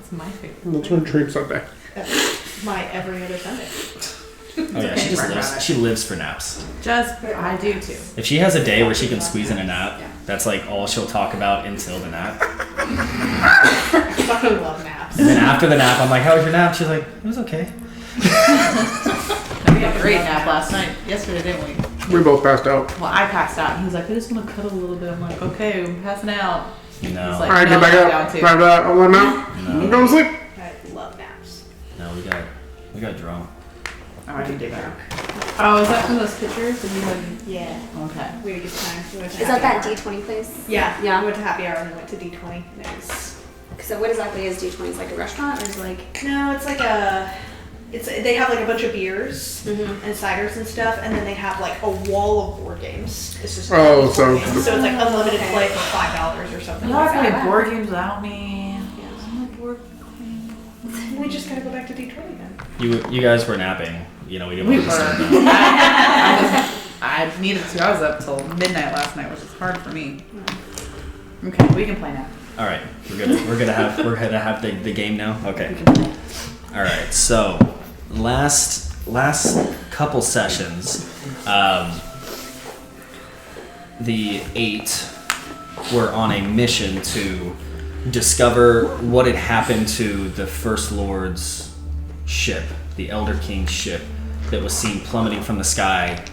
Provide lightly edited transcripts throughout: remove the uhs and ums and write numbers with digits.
That's my favorite. That's her dream Sunday. That's my every other Sunday. Oh yeah, she lives for naps. I do too. If she has a day where she can squeeze in a nap, that's like all she'll talk about until the nap. I fucking love naps. And then after the nap, I'm like, how was your nap? She's like, it was okay. We had a great nap last night. Yesterday, didn't we? We both passed out. Well, I passed out. And he was like, I just want to cuddle a little bit. I'm like, okay, I'm passing out. No. He's like, All right, get back up. Grab that. I'll let him out. I'm going to sleep. I love naps. No, we got drunk. Oh, I need to go. Oh, is that from those pictures? Did you Yeah. Okay. We had a good time. We went to Is that happy that hour. D20 place? Yeah. Yeah. We went to happy hour and we went to D20. And it was... So what exactly is D20? Is it like a restaurant or is it like... No, it's like they have like a bunch of beers and ciders and stuff, and then they have like a wall of board games. It's just Oh, so it's like unlimited play for $5 or something. Y'all Like are playing that. board games without me. Yeah. I'm a board We just gotta go back to D20 then. You guys were napping. You know, we didn't We want to disturb were. them. I needed to. I was up till midnight last night, which is hard for me. Okay, we can play now. All right, we're good. We're gonna have the game now. Okay. We can play. All right. So last couple sessions, the 8 were on a mission to discover what had happened to the First Lord's ship, the Elder King's ship, that was seen plummeting from the sky,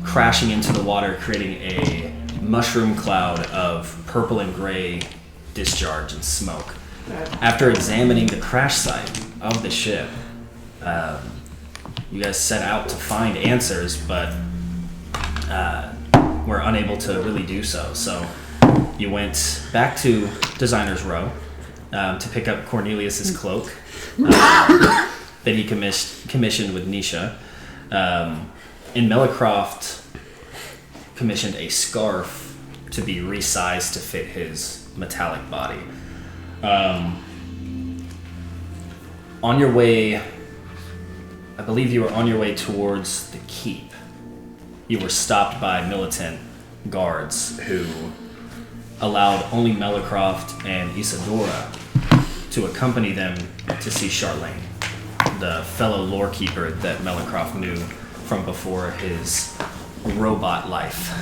crashing into the water, creating a mushroom cloud of purple and gray discharge and smoke. After examining the crash site of the ship, you guys set out to find answers, but were unable to really do so. So you went back to Designer's Row to pick up Cornelius's cloak that he commissioned with Nisha. And Melicroft commissioned a scarf to be resized to fit his metallic body. On your way, I believe you were on your way towards the keep. You were stopped by militant guards who allowed only Melicroft and Isadora to accompany them to see Charlene, the fellow lorekeeper that Melicroft knew from before his robot life.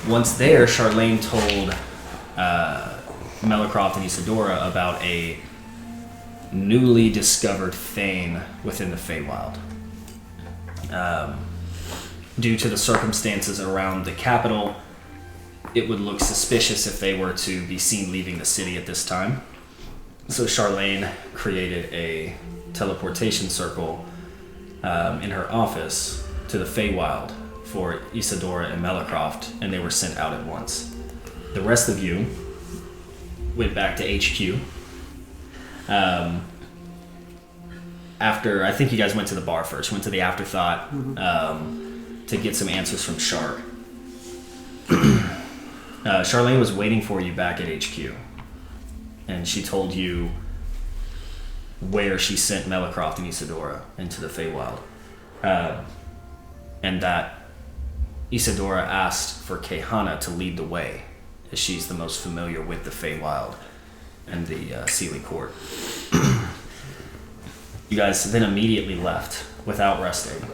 Once there, Charlene told Melicroft and Isadora about a newly discovered Thane within the Feywild. Due to the circumstances around the capital, it would look suspicious if they were to be seen leaving the city at this time. So Charlene created a teleportation circle in her office to the Feywild for Isadora and Melicroft, and they were sent out at once. The rest of you went back to HQ. After, I think you guys went to the bar first, went to the Afterthought to get some answers from Char. Charlene was waiting for you back at HQ, and she told you where she sent Melicroft and Isadora into the Feywild, and that Isadora asked for Caehanna to lead the way, as she's the most familiar with the Feywild and the Sealy Court. You guys then immediately left without resting.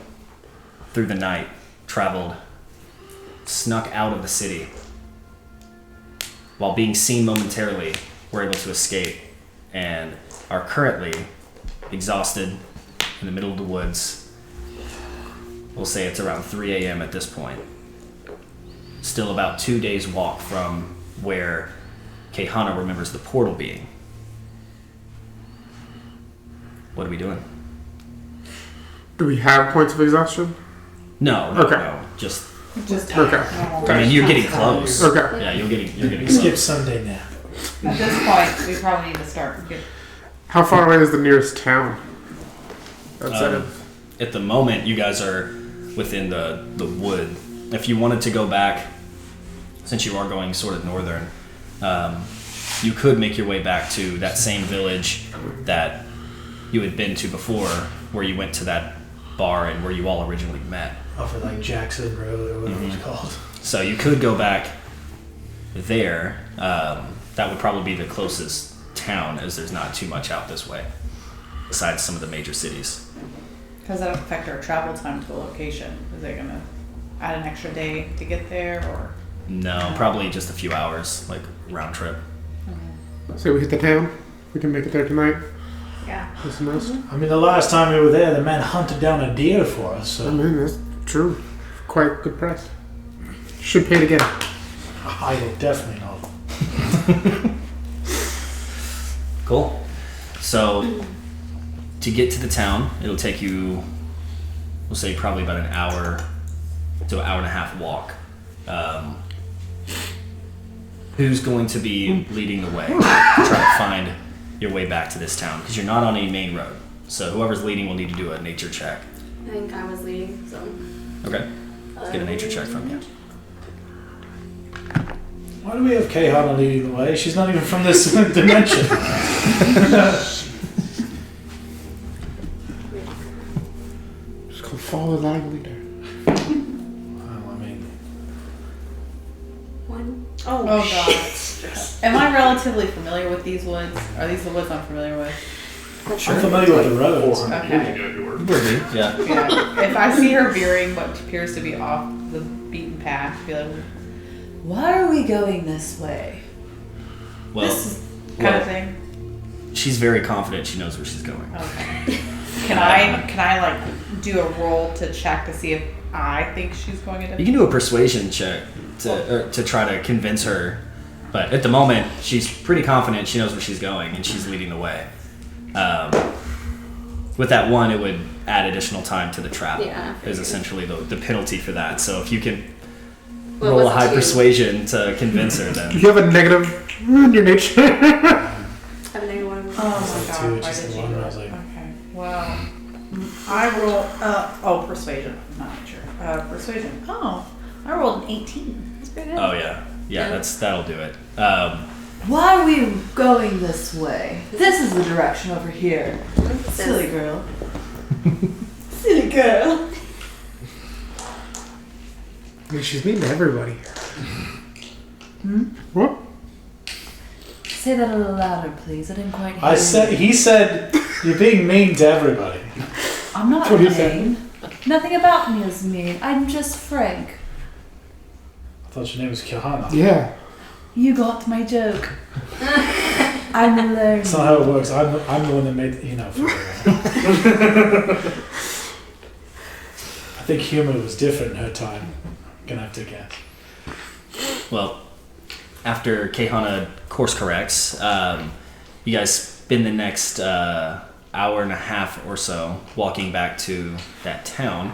Through the night, traveled, snuck out of the city. While being seen momentarily, were able to escape and are currently exhausted in the middle of the woods. We'll say it's around 3 a.m. at this point. Still about 2 days' walk from where Caehanna remembers the portal being. What are we doing? Do we have points of exhaustion? No, Okay. just Okay. I mean, you're getting close. Okay. Yeah, you're getting Skip close. Sunday nap. At this point, we probably need to start. How far away is the nearest town? Outside of... At the moment, you guys are within the wood. If you wanted to go back, since you are going sort of northern, you could make your way back to that same village that you had been to before, where you went to that bar and where you all originally met. Off of like Jackson Road or whatever it's called. So you could go back there. That would probably be the closest town, as there's not too much out this way, besides some of the major cities. How does that affect our travel time to the location? Is it gonna add an extra day to get there, or? No, probably just a few hours, like round trip. Say we hit the town. We can make it there tonight. Yeah. That's the most. I mean, the last time we were there, the man hunted down a deer for us. I So mean, that's true. Quite good price. Should pay it again. I will definitely not. Cool. So, to get to the town, it'll take you, we'll say, probably about an hour to an hour and a half walk. Who's going to be leading the way to try to find your way back to this town? Because you're not on a main road. So whoever's leading will need to do a nature check. I think I was leading, so. Okay. Let's get a nature check from you. Why do we have Caehanna leading the way? She's not even from this dimension. Just go follow the line leader. Well, I mean, 1. Oh, Oh shit. god. Am I relatively familiar with these woods? Are these the woods I'm familiar with? I'm familiar with the roads. Okay. Yeah. Yeah. If I see her veering what appears to be off the beaten path, be like, why are we going this way? Well, This is kind of thing. she's very confident she knows where she's going. Okay. Can I like do a roll to check to see if I think she's going into? You can do a persuasion check to try to convince her, but at the moment she's pretty confident she knows where she's going and she's leading the way. With that one, it would add additional time to the travel. Yeah, I is essentially the penalty for that. So if you can Well, roll a what's high 2? persuasion to convince her, Do then you have a negative in your nature? I have a negative 1. Oh It's my like 2, god! it's Why just did a you? 1. I was like, Okay. Well, I roll. Persuasion, not nature. Persuasion. Oh, I rolled an 18. That's pretty good. oh yeah, that'll do it. Why are we going this way? This is the direction over here. Silly girl. Silly girl. I mean, she's mean to everybody. Hmm? What? Say that a little louder, please. I didn't quite hear he said, you're being mean to everybody. I'm not What do you say? mean. Nothing about me is mean. I'm just frank. I thought your name was Caehanna. Yeah. You got my joke. I'm learning. That's not how it works. I'm the one that made, I think humor was different in her time. I'm gonna have to guess. Well, after Caehanna course corrects, you guys spend the next hour and a half or so walking back to that town.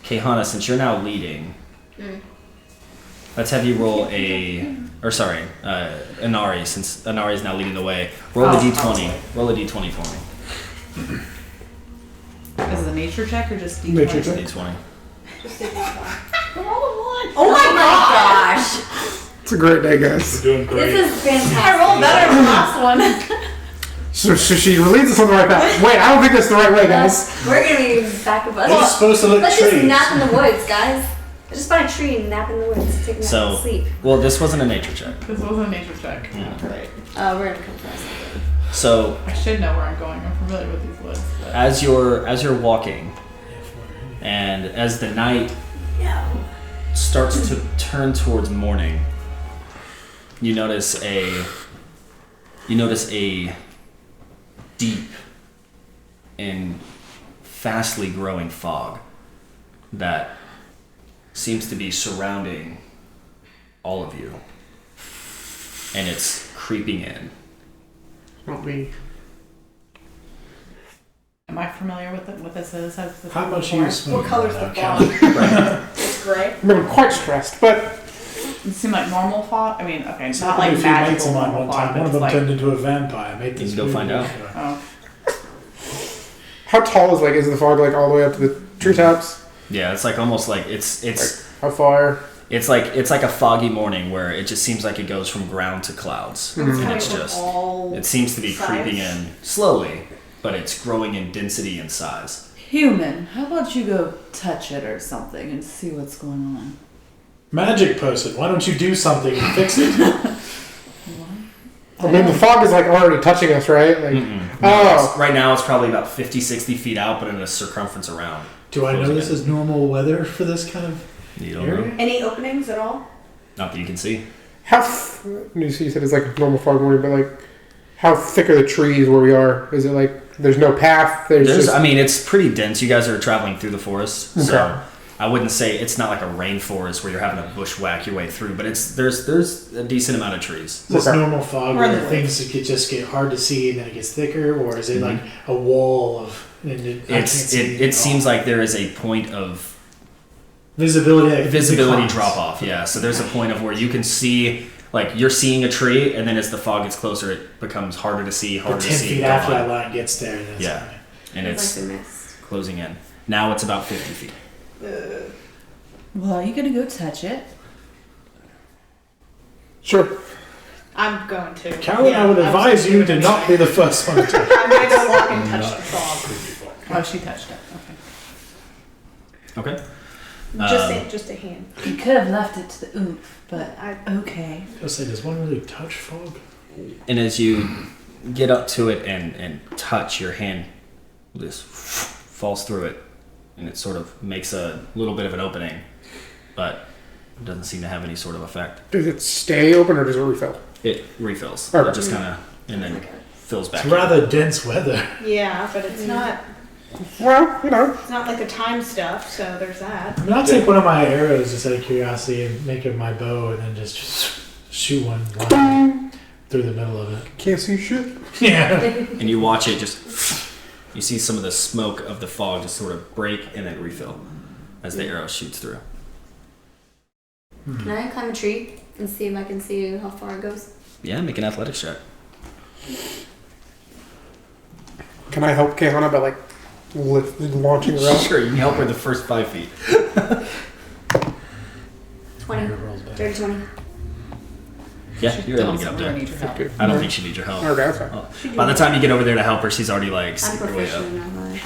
Caehanna, since you're now leading, let's have you roll Inari, since Inari is now leading the way. Roll a d20. Roll a d20 for me. Is it a nature check or just D20? Nature check. D20. Just taking a thought. Oh my god! Gosh! It's a great day, guys. Doing great. This is fantastic. I rolled better than the last one. So she leads us on the right path. Wait, I don't think that's the right way, guys. We're gonna be back of us. You're supposed to look Let's trees. just nap in the woods, guys. Just find a tree and nap in the woods. Take a nap So, and sleep. well, this wasn't a nature check. This was a nature check. Yeah. Right. We're gonna come across something. So, I should know where I'm going. I'm familiar with these woods. But as you're walking, and as the night starts to turn towards morning, you notice a deep and fastly growing fog that seems to be surrounding all of you, and it's creeping in. Not me. am I familiar with it? What this is? Has this How much before? are you smoking? What color's right the now, fog? Callan? It's gray. I mean, I'm quite stressed, but It seemed like normal fog. I mean, okay, It's not happened like a few mates magical of mine normal one fog, time. but One of it's them like turned into a vampire. Made You this can go movie. find out. oh, how tall is the fog all the way up to the treetops? Yeah, it's like almost like it's How far? it's like a foggy morning where it just seems like it goes from ground to clouds, and it's just it seems to be creeping in slowly, but it's growing in density and size. human. How about you go touch it or something and see what's going on? Magic person, why don't you do something and fix it? What? I mean, the fog is like already touching us, right? Like, Right now, it's probably about 50, 60 feet out, but in a circumference around. Do I know this is normal weather for this kind of You don't area? know. Any openings at all? Not that you can see. you said it's like a normal fog warning, but like, how thick are the trees where we are? Is it like there's no path? I mean, it's pretty dense. You guys are traveling through the forest, so I wouldn't say it's not like a rainforest where you're having to bushwhack your way through, but there's a decent amount of trees. Is this normal fog We're in where the things just get hard to see and then it gets thicker, or is it like a wall of? It seems like there is a point of visibility drop off. Yeah, so there's a point of where you can see. Like, you're seeing a tree, and then as the fog gets closer, it becomes harder to see, But 10 see. feet after that line gets there. And it's like the mist. closing in. Now it's about 50 feet. Well, are you gonna go touch it? Sure. I'm going to. Callan, I would advise you to not be the first one to touch. I'm going to go walk and touch the fog. Oh, she touched it. Okay. Okay. Just a hand. You could have left it to the oomph, but okay. I was say, does one really touch fog? And as you get up to it and touch, your hand just falls through it, and it sort of makes a little bit of an opening, but it doesn't seem to have any sort of effect. Does it stay open or does it refill? It refills. Okay. It just kind of, and then fills back. It's rather dense weather. Yeah, but it's not. Well, It's not like the time stuff, so there's that. I mean, I'll take one of my arrows just out of curiosity and make it my bow and then just shoot one line through the middle of it. can't see shit. Yeah. And you watch it just, you see some of the smoke of the fog just sort of break and then refill as the arrow shoots through. Can I climb a tree and see if I can see how far it goes? Yeah, make an athletics check. Can I help Caehanna by like launching her up? Sure, you can help her the first 5 feet. 20. Dirty 20. Yeah, you're able to get up there. Need your help. Okay. I don't think she needs your help. Okay, that's fine. By the time you get over there to help her, she's already like I'm sneaked her way up. proficient in athletics.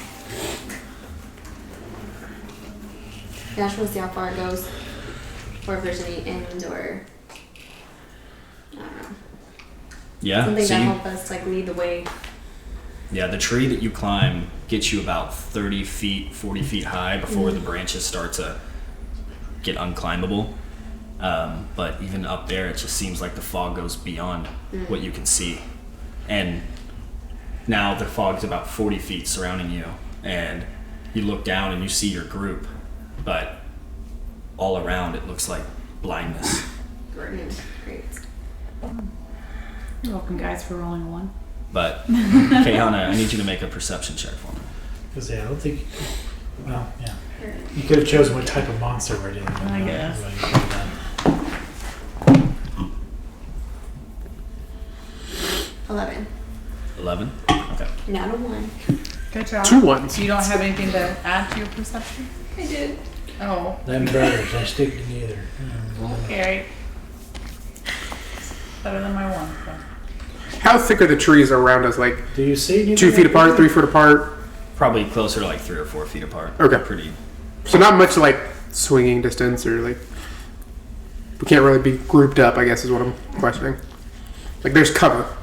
Yeah, I just want to see how far it goes. Or if there's any end or... I don't know. Yeah, Something so that you, help us like lead the way. yeah, the tree that you climb gets you about 30 feet, 40 feet high before the branches start to get unclimbable. But even up there, it just seems like the fog goes beyond what you can see. And now the fog's about 40 feet surrounding you, and you look down and you see your group, but all around it looks like blindness. Great. You're welcome, guys, for rolling a 1. But Caehanna, I need you to make a perception check for me. Because, yeah, I don't think... Well, yeah. You could have chosen what type of monster we're dealing with. I guess. 11. 11? Okay. Not a 1. Good job. 2 ones. You don't have anything to add to your perception? I did. Oh, Them brothers, they stick together. okay. Better than my 1. So. How thick are the trees around us? Like Do you see anything? 2 feet apart, 3 foot apart? Probably closer to like 3 or 4 feet apart. Okay. Pretty. So not much like swinging distance or like we can't really be grouped up, I guess is what I'm questioning. Like there's cover.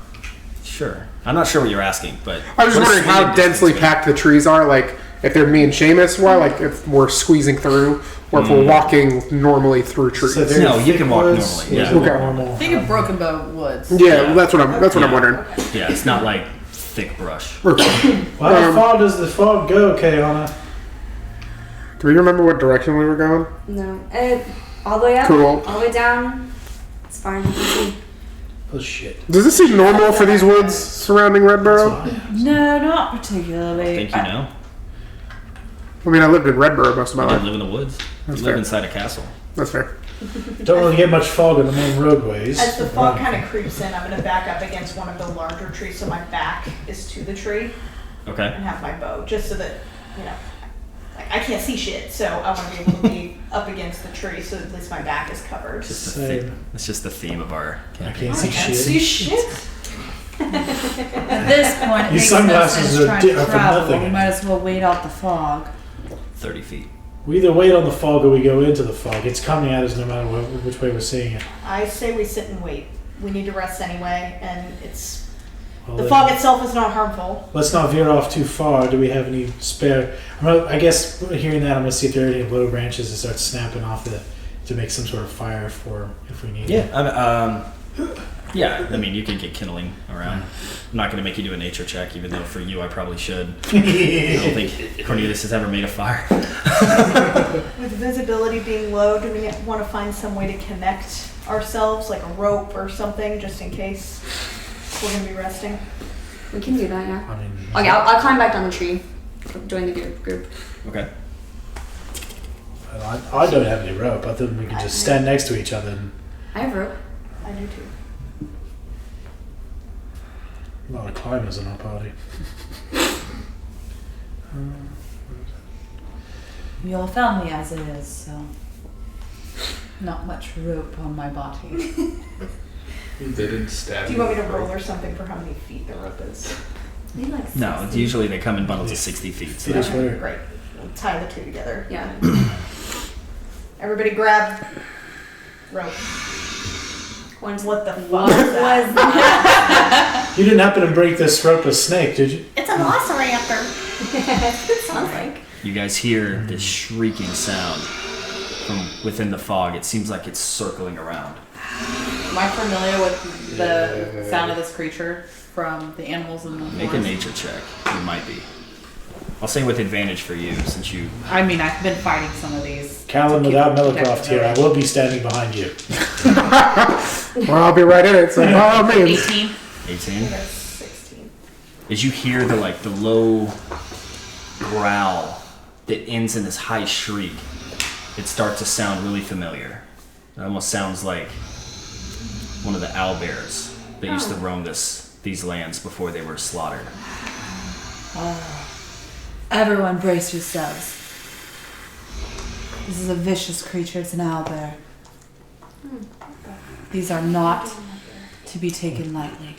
Sure. I'm not sure what you're asking, but I was just what wondering does how swinging densely distance mean? packed the trees are, like if they're me and Seamus, why, like if we're squeezing through or if we're walking normally through trees. So they're No, you thick can walk woods, normally, or yeah. is it Okay. normal? Think of Broken Bow Woods. Yeah, well, that's what I'm Yeah. wondering. Yeah, it's not like thick brush. How far does the fog go, Caehanna? Do we remember what direction we were going? No. All the way up. Cool. All the way down. As far as you can see. Oh, shit. Does this seem normal for these woods surrounding Redborough? That's fine. No, not particularly. I think you know. I mean, I lived in Redborough most of my You don't life. live in the woods. That's you live fair. inside a castle. That's fair. Don't really get much fog on the main roadways. As the fog kind of creeps in, I'm going to back up against one of the larger trees so my back is to the tree Okay. and have my bow, just so that, you know, like, I can't see shit, so I want to be able to be up against the tree so at least my back is covered. Just the Same. theme. It's just the theme of our I campaign. can't see I can't shit. see shit. At this point, it These makes no sunglasses sense are trying to for travel. nothing. We might as well wait out the fog. 30 feet. We either wait on the fog or we go into the fog. It's coming at us no matter which way we're seeing it. I say we sit and wait. we need to rest anyway, and it's Well, the then, fog itself is not harmful. let's not veer off too far. Do we have any spare? I guess hearing that, I'm gonna see if there are any low branches to start snapping off to make some sort of fire for if we need it. Yeah, I mean, you can get kindling around. I'm not going to make you do a nature check, even though for you I probably should. I don't think Cornelius has ever made a fire. With visibility being low, do we want to find some way to connect ourselves, like a rope or something, just in case we're going to be resting? We can do that, yeah. I mean, Okay, I'll climb back down the tree. Join the group. Okay. I don't have any rope. I thought we could just stand next to each other. And I have rope. I do too. a lot of climbers in our party. You all found me as it is, so not much rope on my body. They didn't stab Do you want me to roll or something for how many feet the rope is? Maybe like No, 60. usually they come in bundles of 60 feet. So Feet is that- where- Great. We'll tie the two together. Yeah. Everybody grab rope. What the fuck is that? Was that? You didn't happen to break this rope with snake, did you? It's a velociraptor. It sounds like. You guys hear this shrieking sound from within the fog. It seems like it's circling around. Am I familiar with the sound of this creature from the animals in the Make a forest? nature check. You might be. I'll say with advantage for you, since you... I mean, I've been fighting some of these. Callan, to keep without them Millicroft here, I protected. will be standing behind you. Well, I'll be right in it, so by all means. 18. 18? That's 16. As you hear the low growl that ends in this high shriek, it starts to sound really familiar. It almost sounds like one of the owlbears that used to roam these lands before they were slaughtered. Everyone brace yourselves. This is a vicious creature. It's an owlbear. These are not to be taken lightly.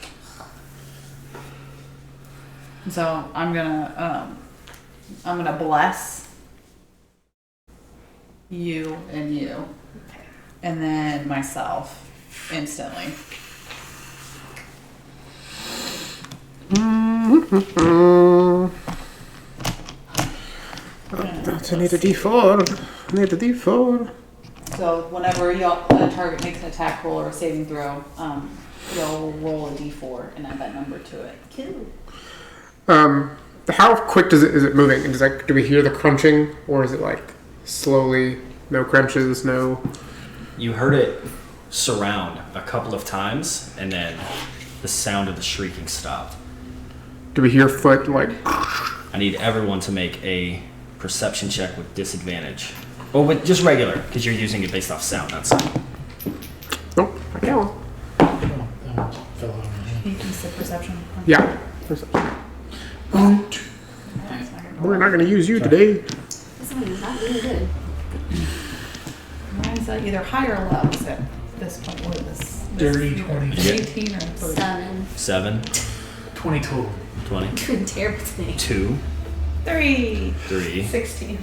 So I'm gonna bless you and you, and then myself instantly. I need a D4. I need a D4. So whenever a target makes an attack roll or a saving throw, you'll roll a d4 and add that number to it. How quick is it moving? Do we hear the crunching, or is it like slowly? No crunches, no. You heard it surround a couple of times, and then the sound of the shrieking stopped. Do we hear foot like? I need everyone to make a perception check with disadvantage. Well, with just regular, because you're using it based off sound, not sight. Nope, I can't. Oh, that one fell out of my hand. You can say perception. Yeah. We're not going to use you today. This one is not really good. Why is that either high or low? Is it this point? What is this? Dirty 20. 18 or 30? 7. 7, 20 total. 20, Doing terrible today. 2, 3. 3. 16.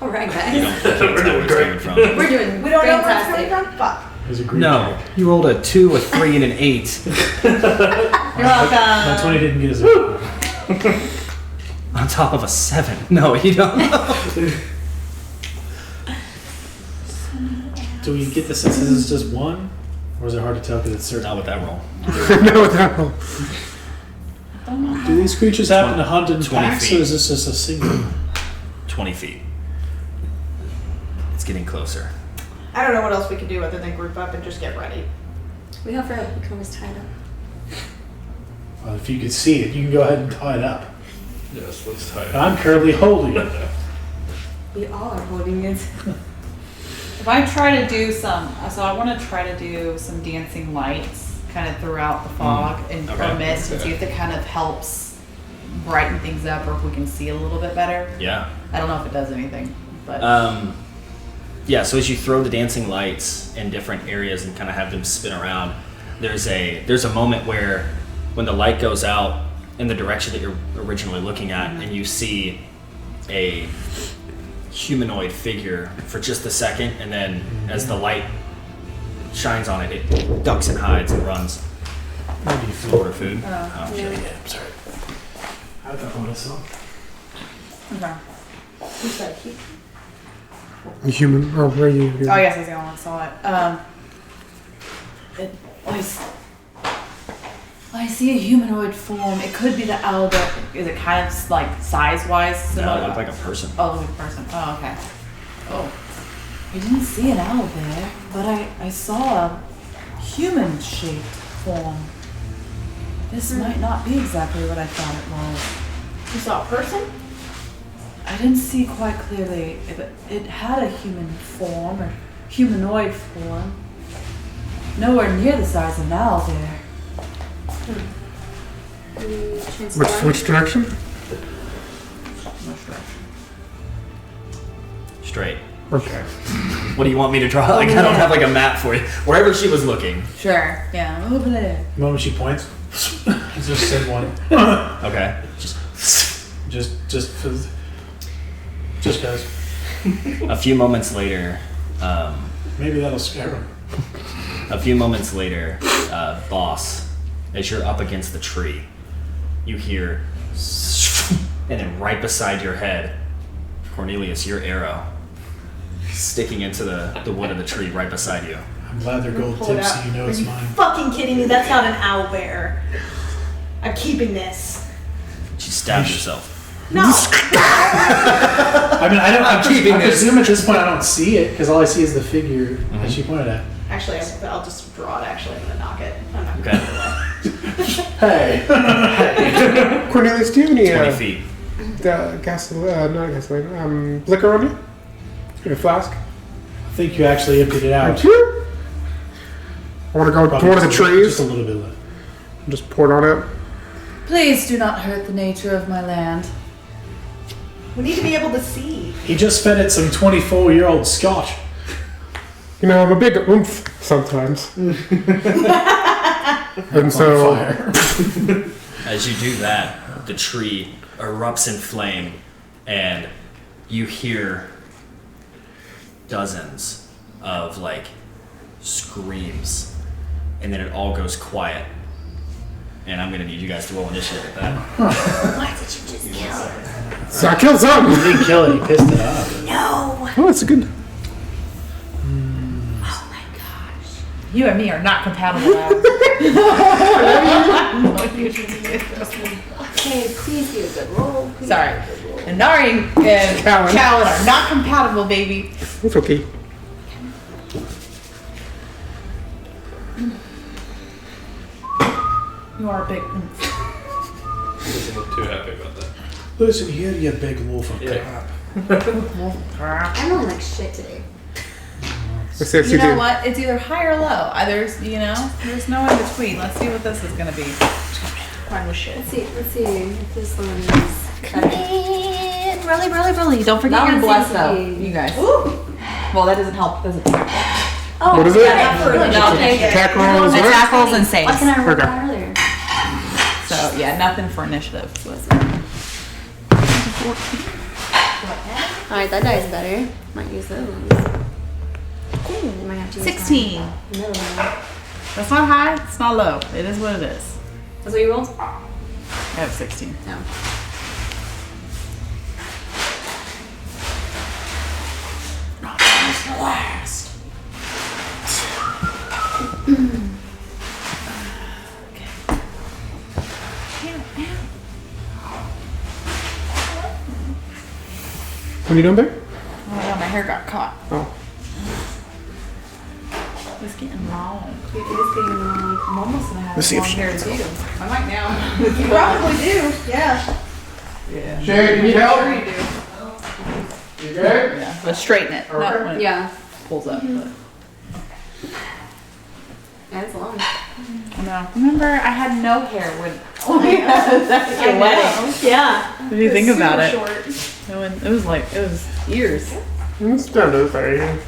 All right, You guys. can't tell where it's coming from. We're doing We don't know where it's fantastic. coming from? Fuck. There's a green No, check. you rolled a 2, a 3, and an 8 You're welcome. My 20 didn't get us a on top of a 7. No, you don't know. Do we get the sense this is just one? Or is it hard to tell because it's certain? Not with that roll. No, that roll. Do these creatures happen to hunt in 20 packs, feet. or is this just a single? 20 feet. It's getting closer. I don't know what else we could do other than group up and just get ready. We have rope. We can always tie it up. Well, if you could see it, you can go ahead and tie it up. Yes, let's tie it. I'm currently holding it. We all are holding it. If I try to do I want to try to do some dancing lights kind of throughout the fog and Okay. or mist and see if it kind of helps brighten things up or if we can see a little bit better. Yeah. I don't know if it does anything, but Yeah, so as you throw the dancing lights in different areas and kind of have them spin around, there's a moment where when the light goes out in the direction that you're originally looking at and you see a humanoid figure for just a second, and then as the light shines on it, it ducks and hides and runs. Maybe you feel Order food. Oh. Yeah, I'm sorry. I thought what I saw. Okay. Who's that? Human. Oh, where are you? Oh, yes, I was the only one that saw it. I see a humanoid form. It could be the owl, but is it kind of like size-wise? No, it looked like a person. Oh, like a person. Oh, okay. Oh. I didn't see an owl there, but I saw a human-shaped form. This might not be exactly what I thought it was. You saw a person? I didn't see quite clearly, but it had a human form, or humanoid form. Nowhere near the size of an owl there. Which direction? Straight. Okay. What do you want me to draw? Like, I don't have like a map for you. Wherever she was looking. Sure. Yeah, over there. The moment she points, just send one. Okay. Just cause. A few moments later, Maybe that'll scare him. Boss, as you're up against the tree, you hear, and then right beside your head, Cornelius, your arrow, sticking into the wood of the tree right beside you. I'm glad they're gold Pull it tips, out. so you know Are it's you mine. fucking kidding me? That's not an owl bear. I'm keeping this. She stabbed herself. No. I mean, I presume at this point I don't see it because all I see is the figure that she pointed at. Actually, I'll just draw it. Actually, I'm gonna knock it. I'm not Okay. Hey. Cornelius, do you have any 20 feet. not gasoline, liquor on you? Your flask? I think you actually emptied it out. Thank you. I want to go to one of the trees. Just a little bit left. Just pour it on it. Please do not hurt the nature of my land. We need to be able to see. He just fed it some 24-year-old scotch. You know, I'm a big oomph sometimes. And so, As you do that, the tree erupts in flame, and you hear dozens of like screams, and then it all goes quiet. And I'm gonna need you guys to roll initiative at that. Why did you just kill it? so I killed something. He didn't kill it, he pissed it off. No! Oh, that's a good. Oh my gosh. You and me are not compatible, Adam. Okay, please do a good roll. Please Sorry. do a good roll. And Nari and Callan. Callan are not compatible, baby. It's okay. You are a big. He doesn't look too happy about that. Listen here, you big wolf of Yeah. crap. I'm on like shit today. Let's see if You you know do. what? It's either high or low. There's no in between. Let's see what this is gonna be. Mine was shit. Let's see if this one is better. Really. Don't forget That your one bless seems to though, be- you guys. Ooh. Well, that doesn't help, does it? Oh, What is it? yeah, not for Really? no, okay. Attack rolls. It's what? tackles and saves. Why can I roll Okay. that earlier? So yeah, nothing for initiative. Alright, that die's better. Might use those. Ooh, might have to use 16. my middle one. That's not high. It's not low. It is what it is. That's what you rolled? I have 16. No. What are you doing there? Oh my god, my hair got caught. Oh. It's getting long. It is getting long. I'm almost gonna have Let's see if long she- hair too. I might now. You probably do. Yeah. Yeah. Shay, you need help? Sure you do. You good? Yeah, but straighten it. Not when it Yeah. pulls up. But. Yeah, it's long. I know. Remember, I had no hair when. Oh I know. that's your wedding. Yeah. What do you think about it? Short. No, and it was years. It's down to the thing.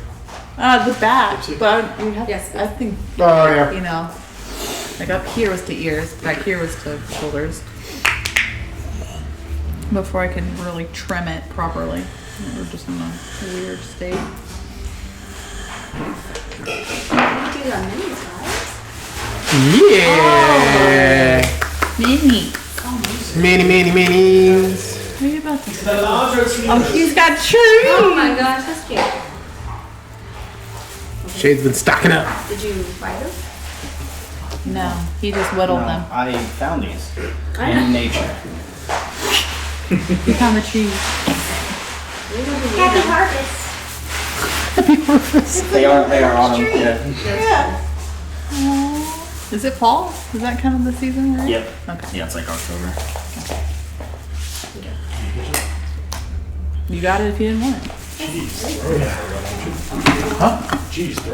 The back, but you have. Yes. I think Oh, yeah. you know, like up here was to ears, back here was to shoulders. Before I could really trim it properly, we were just in a weird state. you got minis, guys. Yeah. Mini. Minis. What are you about to say? Oh, he's got tree. Oh my gosh, that's cute. Shade's been stocking up. Did you buy those? No, he just whittled them. I found these in nature. He found the tree. Happy harvest. They are on them. Yeah. Is it fall? Is that kind of the season we're in? Yep. Okay. Yeah, it's like October. You got it if you didn't want it. Jeez, throw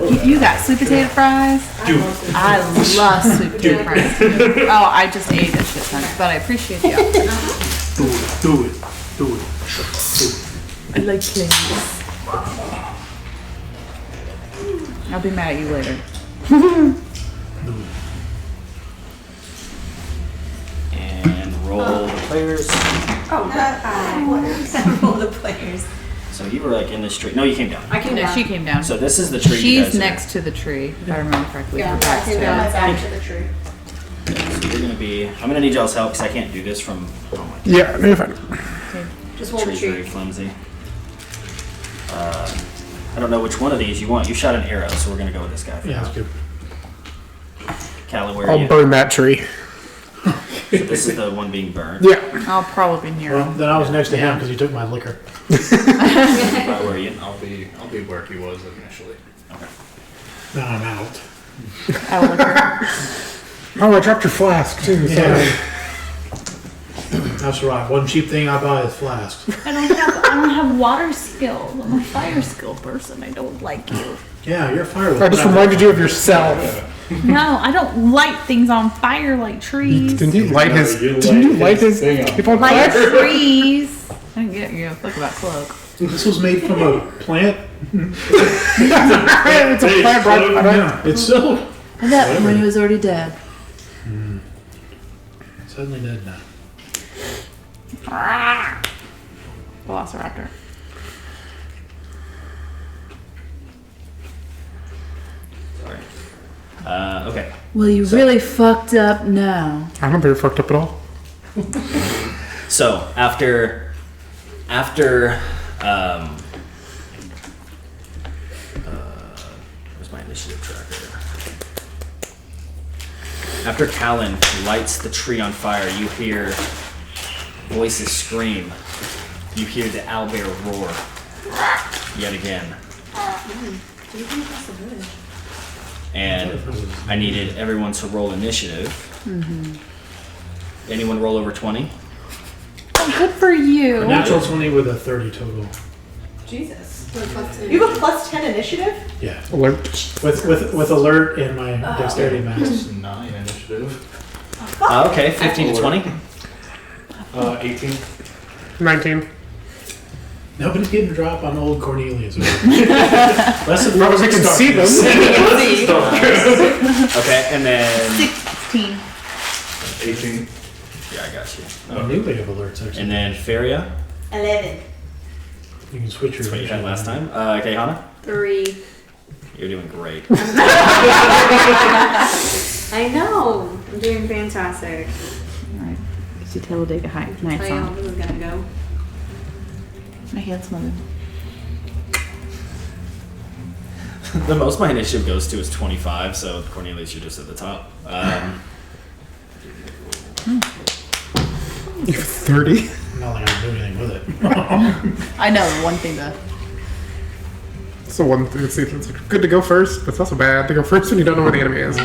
that. You got sweet potato fries? Dude. I love sweet potato fries. Oh, I just ate a shit ton, but I appreciate the offer. Do it. I like things. I'll be mad at you later. And roll the players. Oh, roll the players. So you were like in this tree. No, you came down. I came No, down. she came down. So this is the tree. you She's guys are- next to the tree, if I remember correctly. Yeah, Her I back's came to down it. my back to the tree. So you're gonna be. I'm gonna need y'all's help because I can't do this from. Oh my Yeah, no, you're fine. Just hold the tree's very tree. flimsy. I don't know which one of these you want. You shot an arrow, so we're gonna go with this guy. For Yeah, now. that's good. Callan, where are I'll you? burn that tree. So this is the one being burned. Yeah. I'll probably be near Well, him. then I was next to him because he took my liquor. Where are you? I'll be where he was initially. Now I'm out. I will look her. Oh, I dropped your flask too. Yeah. Sorry. That's right. One cheap thing I buy is flasks. I don't have water skills. I'm a fire skill person. I don't like you. Yeah, you're a firewood. I just reminded you of yourself. No, I don't light things on fire like trees. Didn't you light his? you Didn't you light light his his thing on people on Like fire? trees. I didn't get you. Look at that cloak. This was made from a plant. It's a plant brought by Yeah, it's so And that when he was already dead. suddenly dead now. Velociraptor. Sorry. Okay. Well, you really fucked up now. I don't think you're fucked up at all. So after where's my initiative tracker? After Callan lights the tree on fire, you hear voices scream. You hear the owlbear roar yet again. And I needed everyone to roll initiative. Anyone roll over 20? Oh, good for you. A natural 20 with a 30 total. Jesus. +2. You have a +10 initiative? Yeah. Alert. With alert and my dexterity max. It's 9 initiative. Okay, 15 to 20. 18. 19. Nobody's getting a drop on old Cornelius. Less than Well, I can see them. Okay, and then 16. 18. yeah, I got you. I knew we have alerts actually. And then Feria, 11. You can switch your. that's what you had last time. Caehanna, 3. you're doing great. I know. I'm doing fantastic. Alright. It's your Talladega Nights I know song. this is gonna go. My hands smothered. The most my initiative goes to is 25, so Cornelius, you're just at the top. You have 30. Not like I can do anything with it. I know, the one thing that. So one thing. It's good to go first, but it's also bad to go first when you don't know where the enemy is.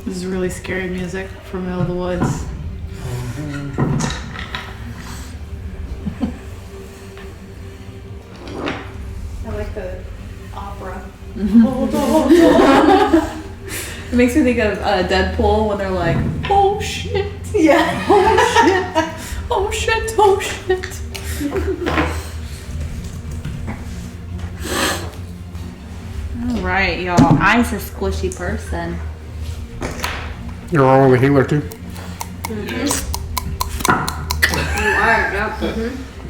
This is really scary music from Middle of the Woods. I like the opera. It makes me think of Deadpool when they're like, oh shit, Yeah. oh shit, oh shit. Alright, y'all. I's a squishy person. You're all the healer too. You are, yep.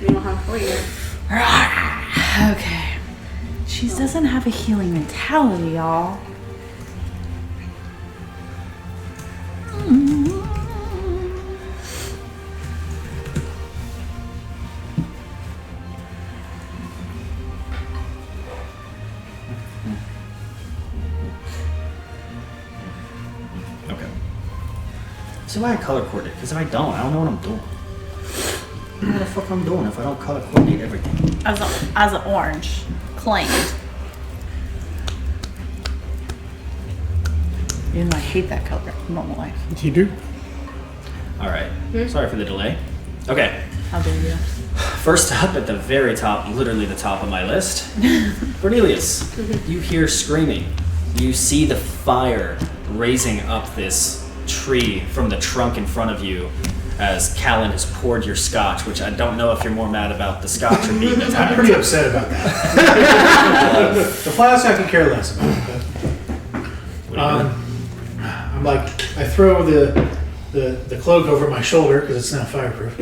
You don't have 40 yet. Okay. She doesn't have a healing mentality, y'all. Okay. So why I color coordinate? Because if I don't know what I'm doing. I don't know what the fuck I'm doing if I don't color coordinate everything. As an orange. Claimed. Even though I hate that color in normal life. You do? All right. Sorry for the delay. Okay. How dare you? First up at the very top, literally the top of my list, Cornelius. You hear screaming. You see the fire raising up this tree from the trunk in front of you as Callan has poured your scotch, which I don't know if you're more mad about the scotch or being I'm attacked. pretty upset about that. The flask I could care less about. What are you doing? I'm like, I throw the cloak over my shoulder because it's not fireproof.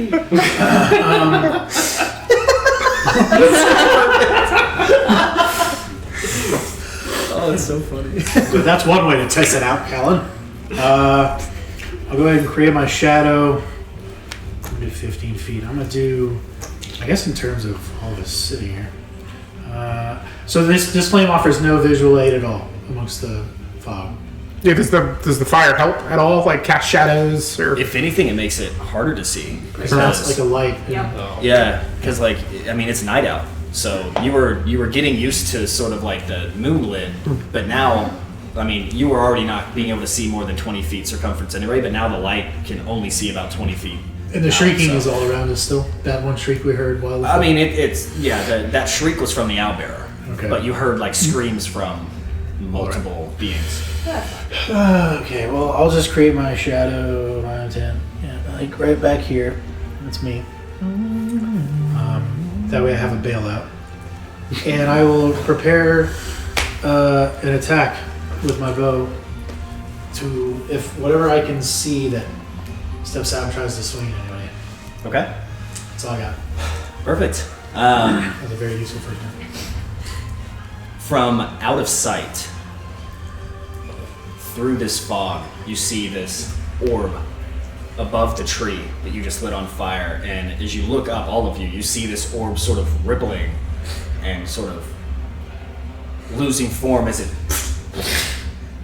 Oh, it's so funny. So that's one way to test it out, Callan. I'll go ahead and create my shadow. Maybe 15 feet. I'm gonna do, I guess, in terms of all of us sitting here. So this flame offers no visual aid at all amongst the fog. Yeah, does the fire help at all? Like cast shadows or? If anything, it makes it harder to see. So that's like a light. Yep. Yeah, because like I mean it's night out, so you were getting used to sort of like the moonlit, but now, I mean you were already not being able to see more than 20 feet circumference anyway, but now the light can only see about 20 feet. And the out, shrieking so- is all around us still. That one shriek we heard while. I mean it's that shriek was from the owlbearer, Okay. but you heard like screams from multiple beings. Okay, well, I'll just create my shadow 9, 10. Yeah, like right back here. That's me. That way I have a bailout. And I will prepare an attack with my bow to, if whatever I can see that steps out and tries to swing anyway. Okay, That's all I got. perfect. That's a very useful first one. From out of sight, through this fog, you see this orb above the tree that you just lit on fire. And as you look up, all of you, you see this orb sort of rippling and sort of losing form as it,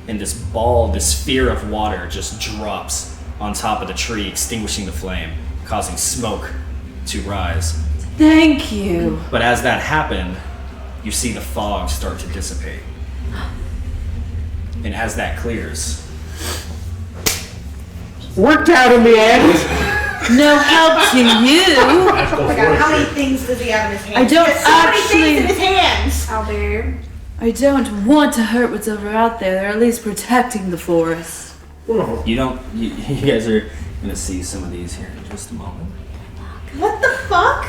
and this ball, this sphere of water just drops on top of the tree, extinguishing the flame, causing smoke to rise. Thank you. But as that happened, you see the fog start to dissipate. And as that clears, Worked out in the end. No help to you. Oh my god, how many things does he have in his hands? I don't He has so many actually- things in his hands! Owlbear. I don't want to hurt what's over out there. They're at least protecting the forest. you don't. You guys are gonna see some of these here in just a moment. What the fuck?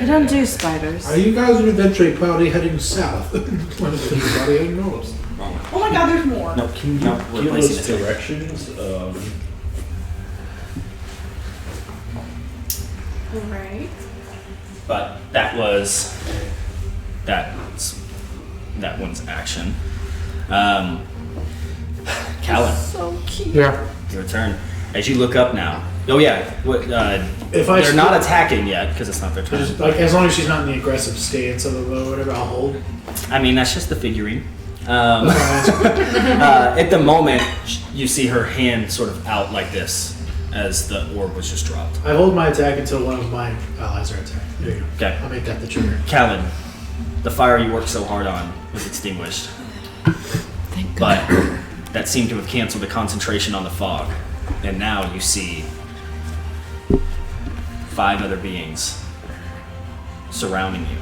I don't do spiders. Are you guys an adventuring party heading south? One of the party heading north. Oh my god, there's more. No, no, we're Give placing us it. directions. Alright. But that one's action. Callan, So cute. Yeah. your turn. As you look up now. Oh yeah, If I they're not attacking yet because it's not their turn. Just, like, as long as she's not in the aggressive stance of the bow or whatever, I'll hold. I mean, that's just the figurine. At the moment, you see her hand sort of out like this as the orb was just dropped. I hold my attack until one of my allies are attacked. There you go. Okay. I'll make that the trigger. Callan, the fire you worked so hard on was extinguished, Thank God. but that seemed to have canceled the concentration on the fog, and now you see 5 other beings surrounding you.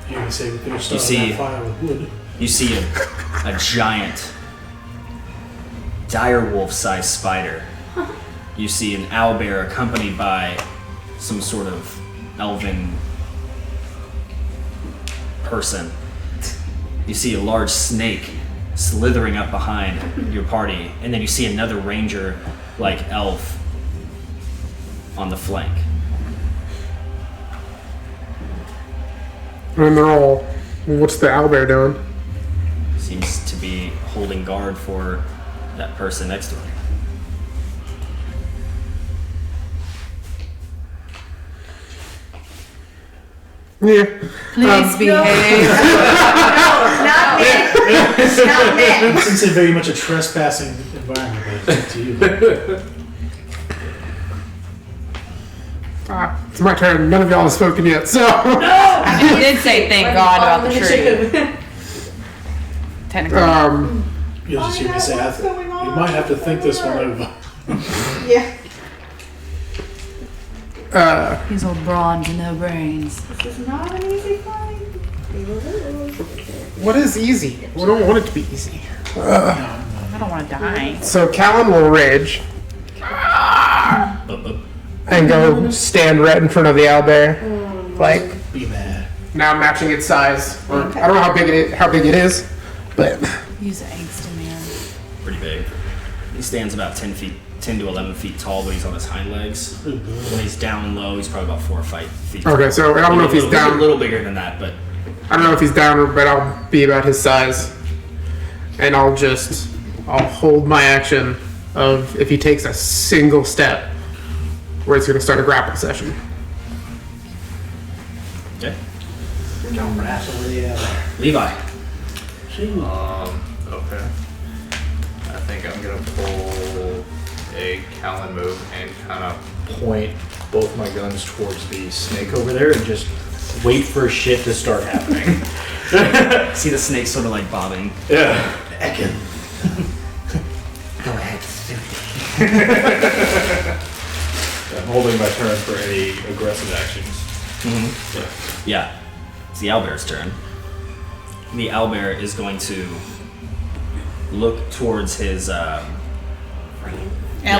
You're gonna say we could have You started see- that fire with wood. You see a giant, direwolf-sized spider. You see an owlbear accompanied by some sort of elven person. You see a large snake slithering up behind your party, and then you see another ranger-like elf on the flank. And they're all. What's the owlbear doing? Seems to be holding guard for that person next to him. Yeah. Please behave. Not me. Not me. Since it's very much a trespassing environment, but it's up to you. It's my turn. None of y'all have spoken yet, so. I did say thank God about the tree. Technically. You'll just hear me say, What's going on? you might have to think this one over. Yeah. He's all bronze and no brains. This is not an easy fight. We will lose. What is easy? We don't want it to be easy. I don't want to die. So Callan will rage and go stand right in front of the owlbear, like Be mad. now matching its size. Or I don't know how big it is, but Use angsty man. Pretty big. He stands about 10 to 11 feet tall when he's on his hind legs. When he's down low, he's probably about 4 or 5 feet tall. okay. So I don't know if he's a down. little bigger than that, but I don't know if he's down, but I'll be about his size, and I'll hold my action of if he takes a single step, where it's going to start a grapple session. okay. Don't wrestle with the other. Levi. Okay. I think I'm gonna pull a Callan move and kind of point both my guns towards the snake over there and just wait for shit to start happening. See the snake sort of like bobbing. Yeah. Go ahead. I'm holding my turn for any aggressive actions. Yeah. It's the owlbear's turn. The owlbear is going to look towards his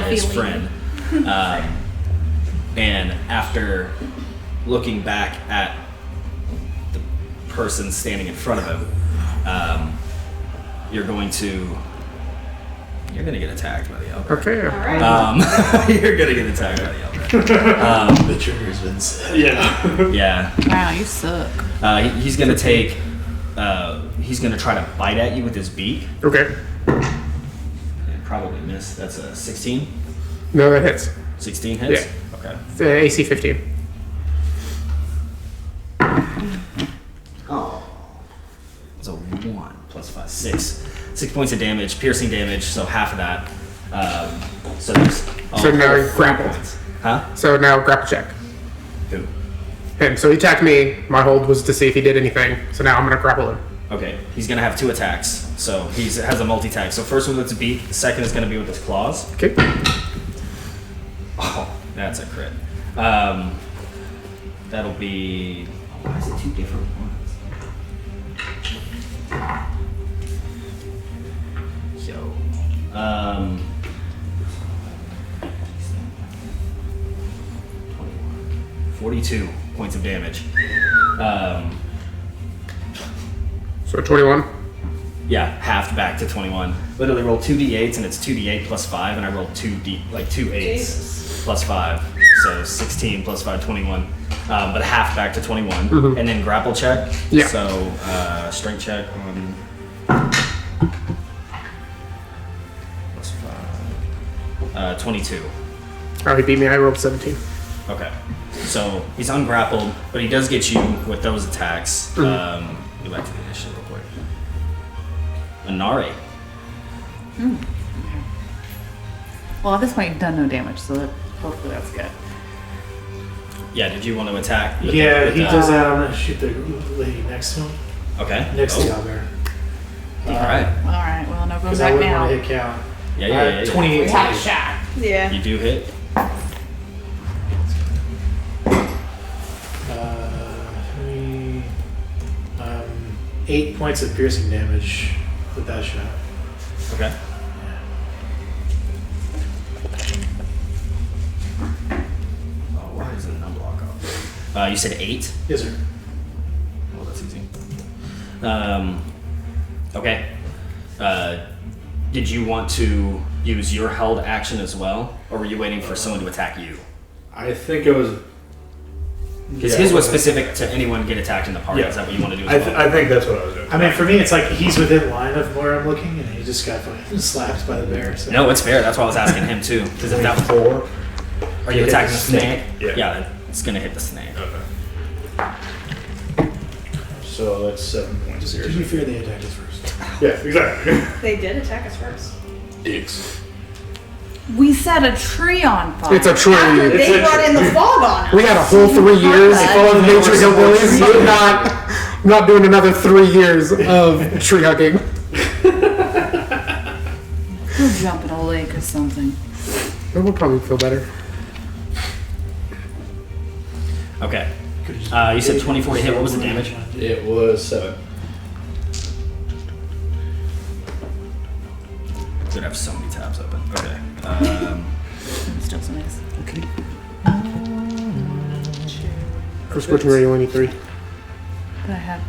his friend, and after looking back at the person standing in front of him, you're going to get attacked by the owlbear. Okay. You're gonna get attacked by the owlbear. The trigger's been set. Yeah. Yeah. Wow, you suck. He's gonna take. He's gonna try to bite at you with his beak. Okay. And probably miss. That's a 16. No, that hits. 16 hits. Yeah. Okay. It's AC 15. It's a 1 plus 5, 6. 6 points of damage, piercing damage. So half of that. So there's. So now he's 4 grappled. points. Huh? So now grapple check. Who? Him. So he attacked me. My hold was to see if he did anything. So now I'm gonna grapple him. Okay. He's gonna have 2 attacks. So he has a multi-attack. So first one with his beak. Second is gonna be with his claws. Okay. Oh, that's a crit. That'll be. Why is it 2 different ones? Yo. 42 points of damage. So 21. Yeah, halved back to 21. Literally roll 2d8s and it's 2d8 plus 5, and I rolled 2 8s Jesus. plus 5. So 16 plus 5, 21. But half back to 21. And then grapple check. Yeah. So strength check on. Plus 5. 22. Oh, he beat me. I rolled 17. Okay. So he's ungrappled, but he does get you with those attacks. Go back to the initiative real quick. Anari. Well, at this point, you've done no damage, so hopefully that's good. Yeah, did you want to attack? with Yeah, the- he does that. I'm gonna shoot the lady next to him. Okay. Next to Oh, the owlbear. Alright. All right, well, no, go Because I back wouldn't now. want to hit Callan. Yeah. 28 Tap damage. shot. Yeah. You do hit. 8 points of piercing damage with that shot. Okay. Oh, why is it an unblock off? You said 8? Yes, sir. Well, that's easy. Okay. Did you want to use your held action as well, or were you waiting for someone to attack you? I think it was Because his was specific to anyone get attacked in the party. Yeah. Is that what you want to do? I As well? think that's what I was doing. I mean, for me, it's like he's within line of where I'm looking, and he just got fucking slapped by the bear. So. No, it's fair. That's why I was asking him too. Because if that was 4. are you hit attacking the the snake? snake. Yeah. It's gonna hit the snake. Okay. So that's 7 points. To be fair, they attacked us first. Yeah, exactly. They did attack us first. Dicks. We set a tree on fire. It's a After tree. they brought in the fog on us. We had a whole 3 years full of nature hillbillies. You're not doing another 3 years of tree hugging. We'll jump in a lake or something. It would probably feel better. Okay. You said 24 to hit. What was the damage? It was 7. Could have so many tabs open. Okay. Still some nice. Okay. First question where you only need 3. But I have.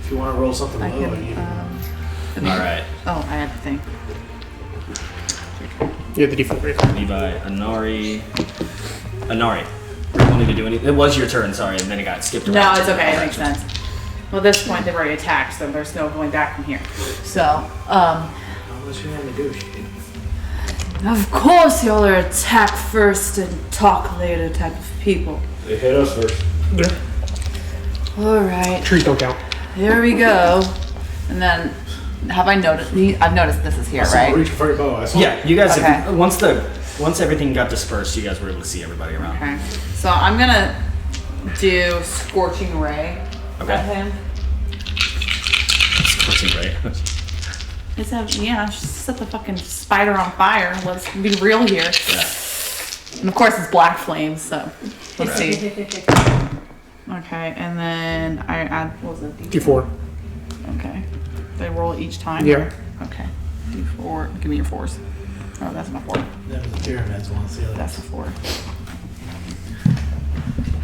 If you want to roll something I low, I need can. All right. Oh, I have the thing. You have the default rate. Levi, Anari. You don't need to do anything. It was your turn, sorry, and then it got skipped around. No, it's okay. It makes sense. Well, at this point, they've already attacked, so there's no going back from here. So, unless you want to negotiate. of course, y'all are attack first and talk later type of people. They hit us first. All right, Trees don't count. here we go. And then, have I noticed? I've noticed this is here, I saw right? reach for your bow. I saw Yeah, you guys, Okay. once everything got dispersed, you guys were able to see everybody around. Okay. So I'm gonna do Scorching Ray Okay. at him. Scorching ray. It's a, yeah, just set the fucking spider on fire. Let's be real here. Yeah. And of course it's black flames, so let's see. Okay, and then I add, what was it? D4. Okay. They roll each time? Yeah. Okay. D4, give me your 4s. Oh, that's my 4. that was the pyramids one. See how That's a 4.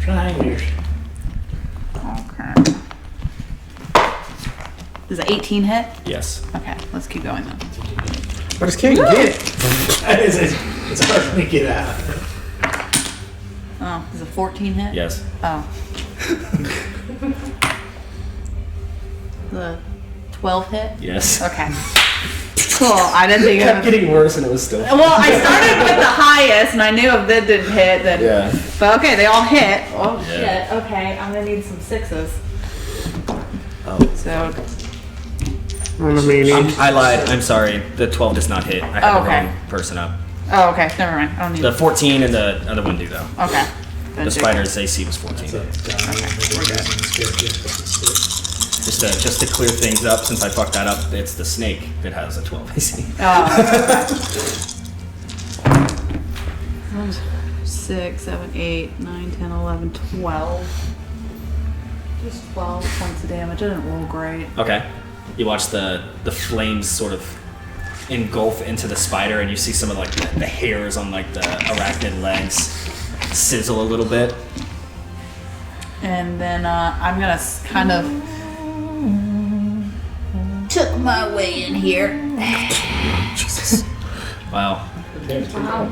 triangles. Okay. Does an 18 hit? Yes. Okay, let's keep going then. I just can't get it. It's hard for me to get out. Oh, does a 14 hit? Yes. Oh. The 12 hit? Yes. Okay. Cool. I didn't think It kept of. getting worse, and it was still. Well, I started with the highest, and I knew if that didn't hit, then. Yeah. But okay, they all hit. Oh Yeah. shit. Okay, I'm gonna need some 6s. Oh. So. I lied. I'm sorry. The 12 does not hit. I had Oh, the okay. wrong person up. Oh, okay. Never mind. I don't need. The 14 and the other one do though. Okay. Then The do- spider's AC was 14. Just to clear things up, since I fucked that up, it's the snake that has a 12 AC. Oh. 6, 7, 8, 9, 10, 11, 12. Just 12 points of damage. I didn't roll great. Okay. You watch the flames sort of engulf into the spider, and you see some of like the hairs on like the arachnid legs sizzle a little bit. And then I'm gonna kind of took my way in here. Wow.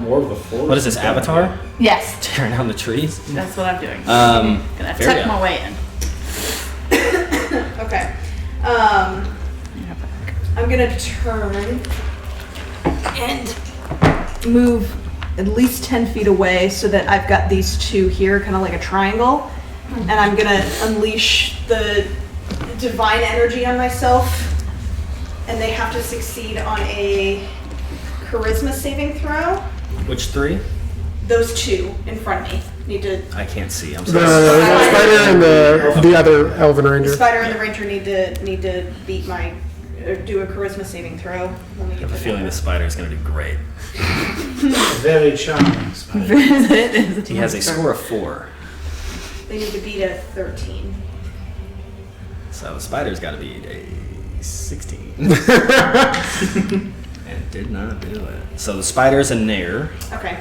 More of the 4. What is this, Avatar? Yes, Tearing down the trees? that's what I'm doing. Um, Gonna fair, tuck yeah. my way in. Okay. I'm gonna turn and move at least 10 feet away so that I've got these two here, kind of like a triangle. And I'm gonna unleash the divine energy on myself. And they have to succeed on a charisma saving throw. Which 3? Those two in front of me need to. I can't see. I'm The sorry. spider and the other elven The ranger. spider and the ranger need to beat my or do a charisma saving throw. Let me I get have a that feeling down. the spider is going to do great. Very charming spider. He has a score of 4, They need to beat a 13. so the spider's got to beat a 16. And did not do it. So the spider's a nair. Okay.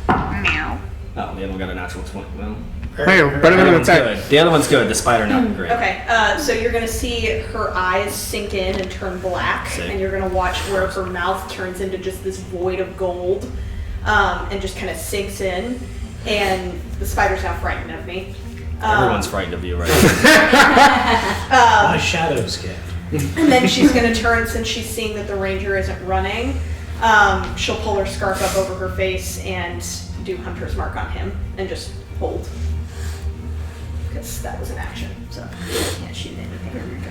Meow. Oh, the other one got a natural 20. Well, Hey, better the than other an one's attack. good. The other one's good. The spider not great. Okay. So you're gonna see her eyes sink in and turn black, Sick. and you're gonna watch where her mouth turns into just this void of gold, and just kind of sinks in. And the spider's now frightened of me. Everyone's frightened of you right My shadow's scared. And then she's going to turn, since she's seeing that the ranger isn't running, she'll pull her scarf up over her face and do Hunter's Mark on him and just hold. Because that was an action, so you can't shoot anything.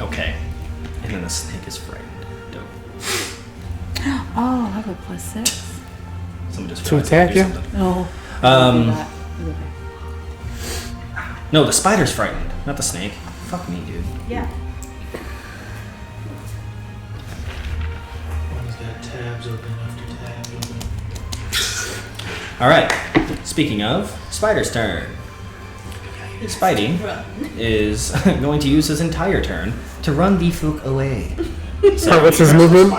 Okay. And then the snake is frightened. Dope. Oh, I have a +6. Someone just To realized attack I do you? something. No. Um, Do that. Okay. No, the spider's frightened, not the snake. Fuck me, dude. Yeah. One's got tabs open after tabs open. All right. Speaking of, Spider's turn. Spidey is going to use his entire turn to run the folk away. So what's his movement?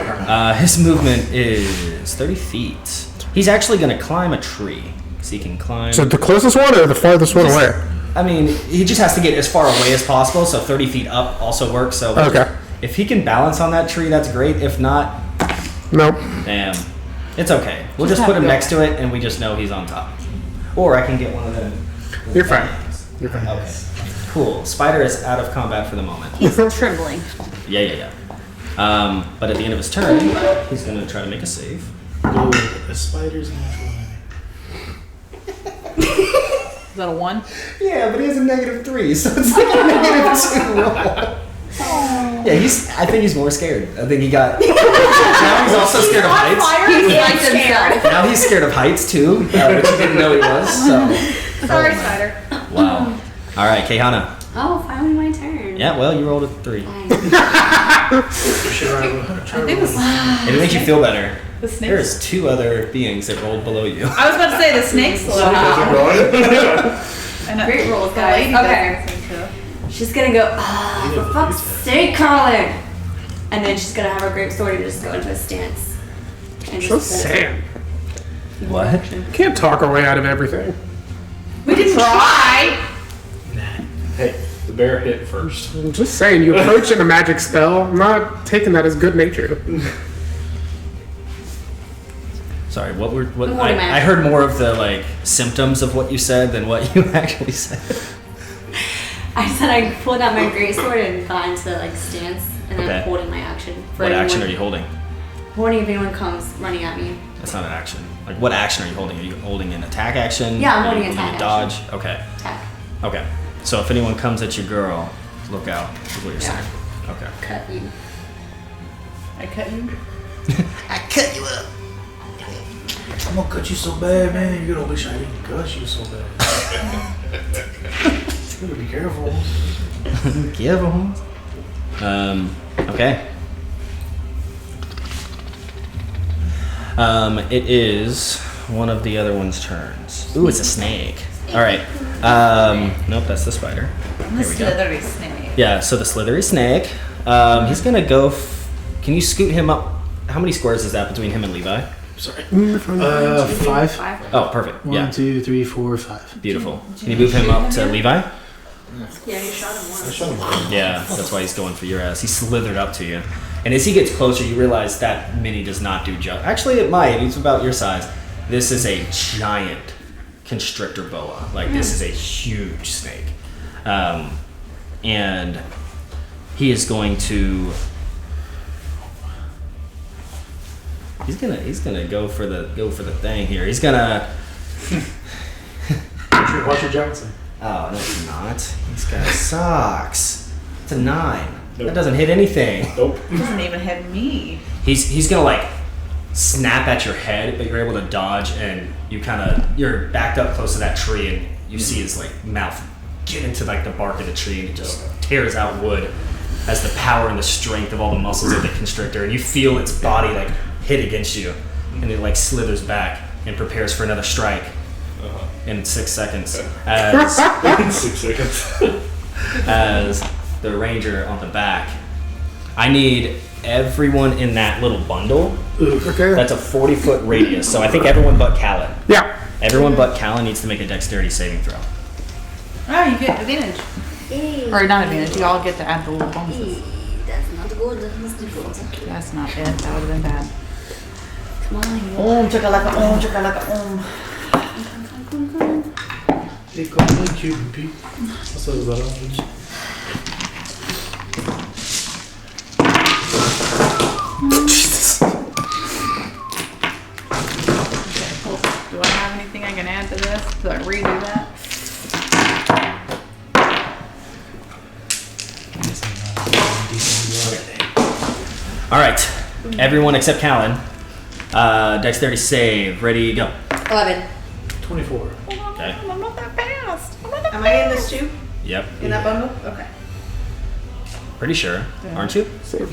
His movement is 30 feet. He's actually going to climb a tree. So he can climb. So the closest one or the farthest one away? I mean, he just has to get as far away as possible, so 30 feet up also works. So Okay. if he can balance on that tree, that's great. If not, Nope. damn. It's okay. We'll just put him next to it, and we just know he's on top. Or I can get one of them. You're fine. You're fine. Okay. Cool. Spider is out of combat for the moment. He's trembling. Yeah. But at the end of his turn, he's going to try to make a save. Ooh, a spider's natural enemy. Is that a 1? Yeah, but he has a -3, so it's like a -2 roll. Yeah, I think he's more scared. I think he got. Now he's also scared of heights. Now he's scared of heights too, which he didn't know he was. So. Sorry, Spider. Wow. All right, Caehanna. Oh, finally my turn. Yeah, well, you rolled a 3. Should I think roll? If it makes you feel better, The snake. there's 2 other beings that rolled below you. I was about to say the snake's slow. And Great rolls, the guys. lady Okay. doesn't seem to. She's gonna go, for fuck's sake, Callan! And then she's gonna have her great sword and just go into a stance. And So just hold it. sad. What? Can't talk our way out of everything. We didn't try. Hey, the bear hit first. I'm just saying, you approach in a magic spell. I'm not taking that as good natured. Sorry, what were what? Good morning, I heard more of the like symptoms of what you said than what you actually said. I said I pulled out my great sword and got into like stance, and Okay. I'm holding my action. For What action are anyone- you holding? Holding if anyone comes running at me. That's not an action. Like, what action are you holding? Are you holding an attack action? Yeah, I'm Are you holding attack a dodge. Okay. Attack. Okay. So if anyone comes at your girl, look out. Is what you're Yeah. saying. Okay. Cut you. I cut you. I cut you up. I'm gonna cut you so bad, man. You're gonna wish I didn't cut you so bad. You gotta be careful. Careful. Okay. It is one of the other one's turns. Ooh, it's a snake. All right. Nope, that's the spider. The There we go. slithery snake. Yeah, so the slithery snake. He's gonna go. Can you scoot him up? How many squares is that between him and Levi? Sorry. 5. 5. Oh, perfect. 1, 2, 3, 4, 5. Beautiful. Can you move him up to Levi? Yeah, you shot him once. Yeah, that's why he's going for your ass. He slithered up to you. And as he gets closer, you realize that mini does not do justice. Actually, it might. It's about your size. This is a giant constrictor boa. Like, this is a huge snake. And he is going to... He's gonna go for the thing here. He's gonna... Watch your Johnson. Oh, no, he's not. This guy sucks. It's a 9. That doesn't hit anything. Nope. Doesn't even hit me. He's gonna like snap at your head, but you're able to dodge, and you're backed up close to that tree, and you see his like mouth get into like the bark of the tree, and it just tears out wood as the power and the strength of all the muscles of the constrictor, and you feel its body like hit against you, and it like slithers back and prepares for another strike in 6 seconds as 6 seconds. as the ranger on the back. I need everyone in that little bundle. Okay. That's a 40-foot radius, so I think everyone but Callan. Yeah. Everyone but Callan needs to make a dexterity saving throw. Oh, you get advantage. Hey. Or not advantage, you all get to add the little bonuses. That's not good. That's not good. That's not it. That would have been bad. Come on, you. Chakalaka, chakalaka, They call me Cuban Pete. What's that about? Jesus. Do I have anything I can add to this? Do I redo that? All right, everyone except Callan. Dexterity save. Ready, go. 11. 24. Okay. I'm not that fast. Am I in this too? Yep. In that bundle? Okay. Pretty sure, aren't you?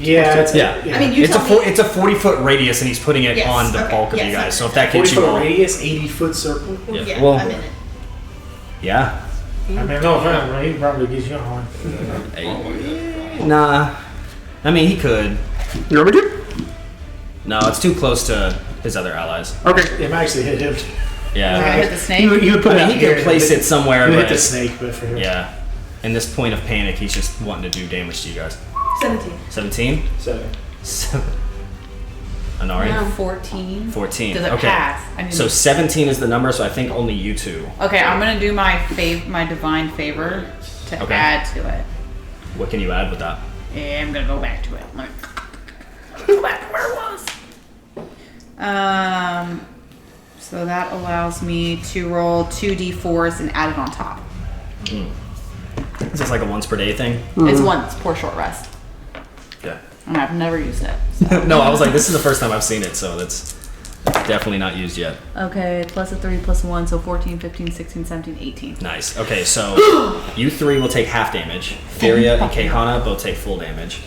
Yeah, it's, Yeah. I mean, you It's a tell me. it's a 40-foot radius, and he's putting it Yes, on the okay, bulk of yes, you guys. okay. So if that 40 gets you foot all, radius, 80 foot circle. yeah. Yeah, Well, I'm in it. yeah. I mean, no offense, right? He probably gives you a horn. Nah. I mean, he could. You want me to? No, it's too close to his other allies. Okay. It might actually hit him. Yeah. I hit the snake. You would put I it mean, out he here, could place but- it somewhere, You hit but the snake, but for him. yeah. In this point of panic, he's just wanting to do damage to you guys. 17. 17? 7. 7. Anari? No. 14. 14. Does it okay. pass? I need So 17 is the number, so I think only you two. okay, I'm gonna do my divine favor to Okay. add to it. What can you add with that? Yeah, I'm gonna go back to it. Let me go back to where it was. So that allows me to roll 2d4s and add it on top. Is this like a once per day thing? It's once per short rest, Yeah. and I've never used it. No, I was like, this is the first time I've seen it, so that's definitely not used yet. Okay, plus a 3 plus 1, so 14, 15, 16, 17, 18. Nice. Okay, so you three will take half damage. Feria and Caehanna both take full damage.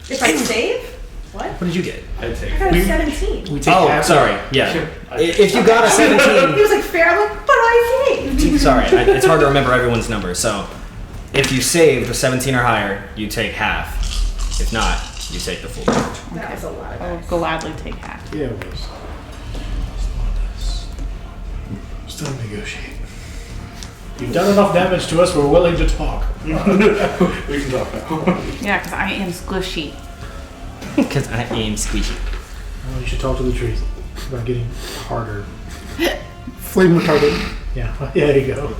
If I save? What? What did you get? I got a 17. We take Oh, half. sorry. Yeah. If you got a He 17, was like, fair. I'm like, but I saved. sorry, it's hard to remember everyone's number. So, if you save the 17 or higher, you take half. If not, you take the full damage. That was a lot of I'll gladly take half. Yeah, it was. Still negotiate. You've done enough damage to us, we're willing to talk. We can talk now. Yeah, because I am squishy. Because I am squishy. Well, you should talk to the trees about getting harder. Flame retardant. Yeah, there you go.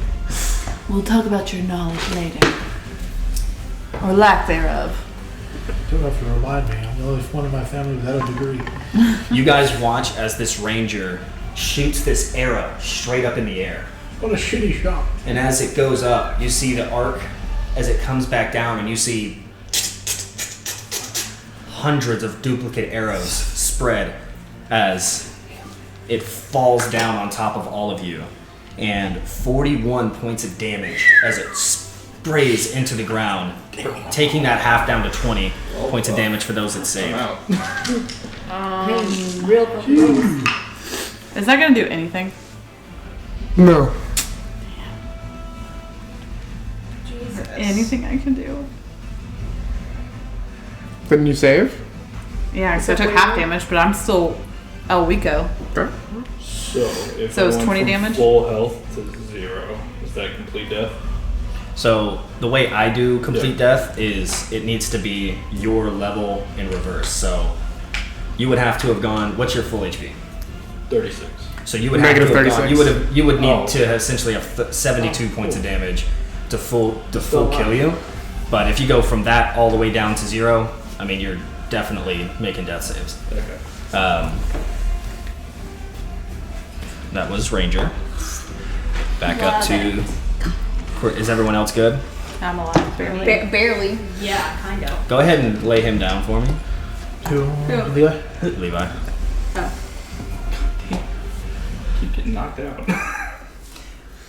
We'll talk about your knowledge later. Or lack thereof. Don't have to remind me. I'm the only one in my family without a degree. You guys watch as this ranger shoots this arrow straight up in the air. What a shitty shot. And as it goes up, you see the arc as it comes back down, and you see hundreds of duplicate arrows spread as it falls down on top of all of you. And 41 points of damage as it sprays into the ground, taking that half down to 20 points of damage for those that save. Real close. Is that gonna do anything? No. Anything I can do? Didn't you save? Yeah, so I took half damage, but I'm still El Wico. Okay. So if So I it's went 20 from damage? full health to 0, is that complete death? So the way I do complete death is it needs to be your level in reverse. So you would have to have gone. What's your full HP? 36. So you would Negative have to have 36. gone. You would need Oh. to have essentially have 72 points of damage to full kill you. But if you go from that all the way down to 0, I mean you're definitely making death saves. Okay. That was Ranger. Back up Love to. Is everyone else good? I'm alive, barely. Barely. Yeah, kind of. Go ahead and lay him down for me, Who? Levi? Levi. Keep getting knocked out.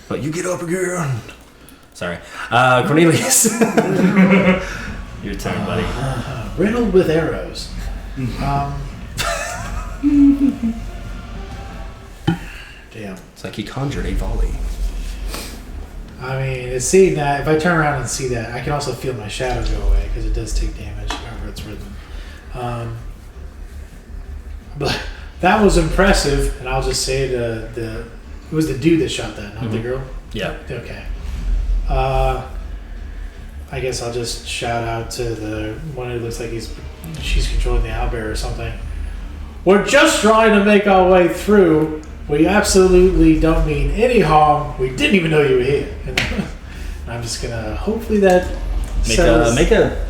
But you get up again. Sorry. Cornelius. Your turn, buddy. Riddled with arrows. Damn. It's like he conjured a volley. I mean, it's seeing that. If I turn around and see that, I can also feel my shadow go away because it does take damage whenever it's ridden. But that was impressive, and I'll just say it was the dude that shot that, not the girl. Yeah. Okay. I guess I'll just shout out to the one who looks like she's controlling the owlbear or something. We're just trying to make our way through. We absolutely don't mean any harm. We didn't even know you were here. And I'm just gonna hopefully that Make a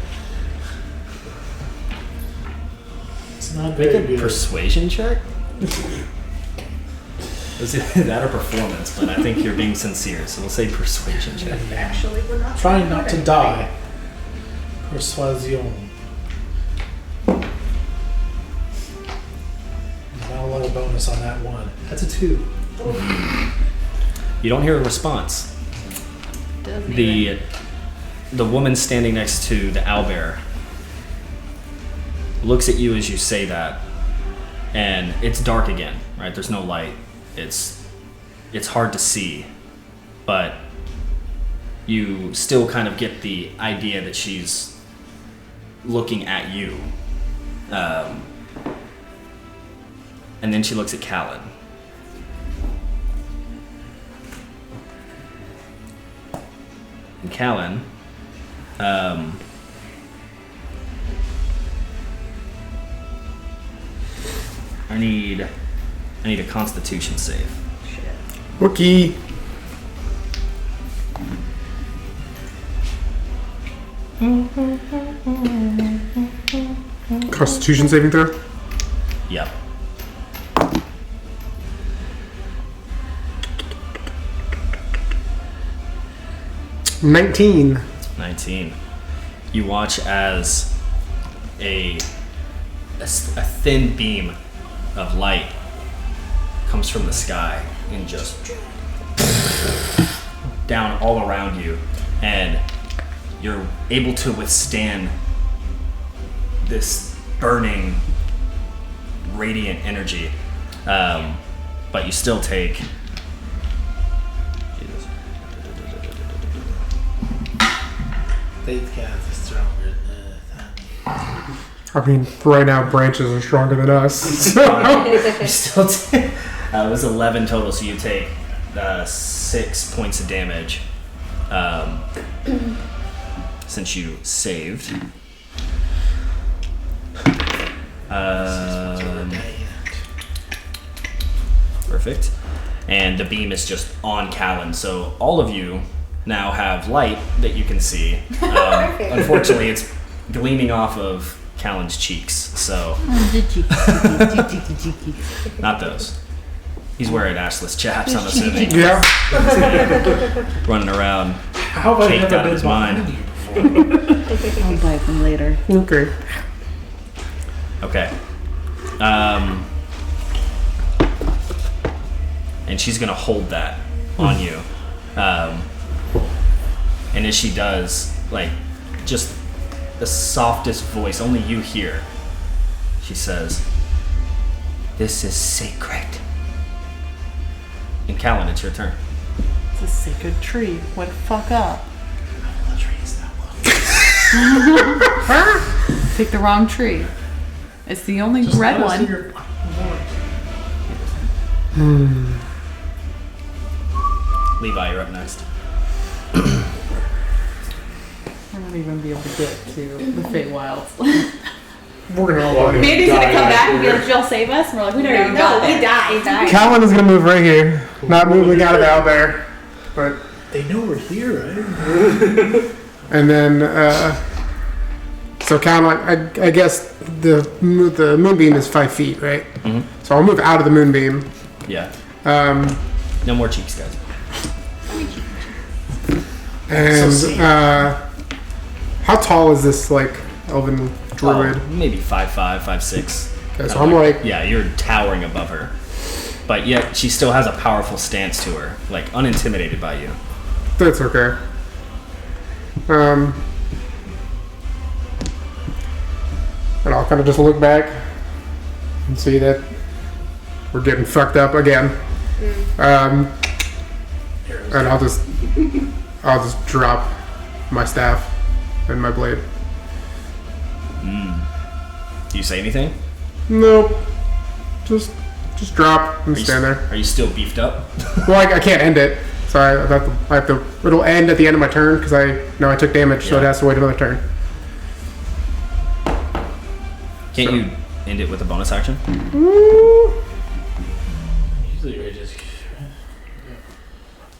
It's not very good. persuasion check. Is that a performance? But I think you're being sincere, so we'll say persuasion check. Actually, we're not Trying not to die. Persuasion. Not a lot of bonus on that one. That's a 2. You don't hear a response. The woman standing next to the owlbear looks at you as you say that, and it's dark again, right? There's no light. It's hard to see, but you still kind of get the idea that she's looking at you. And then she looks at Callan. And Callan, I need a Constitution save. Wookie. Constitution saving throw. Yep. $19. 19. You watch as a thin beam of light comes from the sky and just down all around you, and you're able to withstand this burning, radiant energy, but you still take. Faith cast is stronger than I mean, right now branches are stronger than us. So. You still take. It was 11 total, so you take 6 points of damage since you saved. Perfect. And the beam is just on Callan, so all of you now have light that you can see. Unfortunately, it's gleaming off of Callan's cheeks, so not those. He's wearing assless chaps, I'm assuming. Yeah. Running around, How have I caked never out of been his mind. behind you before? I'll buy them later. Okay. Okay. And she's gonna hold that on you. And as she does, like, just the softest voice only you hear, she says, "This is sacred." And Callan, it's your turn. It's a sacred tree. What the fuck up? The tree is that low. Pick the wrong tree. It's the only red one. Levi, you're up next. We're not even be able to get to the Feywild. We're gonna all Mandy's gonna come back and be like, "Y'all save us?" And we're like, "We don't even got we there." died. Callan is gonna move right here. Not moving out of out there. But They know we're here, right? and then so Callan, I guess the moonbeam is 5 feet, right? Mhm. So I'll move out of the moonbeam. Yeah. Um, No more cheeks, guys. and how tall is this like elven druid? Oh, maybe 5'5", 5'6". Okay, so I'm like Yeah, you're towering above her. But yet she still has a powerful stance to her, like unintimidated by you. that's okay. And I'll kind of just look back and see that we're getting fucked up again. And I'll just drop my staff and my blade. Do you say anything? Nope. Just drop and Are you, stand there. Are you still beefed up? Well, I can't end it, so I have to. It'll end at the end of my turn because I know I took damage, so it Yeah. has to wait another turn. Can't So- you end it with a bonus action? Usually we just.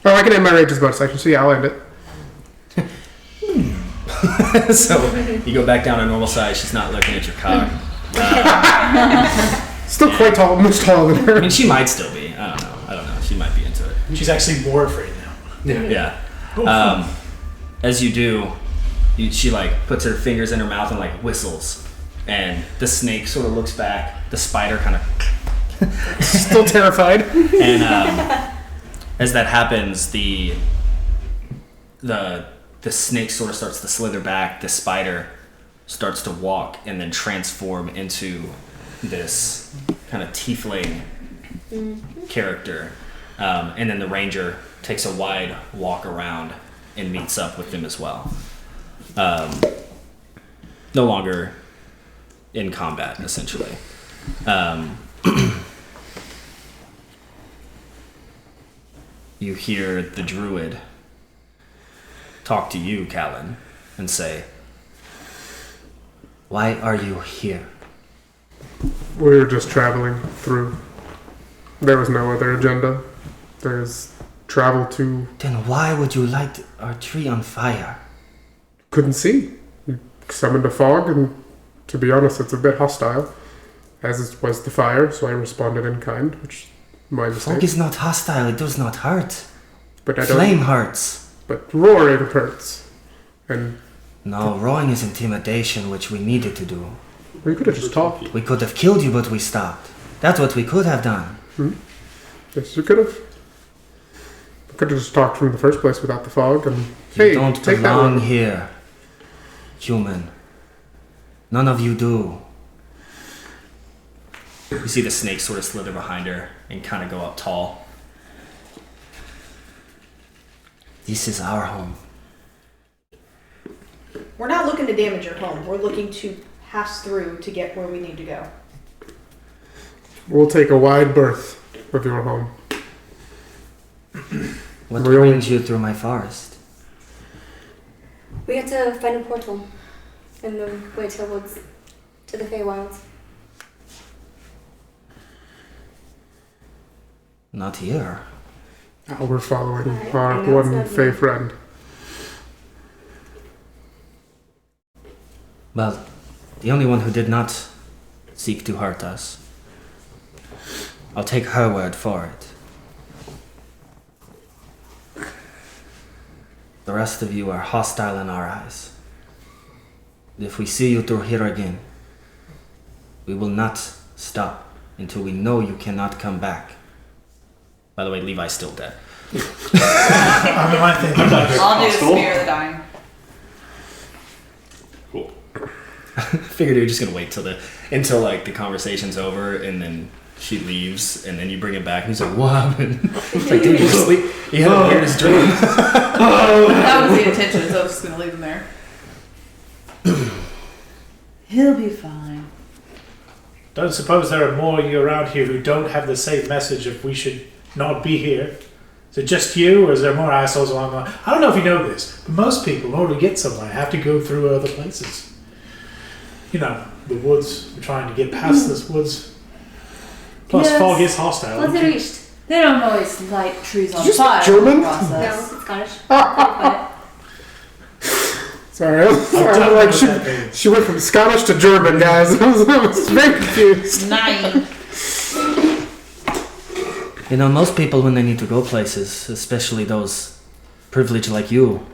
Oh, I can end my rage as bonus action, so yeah, I'll end it. So you go back down to normal size. She's not looking at your cock. Still quite tall, much taller than I her. mean, she might still be. I don't know. She might be into it. She's actually more afraid now. Yeah. As you do, she like puts her fingers in her mouth and like whistles, and the snake sort of looks back. The spider kind of Still terrified. and as that happens, the snake sort of starts to slither back. The spider starts to walk and then transform into this kind of tiefling character, and then the ranger takes a wide walk around and meets up with them as well. No longer in combat, essentially. You hear the druid talk to you, Callan, and say, "Why are you here?" We were just traveling through. There was no other agenda. There's travel to... Then why would you light our tree on fire? Couldn't see. You summoned a fog, and to be honest, it's a bit hostile. As it was the fire, so I responded in kind, which is my mistake. Fog is not hostile, it does not hurt. But I don't... Flame hurts. But roaring hurts. And No, roaring is intimidation, which we needed to do. we could have just talked. We could have killed you, but we stopped. That's what we could have done. Yes, we could have. We could have just talked from the first place without the fog, and... You hey, don't take that belong one. here, human. None of you do. You see the snake sort of slither behind her and kind of go up tall. This is our home. We're not looking to damage your home. We're looking to pass through to get where we need to go. We'll take a wide berth of your home. What We only- brings you through my forest? We had to find a portal in the way towards to the Feywild. Not here. Now we're following Alright, our I know it's one not Fey me. friend. Well, the only one who did not seek to hurt us. I'll take her word for it. The rest of you are hostile in our eyes. If we see you through here again, we will not stop until we know you cannot come back. By the way, Levi's still dead. I mean, my thing. I'll do Spear of the Dying. Cool. Figured you were just gonna wait until like the conversation's over, and then she leaves, and then you bring him back, and he's like, "What happened?" It's like, dude, you just sleep. He had the weirdest dream. That was the intention, so I was just gonna leave him there. He'll be fine. Don't suppose there are more of you around here who don't have the same message if we should not be here? Is it just you, or is there more assholes along the line? I don't know if you know this, but most people, in order to get somewhere, have to go through other places. You know, the woods. We're trying to get past this woods. Plus, Yes. fog is hostile. What's it reached? They don't always light trees on Did you speak fire. German? in the No, process. it's Scottish. Sorry, I'm don't like, know what that means. she went from Scottish to German, guys. I was very confused. 9. You know, most people, when they need to go places, especially those privileged like you,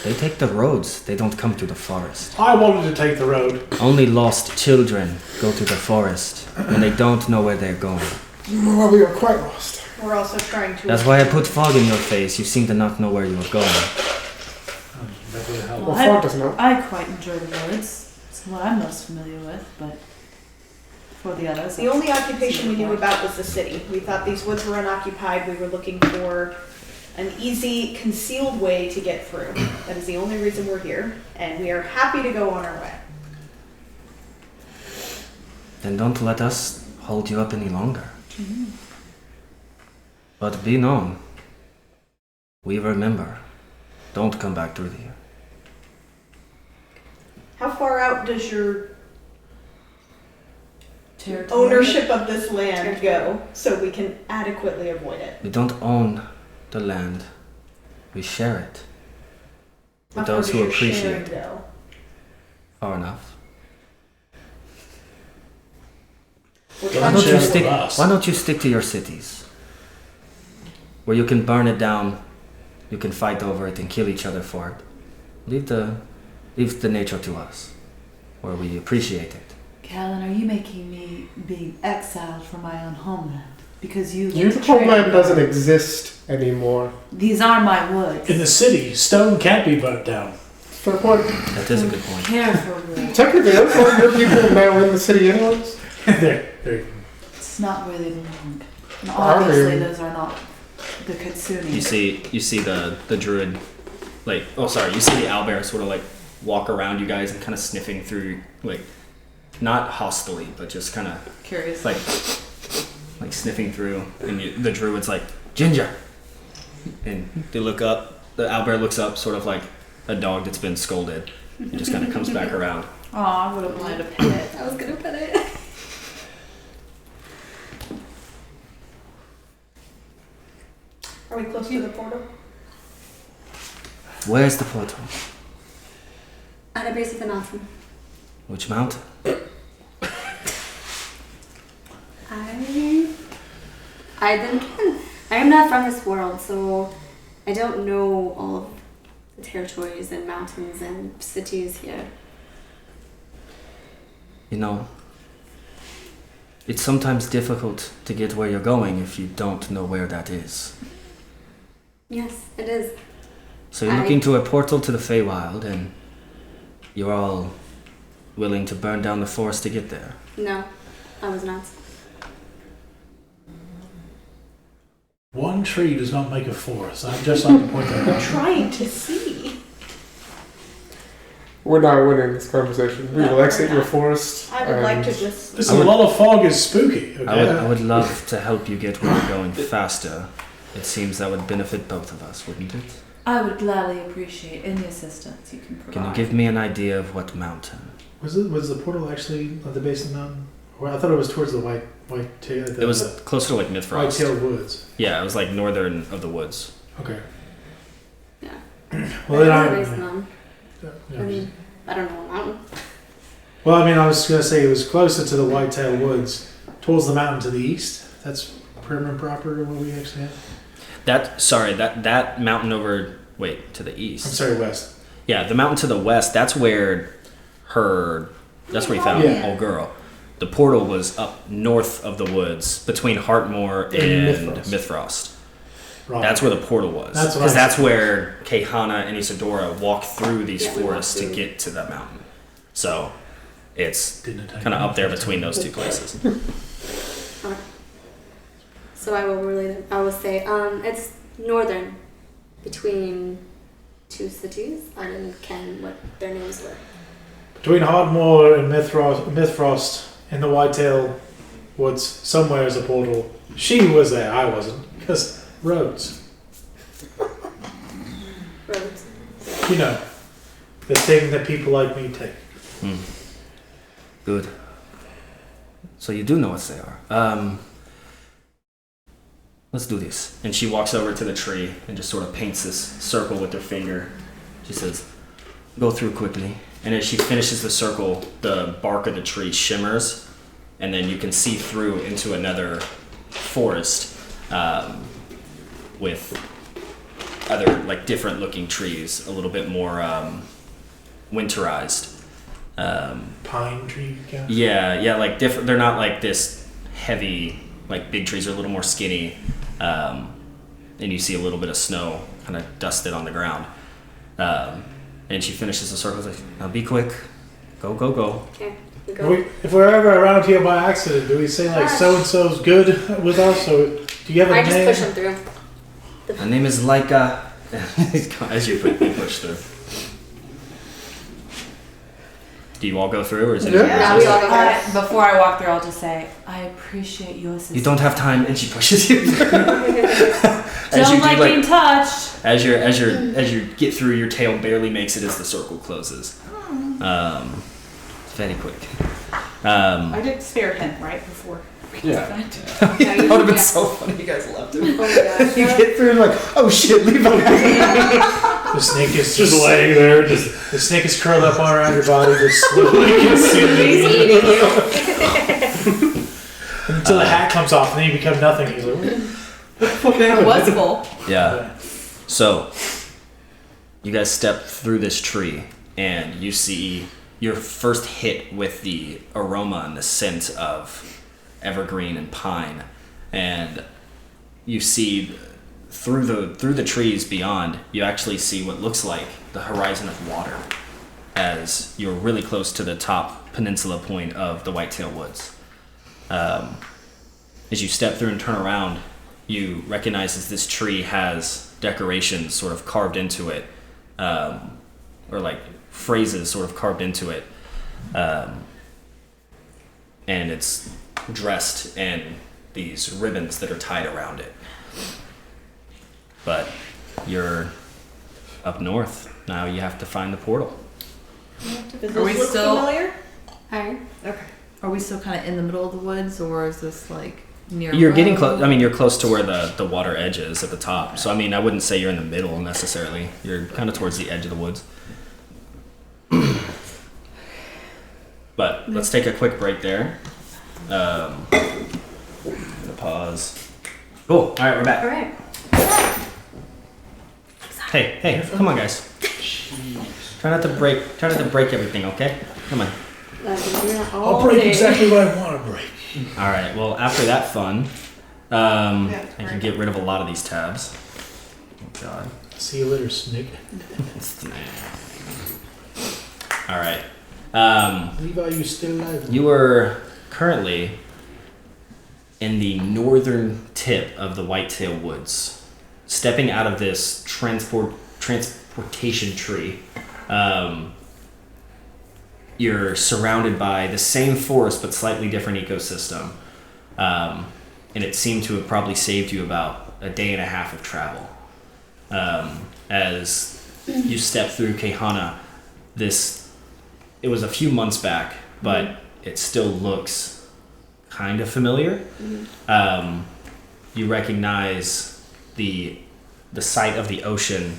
they take the roads. They don't come to the forest. I wanted to take the road. Only lost children go to the forest when they don't know where they're going. Well, we are quite lost. We're also trying to. That's why I put fog in your face. You seem to not know where you are going. That would help. Well, fog doesn't help. I quite enjoy the woods. It's what I'm most familiar with, but for the others. The only occupation we knew about was the city. We thought these woods were unoccupied. We were looking for an easy, concealed way to get through. That is the only reason we're here, and we are happy to go on our way. Then don't let us hold you up any longer. But be known, we remember. Don't come back through here. How far out does your Territory. ownership of this land go so we can adequately avoid it? We don't own the land. We share it. How With far those does who your appreciate sharing go? far enough. We're Why trying don't to- you stick- us. Why don't you stick to your cities? Where you can burn it down, you can fight over it and kill each other for it. Leave the nature to us, where we appreciate it. Callan, are you making me be exiled from my own homeland? Because you Your like to trade homeland with doesn't me? exist anymore. These are my woods. In the city, stone can't be burnt down. Fair point. That is a good point. Care for wood. Technically, that's all your people now in the city anyways. There. It's not where they belong. And Are obviously they? those are not the Katsuni. You see the druid, like, oh sorry, you see the owlbear sort of like walk around you guys and kind of sniffing through, like, not hostily, but just kind of Curious. like sniffing through, and the druid's like, Ginger, and they look up. The owlbear looks up, sort of like a dog that's been scolded, and just kind of comes back around. Oh, I would have wanted to pet it. I was gonna put it. Are we close to the portal? Where's the portal? At the base of the mountain. Which mountain? I am not from this world, so I don't know all of the territories and mountains and cities here. You know, it's sometimes difficult to get where you're going if you don't know where that is. Yes, it is. So you're looking to a portal to the Feywild, and you're all willing to burn down the forest to get there. No, I was not. One tree does not make a forest. I'd just like to point that We're out. trying to see. We're not winning this conversation. We No, will exit we're your not. forest. I would like to and- just. Listen, a lot of fog is spooky. Okay. I would love to help you get where you're going faster. It seems that would benefit both of us, wouldn't it? I would gladly appreciate any assistance you can provide. Can you give me an idea of what mountain? Was the portal actually at the base of the mountain? Well, I thought it was towards the white tail. It was closer to like white Mythfrost. tailed woods. Yeah, it was like northern of the woods. Okay. Yeah. Well, then At the base of the I. mountain. Yeah. I mean, I don't know what mountain. Well, I mean, I was going to say it was closer to the white-tailed woods, towards the mountain to the east. That's prim and proper what we actually have. That mountain over, to the I'm east. sorry, west. Yeah, the mountain to the west, that's where you found Yeah. old girl. The portal was up north of the woods between Heartmoor and Mythfrost. Mythfrost. Right. That's where the portal was. That's what Because I that's said. where Caehanna and Isadora walked through these Yeah, we walked forests to through. get to that mountain. So it's Didn't attack kind of me. up there between those two places. Okay. So I will relate it. I will say, it's northern, between two cities. I didn't ken what their names were. Between Hardmoor and Mythfrost in the whitetail woods, somewhere is a portal. She was there, I wasn't. Because roads. Roads. You know, the thing that people like me take. Good. So you do know what they are. Let's do this. And she walks over to the tree and just sort of paints this circle with her finger. She says, go through quickly. And as she finishes the circle, the bark of the tree shimmers, and then you can see through into another forest with other, like, different looking trees, a little bit more winterized. Pine tree kind of? Yeah, like different. They're not like this heavy, like big trees. They're a little more skinny, and you see a little bit of snow kind of dusted on the ground. And she finishes the circle. Like, now be quick, go. Okay, we go. If we're ever around here by accident, do we say like Gosh. so and so's good with us, or do you have a I name? just push him through. My name is Laika. As you push through. Do you all go through, or is it? Yeah. Yeah, we all go through. Before I walk through, I'll just say, I appreciate your assistance. You don't have time, and she pushes you. Don't like being touched. As you get through, your tail barely makes it as the circle closes. Very quick. I did spare him right before. Yeah. That would have been so funny. You guys left him. Oh my gosh. You get through and like, oh shit, leave him. The snake is just laying there. The snake is curled up all around your body, just slowly consuming you. Until the hat comes off, and then you become nothing. He's like, what the fuck It happened? was full. Yeah. So, you guys step through this tree, and you see your first hit with the aroma and the scent of evergreen and pine, and you see through the trees beyond, you actually see what looks like the horizon of water as you're really close to the top peninsula point of the Whitetail Woods. As you step through and turn around, you recognize that this tree has decorations sort of carved into it, or like phrases sort of carved into it, and it's dressed in these ribbons that are tied around it. But you're up north. Now you have to find the portal. Does Are we this look still- familiar? Alright. Okay. Are we still kind of in the middle of the woods, or is this like near? You're getting road? close. I mean, you're close to where the water edge is at the top. So I mean, I wouldn't say you're in the middle necessarily. You're kind of towards the edge of the woods. But let's take a quick break there. Gonna pause. Cool. All right, we're back. Alright. Hey, come on, guys. Try not to break everything, okay? Come on. I'll break exactly what I want to break. All right. Well, after that fun, I can get rid of a lot of these tabs. Oh God. See you later, snake. All right. Levi, you still alive? You are currently in the northern tip of the Whitetail Woods, stepping out of this transportation tree. You're surrounded by the same forest but slightly different ecosystem, and it seemed to have probably saved you about a day and a half of travel. As you step through Caehanna, it was a few months back, but it still looks kind of familiar. You recognize the sight of the ocean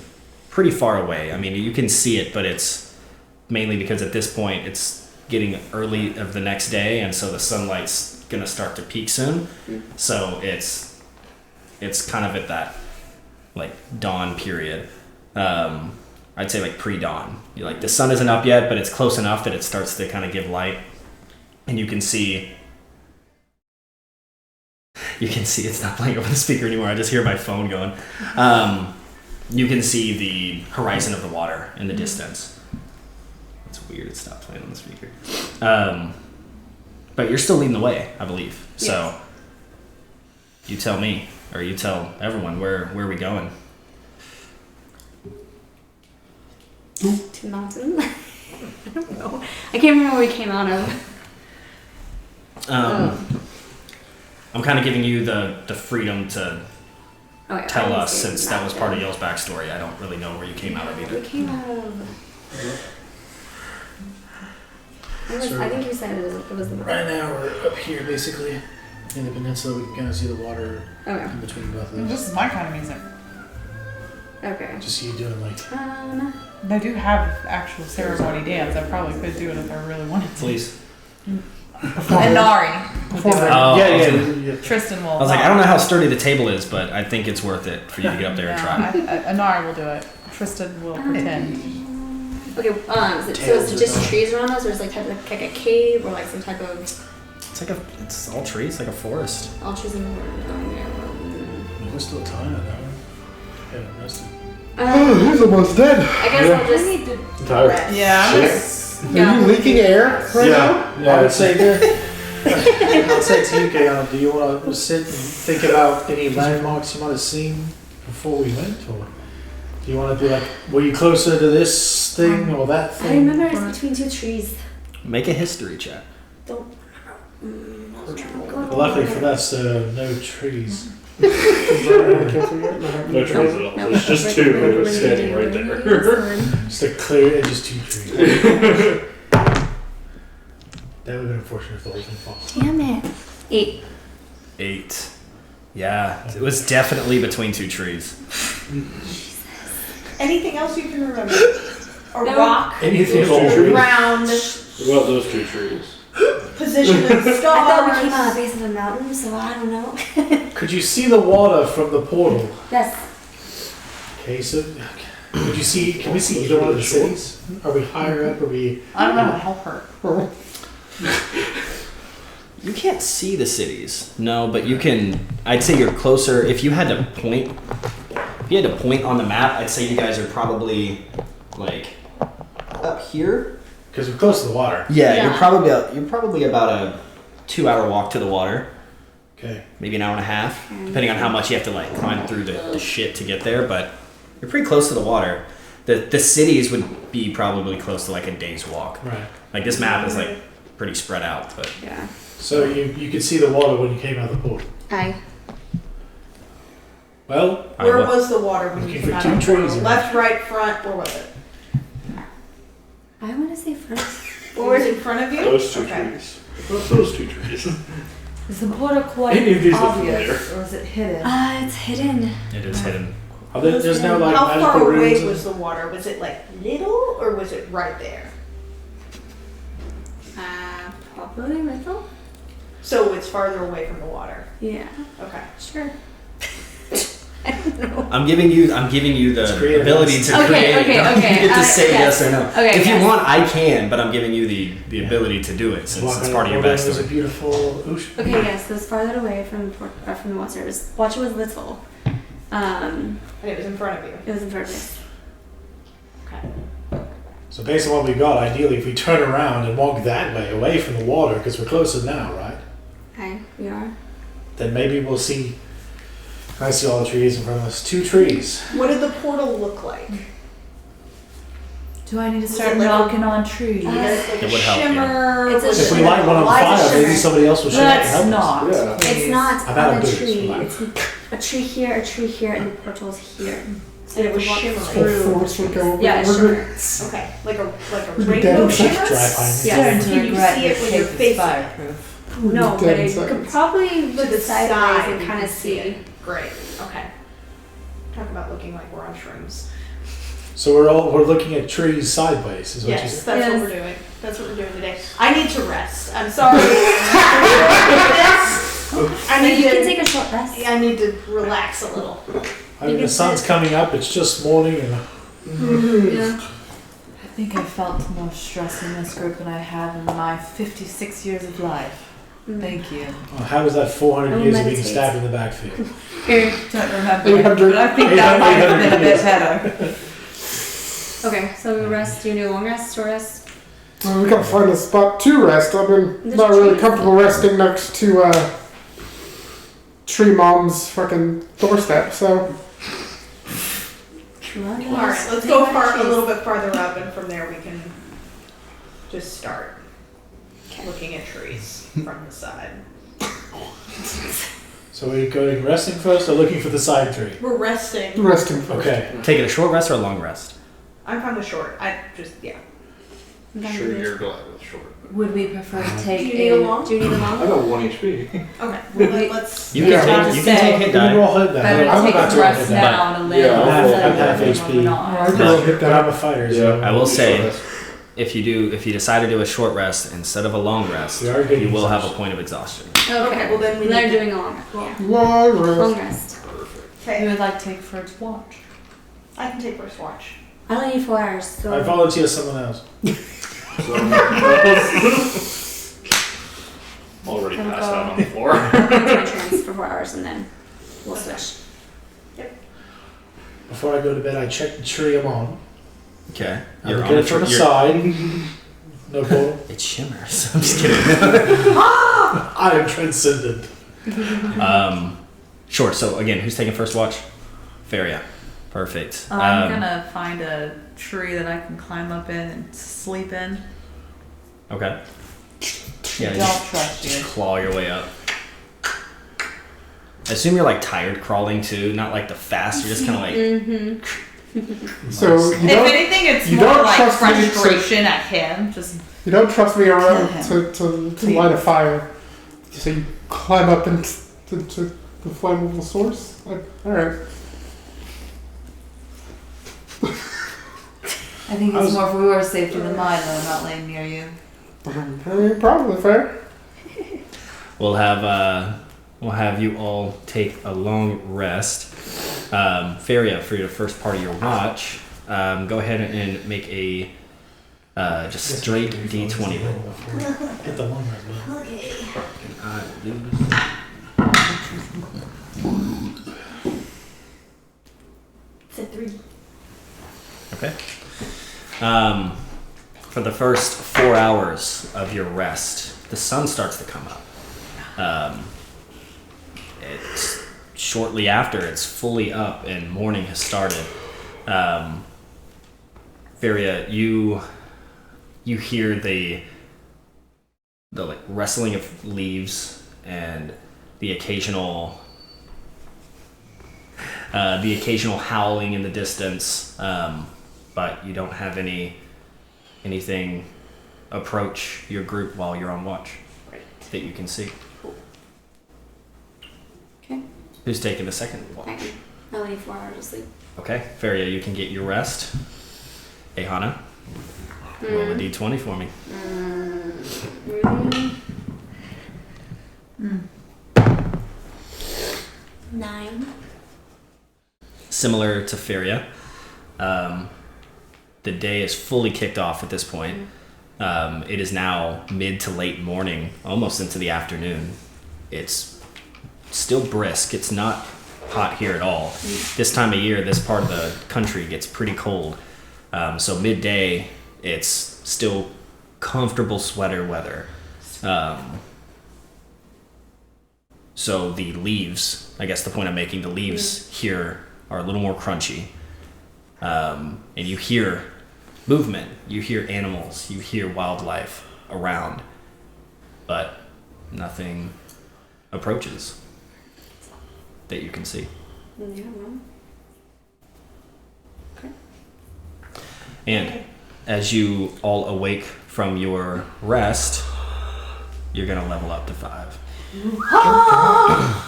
pretty far away. I mean, you can see it, but it's mainly because at this point it's getting early of the next day, and so the sunlight's gonna start to peak soon. So it's kind of at that like dawn period. I'd say like pre-dawn. Like the sun isn't up yet, but it's close enough that it starts to kind of give light, and you can see it's not playing over the speaker anymore. I just hear my phone going. You can see the horizon of the water in the distance. It's weird. It stopped playing on the speaker. But you're still leading the way, I believe. Yes. So you tell me, or you tell everyone, where are we going? To the mountain? I don't know. I can't remember where we came out of. I'm kind of giving you the freedom to Okay, tell I us, see since the that was part of mountain. y'all's backstory. I don't really know where you came out of We either. came out of. I think you said it was the Right now we're up here, basically, in the peninsula. We can kind of see the water Okay. in between both of them. This is my kind of music. Okay. Just you doing like. They do have actual ceremony dance. I probably could do it if I really wanted to. Please. And Nari. would do it. Oh, yeah. Tristan will. I was like, I don't know how sturdy the table is, but I think it's worth it for you to get up there and try. Anari will do it. Tristan will pretend. Okay, so is it just trees around us, or is it like a cave, or like some type of It's all trees, like a forest. all trees in the world? There's still time in that one. Yeah, rested. He's almost dead. I guess I'll just. Tired. Yeah. Are you leaking air right now? Yeah, I would say I'd say to you, Caehanna, do you want to sit and think about any landmarks you might have seen before we went, or do you want to be like, were you closer to this thing or that I thing? remember it's between two trees. Make a history check. Don't. Well, luckily for us, no trees. No trees at all. There's just two standing right there. Just a clear, just two trees. That would have been unfortunate if the whole thing falls. Damn it. 8. 8. Yeah, it was definitely between two trees. Anything else you can remember? A No. rock, Anything Those two trees? round, What about those two trees? position of the stars. I thought we came out of the base of the mountain, so I don't know. Could you see the water from the portal? Yes. Okay, so could you see? Can we see either one of the cities? Are we higher up? Are we? I don't know how to help her. You can't see the cities, no, but you can. I'd say you're closer. If you had to point on the map, I'd say you guys are probably like up here. Because we're close to the water. Yeah, Yeah. you're probably about a 2-hour walk to the water, Okay. maybe an hour and a half, depending on how much you have to like climb through the shit to get there. But you're pretty close to the water. The cities would be probably close to like a day's walk. Right. Like this map is like pretty spread out, but Yeah. So you could see the water when you came out of the portal. Aye. Well, Where was the water when you Looking came for out two of the portal? trees. Left, right, front, where was it? I want to say first. What was in front of you? Those two Okay. trees. What those two trees? Is the portal quite Any of these look obvious, or is it hidden? It's hidden. it is hidden. there's no like How magical far away runes. was the water? Was it like little or was it right there? Probably little. So it's farther away from the water. Yeah. Okay. Sure. I don't know. I'm giving you It's the creative. ability to Okay, create. okay, You okay. get to say yes. yes or no. Okay, if you yes. want, I can, but I'm giving you the ability to do it since Walking it's part of your over, There's a backstory. beautiful ocean. Okay, yes, so it's farther away from from the water. Water was little. And it was in front of you. It was in front of us. Okay. So based on what we got, ideally, if we turn around and walk that way, away from the water, because we're closer now, right? Aye, we are. Then maybe we'll see. I see all the trees in front of us. 2 trees. What did the portal look like? Do I need to Was start it like a- knocking on trees? Was it like It a would help, yeah. shimmer? It's a Was If it we light one on light fire, maybe shimmer? somebody else will show up and Let's help us. not. Yeah. please. It's not I've had on a a boost, tree. right? It's a tree here, and the portal's here. So And it you was have to walk shimmering. through. Yeah, it's shimmering. Okay. Like a rainbow shimmer? Dry pine. Yeah. Starting to Can you regret see your it when you're cape is facing it? fireproof. No, but Dead you seconds. could probably look To the sideways side, and you kind of can see. it. Great. Okay. Talk about looking like we're on shrooms. So we're looking at trees sideways, is what you Yes, said? that's Yes. what we're doing. That's what we're doing today. I need to rest. I'm sorry. I need You can to. take a short rest. I need to relax a little. I mean, the sun's coming up. It's just morning, and Yeah. I think I felt more stress in this group than I have in my 56 years of life. Thank you. how was that 400 Oh, years of being meditate. stabbed in the backfield? Don't remember, but I think that might have been a bit better. Okay, so we rest. Do you do a long rest, short rest? Well, we gotta find a spot to rest. I've been There's not really trees. comfortable resting next to Tree Mom's fucking doorstep, so All right, let's go a little bit farther up, and from there we can just start looking at trees from the side. So we're going resting first, or looking for the side tree? We're resting. resting first. Okay. Taking a short rest or a long rest? I'm kind of short. I just Sure, you're glad with short. Would we prefer to Do take you need a long? Do you need a I long? got 1 HP. Okay. Well, then let's. You Yeah. can take you can take hit We can die. all hit that. better I'm to take about some to rest hit that. now and live Yeah, instead I'm of half when HP. we're not. Alright, No. I'll hit But that. I'm a fighter, so Yeah. I will say, Short rest. if you decide to do a short rest instead of a long rest, We are getting you will have a exhausted. point of exhaustion. Okay, well then we They're need to- doing a long rest. Yeah. Long Long rest. rest. Who Okay. would like to take first watch? I can take first watch. I only need 4 hours, so. I volunteer someone else. Already Then we'll passed go- out on the floor. I'm going to trance for 4 hours and then we'll switch. Before I go to bed, I check the tree I'm on. Okay. I look at it from the you're- side. No portal. It shimmers. I'm just kidding. I am transcendent. Sure. So again, who's taking first watch? Feria. Perfect. I'm gonna find a tree that I can climb up in and sleep in. Okay. Yeah. Don't Just trust you. claw your way up. I assume you're like tired crawling too, not like the fast. You're just kind of like. Mm-hmm. So you If don't anything, it's you more don't like trust me to- frustration at him. Just you don't trust me around Kill to light a fire. So you climb up into the flammable source. Like, all right. I think it's more if we were safer than mine, though, not laying near you. Probably fair. We'll have you all take a long rest. Feria, for your first part of your watch, go ahead and make a just straight D20 roll. Get the long rest, bud. Okay. It's a 3. Okay. For the first 4 hours of your rest, the sun starts to come up. It's shortly after it's fully up and morning has started. Feria, you hear the like rustling of leaves and the occasional howling in the distance, but you don't have anything approach your group while you're on watch that you can see. Okay. Who's taking the second watch? I only need 4 hours of sleep. Okay, Feria, you can get your rest. Caehanna, roll a d20 for me. Really? 9. Similar to Feria, the day is fully kicked off at this point. It is now mid to late morning, almost into the afternoon. It's still brisk. It's not hot here at all. This time of year, this part of the country gets pretty cold. So midday, it's still comfortable sweater weather. So the leaves, I guess the point I'm making, the leaves here are a little more crunchy. And you hear movement, you hear animals, you hear wildlife around, but nothing approaches that you can see. Yeah, well. Okay. And as you all awake from your rest, you're gonna level up to 5.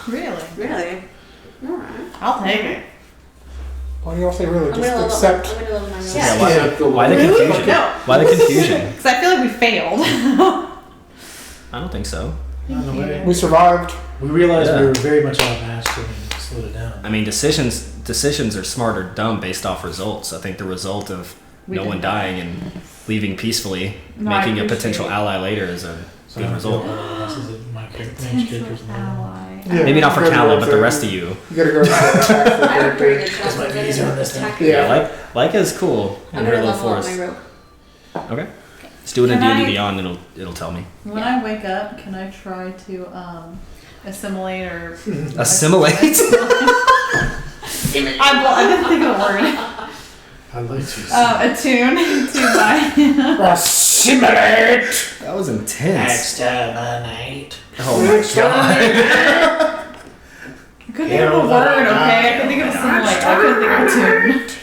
Really? Really? Alright. I'll take it. Why do y'all say really? I'm Just gonna accept. level my rest. Yeah. Why the confusion? No. Why the confusion? Because I feel like we failed. I don't think so. On the way, We survived. we realized Yeah. we were very much outmatched and slowed it down. I mean, decisions are smart or dumb based off results. I think the result of We no did one that. dying and leaving peacefully, No, I making a appreciate potential it. ally later is a So good result. My characters. Ally. Yeah, Maybe not for you gotta Callan, go but the to- rest of you. You gotta go to the actual I have a character. pretty good shot. Because my so knees I'm are on this attack thing. you. Yeah. Leica is cool in I'm her gonna little level up forest. my rope. Okay. Just do it in Can D&D I- Beyond, it'll tell me. When I wake up, can I try to assimilate or Assimilate? I didn't think of a word. I'd like to. Attune to my. Assimilate! That was intense. Exterminate. Oh my god. I couldn't think of a word, okay? I couldn't think of assimilate. I couldn't think of attune.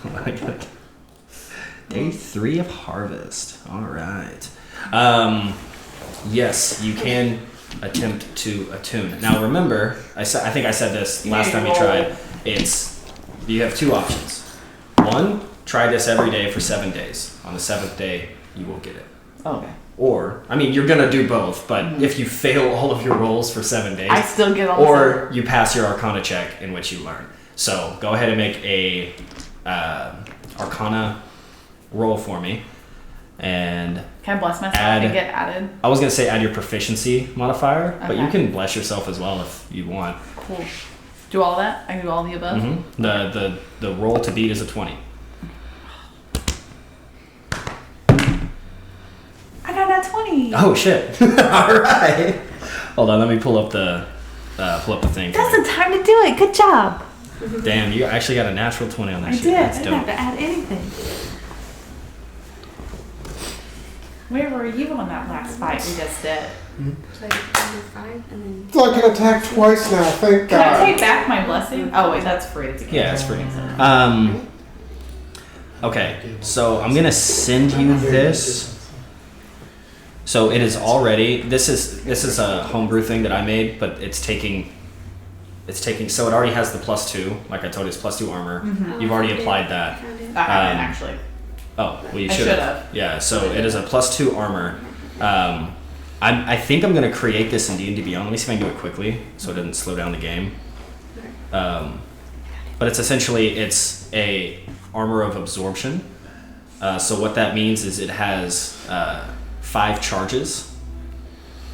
Oh my god. Day 3 of harvest. All right. Yes, you can attempt to attune. Now remember, I think I said this last time you tried. You have 2 options. 1, try this every day for 7 days. On the 7th day, you will get it. Okay. Or, I mean, you're gonna do both, but if you fail all of your rolls for 7 days, I still get on or you pass your Arcana check in which you learn. So go ahead and make a Arcana roll for me, and Can I bless myself Add- and get added? I was gonna say add your proficiency modifier, but you Okay. can bless yourself as well if you want. Cool. Do all that? I can do all the above? The roll to beat is a 20. I got that 20. Oh shit! All right. Hold on, let me pull up the thing. That's the time to do it. Good job. Damn, you actually got a natural 20 on that I shit. did. I That's didn't have dope. to add anything. Where were you on that last fight we just did? So I do 5 and then. So I can attack twice now. Thank Can I God. take back my blessing? Oh wait, that's free. It's a Yeah, it's free. Okay, so I'm gonna send you this. So it is already. This is a homebrew thing that I made, but it's taking. So it already has the +2. Like I told you, it's +2 armor. You've already applied that. I haven't actually. Oh, well, you I should should have. have. Yeah, so it is a +2 armor. I think I'm gonna create this in D&D Beyond. Let me see if I can do it quickly, so it doesn't slow down the game. But it's essentially a armor of absorption. So what that means is it has 5 charges,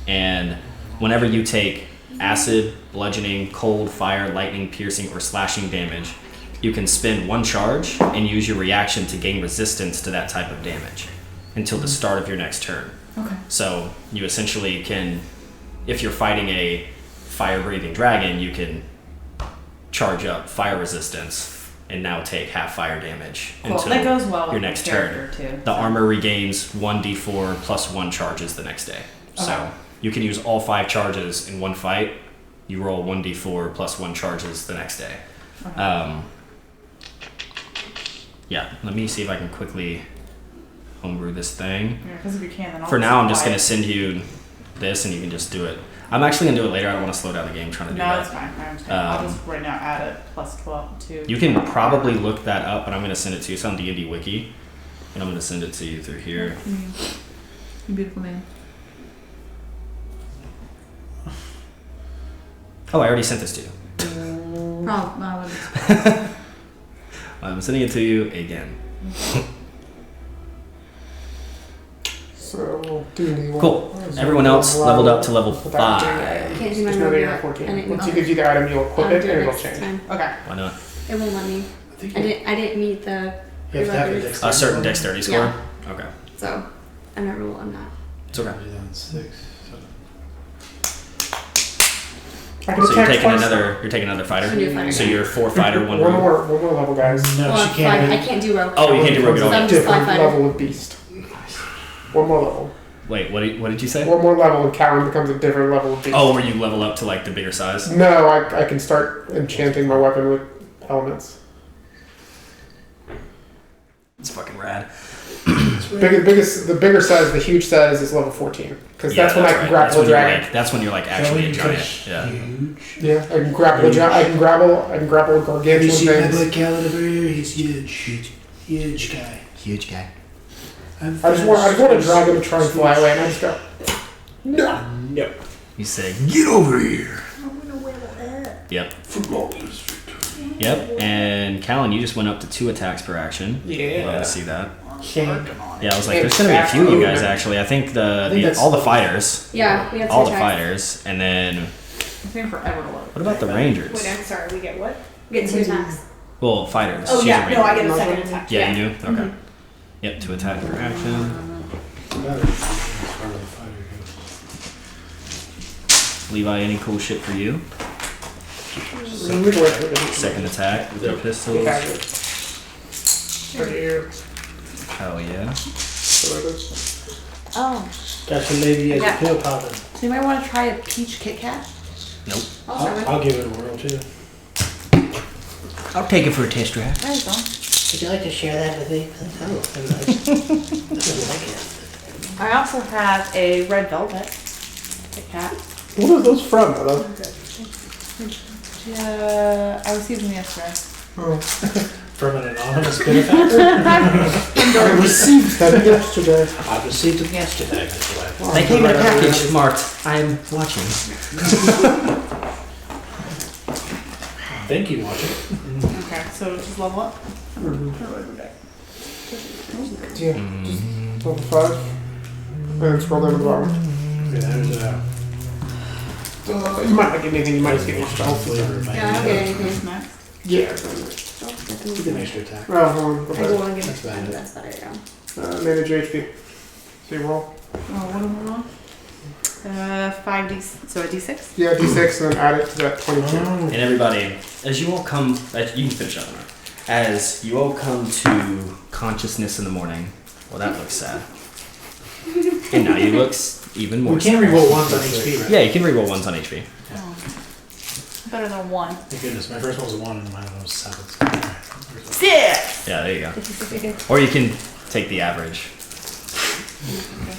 and whenever you take acid, bludgeoning, cold, fire, lightning, piercing, or slashing damage, you can spend 1 charge and use your reaction to gain resistance to that type of damage until the start of your next turn. Okay. So you essentially can, if you're fighting a fire-breathing dragon, you can charge up fire resistance and now take half fire damage Cool. until That goes well with your the next turn. character, too, The so. armor regains 1d4 plus 1 charges the next day. Okay. So you can use all 5 charges in one fight. You roll 1d4 plus 1 charges the next day. Okay. Yeah, let me see if I can quickly homebrew this thing. Yeah, because if you can, then I'll For now, I'm just apply going to it. send you this and you can just do it. I'm actually going to do it later. I don't want to slow down the game trying to do No, that. that's fine. I understand. I'll just right now add it +12 to. You can probably look that up, but I'm going to send it to you. It's on D&D Wiki, and I'm going to send it to you through here. You beautiful man. Oh, I already sent this to you. I'm sending it to you again. So, D&D Cool. Everyone else leveled up to level 5. Can't do my There's no move data yet. 14. I didn't- Once you gives you the item, you'll equip I'll it do and it it'll next change. time. Okay. Why not? It won't let me. I think I didn't meet the You have to have a prerequisites, dexterity. A certain dexterity score? Yeah. Okay. so I'm not rule. I'm not. It's okay. 6, 7. I can So you're attack taking twice. another fighter? I'll do a fighter, So yeah. you're 4 fighter, 1 One rogue? more level, guys. No, Well, she can't. I can't do rogue. Oh, you can't do rogue at So all. I'm just fly Different fighter. level of beast. One more level. Wait, what did you say? One more level and Callan becomes a different level of beast. Oh, where you level up to like the bigger size? No, I can start enchanting my weapon with elements. It's fucking rad. The bigger size, the huge size is level 14. Because that's when I can right. grapple a dragon. That's when you're like actually a giant. Yeah. Huge. Yeah, I can grapple a giant. I can grapple Have you gargantuan seen my things. boy Callan over here? He's huge. Huge guy. Huge guy. I just want a dragon to try and fly away, and I just go, no. You say, get over here. Yep. Football district. Yep. And Callan, you just went up to 2 attacks per action. Yeah. Love to see that. Can't. Yeah, I was like, there's gonna be a few of you guys actually. I think that's- all the fighters. Yeah, we have All two the attacks. fighters, and then It's taking forever to load. what about the rangers? Wait, I'm sorry. We get what? We get 2 attacks. Well, fighters. Oh She's a yeah, no, I ranger. get a second attack. Yeah, you do. Okay. Yep, 2 attacks per action. Levi, any cool shit for you? Second attack with your pistols. Right here. Hell yeah. So it is. Oh, Got your lady as Yeah. a pill popping. so you might want to try a peach Kit Kat. Nope. I'll give it a whirl too. I'll take it for a test drive. There you go. Would you like to share that with me? I don't like it. I also have a red velvet Kit Kat. What are those from, though? I received them yesterday. From an anonymous benefactor? I received them yesterday. I received them yesterday. That's why. They came in a package marked, I'm watching. Thank you, watching. Okay, so just level up. Yeah, just level 5. And then scroll down to the bottom. Okay, there's You might not get anything, you might just get more a spells. flavor. Yeah, I don't get anything. Who's next? Yeah. You get an extra attack. Oh, hold on, go I go back. on and give it That's to them. fine. That's better, yeah. Manage your HP. So you roll. Oh, what am I on? 5d, so a d6? Yeah, d6 and then add it to that 22. And everybody, as you all come, you can finish up now. As you all come to consciousness in the morning, well, that looks sad. And now you look even more. We can't reroll ones on HP, right? Yeah, you can reroll ones on HP. Better than one. Thank goodness. My first one was a 1 and mine was 7. Six! Yeah, there you go. Or you can take the average.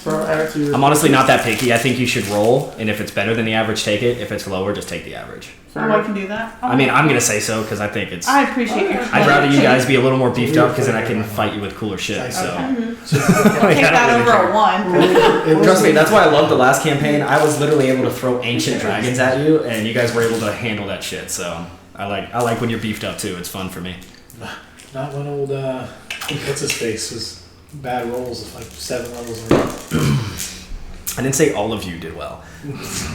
So add to your- I'm honestly not that picky. I think you should roll, and if it's better than the average, take it. If it's lower, just take the average. Oh, I can do that? I mean, I'm going to say so because I think it's... I appreciate your I'd rather you guys be a little more beefed up because then I can fight you with cooler shit. So Take that over a one. Trust me, that's why I loved the last campaign. I was literally able to throw ancient dragons at you, and you guys were able to handle that shit. So I like when you're beefed up too. It's fun for me. Not when old, what's his face was bad rolls of like 7 levels in a row. I didn't say all of you did well,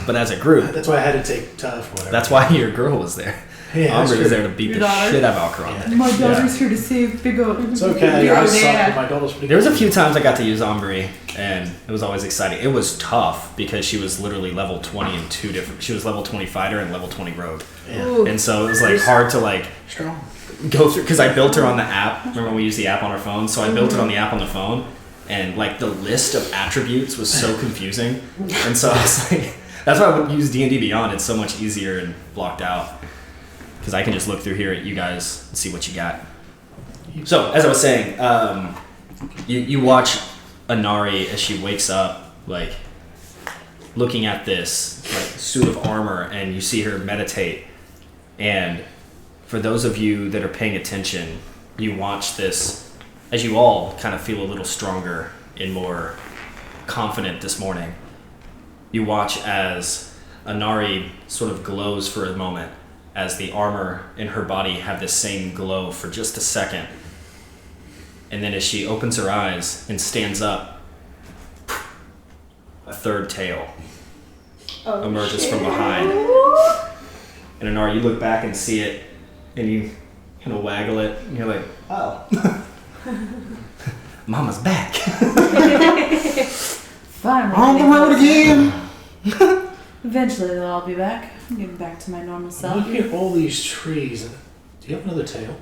but as a group, That's why I had to take tough or whatever. that's why your girl was there. Yeah, that's Amber was true. there to beat Your the daughter? shit out of Alcaron. My daughter's here to save Big O. It's okay. You're I a suck, dad. but my daughter's pretty There was a good. few times I got to use Ombre, and it was always exciting. It was tough because she was literally level 20 in 2 different. She was level 20 fighter and level 20 rogue, Yeah. and so it was like hard to like Strong. go through because I built her on the app. Remember when we used the app on our phone? So I built it on the app on the phone, and like the list of attributes was so confusing, and so I was like, that's why I would use D&D Beyond. It's so much easier and blocked out because I can just look through here at you guys and see what you got. So as I was saying, you watch Anari as she wakes up, like looking at this like suit of armor, and you see her meditate. And for those of you that are paying attention, you watch this as you all kind of feel a little stronger and more confident this morning. You watch as Anari sort of glows for a moment as the armor in her body have this same glow for just a second. And then as she opens her eyes and stands up, a third tail emerges from behind. And Anari, you look back and see it, and you kind of waggle it, and you're like, oh. Mama's back. Finally. On the road again. Eventually they'll all be back. I'm getting back to my normal self. Look at all these trees. Do you have another tail?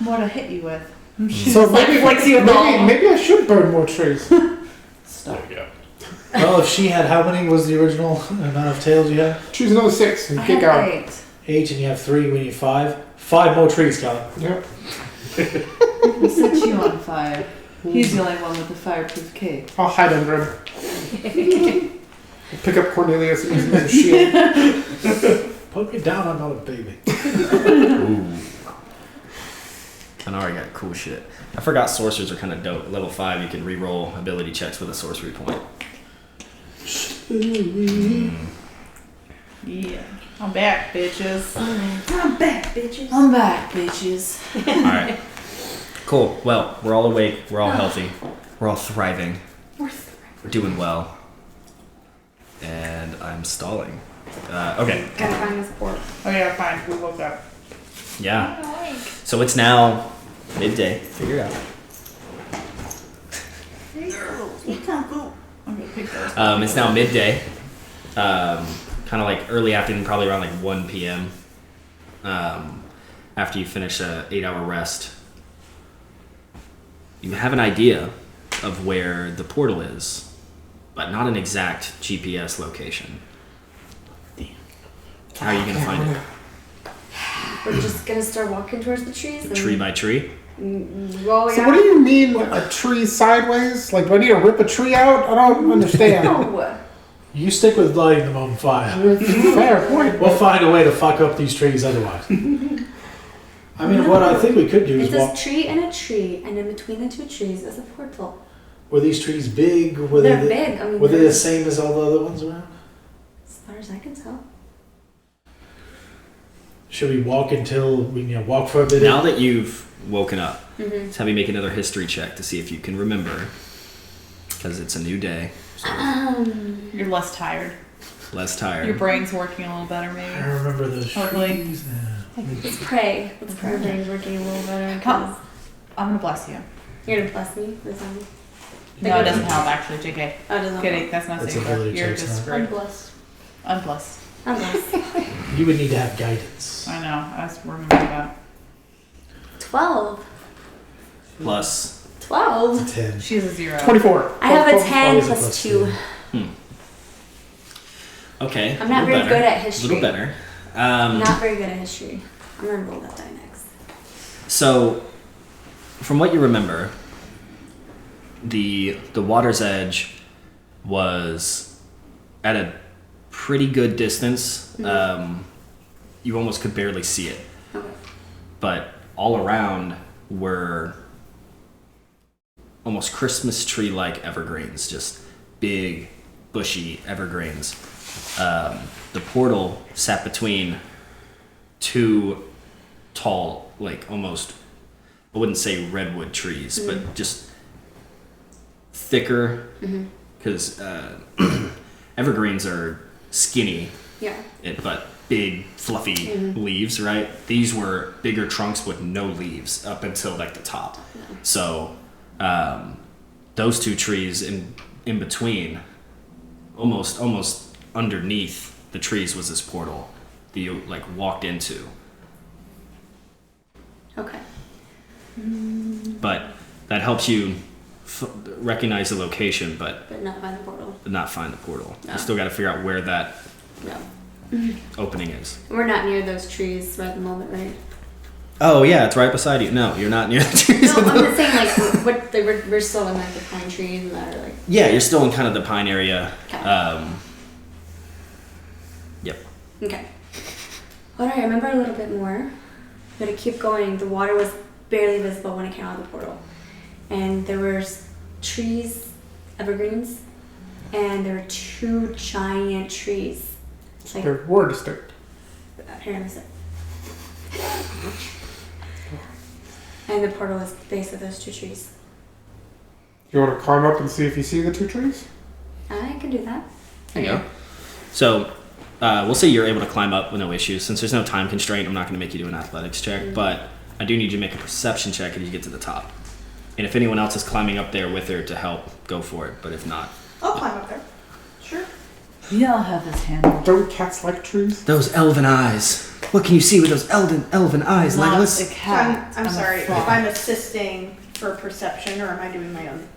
What to hit you with? So maybe, flicks you with all. maybe I should burn more trees. Stop. Well, if she had, how many was the original amount of tails you had? Choose another 6 and I kick had out. 8. 8, and you have 3. We need 5. 5 more trees, Callan. Yep. He set you on fire. He's the only one with the fireproof cape. I'll hide under him. Pick up Cornelius and use him as a shield. Put me down, I'm not a baby. Ooh. Anari got cool shit. I forgot sorcerers are kind of dope. At level 5, you can re-roll ability checks with a sorcery point. Yeah. I'm back, bitches. I'm back, bitches. I'm back, bitches. Alright. Cool. Well, we're all awake. We're all healthy. We're all thriving. We're doing well. And I'm stalling. Okay. Gotta find this port. Oh yeah, fine. We woke up. Yeah. So it's now midday. Figure it out. I'm gonna pick those. It's now midday. Kind of like early afternoon, probably around like 1 p.m. After you finish a 8-hour rest. You have an idea of where the portal is, but not an exact GPS location. How are you going to find it? We're just gonna start walking towards the trees. And Tree by tree? Well, So what do you mean a tree sideways? Like, do I need to rip a tree out? I don't understand. No. You stick with lighting them on fire. Fair point. We'll find a way to fuck up these trees otherwise. I mean, what I think we could do It's is walk. this tree and a tree, and in between the 2 trees is a portal. Were these trees big? Were They're they big. I mean, Were they the they're- same as all the other ones around? as far as I can tell. Should we walk until we walk for a bit? Now that you've woken up, Mm-hmm. let's have you make another history check to see if you can remember. Because it's a new day. So You're less tired. less tired. Your brain's working a little better, I maybe. remember those Hopefully. trees. Let's pray. Let's pray our brains working a little better. 'Cause I'm gonna bless you. you're gonna bless me this time. No, it doesn't help actually, JK. Oh, it doesn't. Kidding, that's not That's safe. ability You're checks, just huh? screwed. I'm blessed. Unblessed. I'm blessed. You would need to have guidance. I know. I was remembering that. 12. Plus 12. 10. She's a 0. 24. I have a 12, 10 always a plus plus 2. Okay. I'm not a little very better, good at A history. little better. Not very good at history. I'm gonna roll that die next. So, from what you remember, the water's edge was at a pretty good distance. You almost could barely see it. Okay. But all around were almost Christmas tree-like evergreens, just big, bushy evergreens. The portal sat between two tall, like almost, I wouldn't say redwood trees, but just thicker, because evergreens are skinny, Yeah. but big, fluffy leaves, right? These were bigger trunks with no leaves up until like the top. Yeah. So those two trees in between, almost underneath the trees was this portal that you like walked into. Okay. But that helps you recognize the location, but But not find the portal. not find the portal. No. You still got to figure out where that No. opening is. We're not near those trees right at the moment, right? Oh yeah, it's right beside you. No, you're not near the trees. No, I'm just saying, like, we're still in, like, the pine trees that are, like... Yeah, you're still in kind of the pine area. Okay. Yep. Okay. Alright, I remember a little bit more. I'm gonna keep going. The water was barely visible when I came out of the portal. And there were trees, evergreens, and there were 2 giant trees. Like, They're more distinct. here, let me see. And the portal is the base of those 2 trees. You want to climb up and see if you see the 2 trees? I can do that. There you go. So we'll say you're able to climb up with no issues. Since there's no time constraint, I'm not going to make you do an athletics check, but I do need you to make a perception check if you get to the top. And if anyone else is climbing up there with her to help, go for it. But if not, I'll climb up there. Sure. Yeah, I'll have this handled. Don't cats like trees? those elven eyes. What can you see with those elven eyes, Not Legolas? a So cat. I'm a sorry, if frog. I'm assisting for perception or am I doing my own?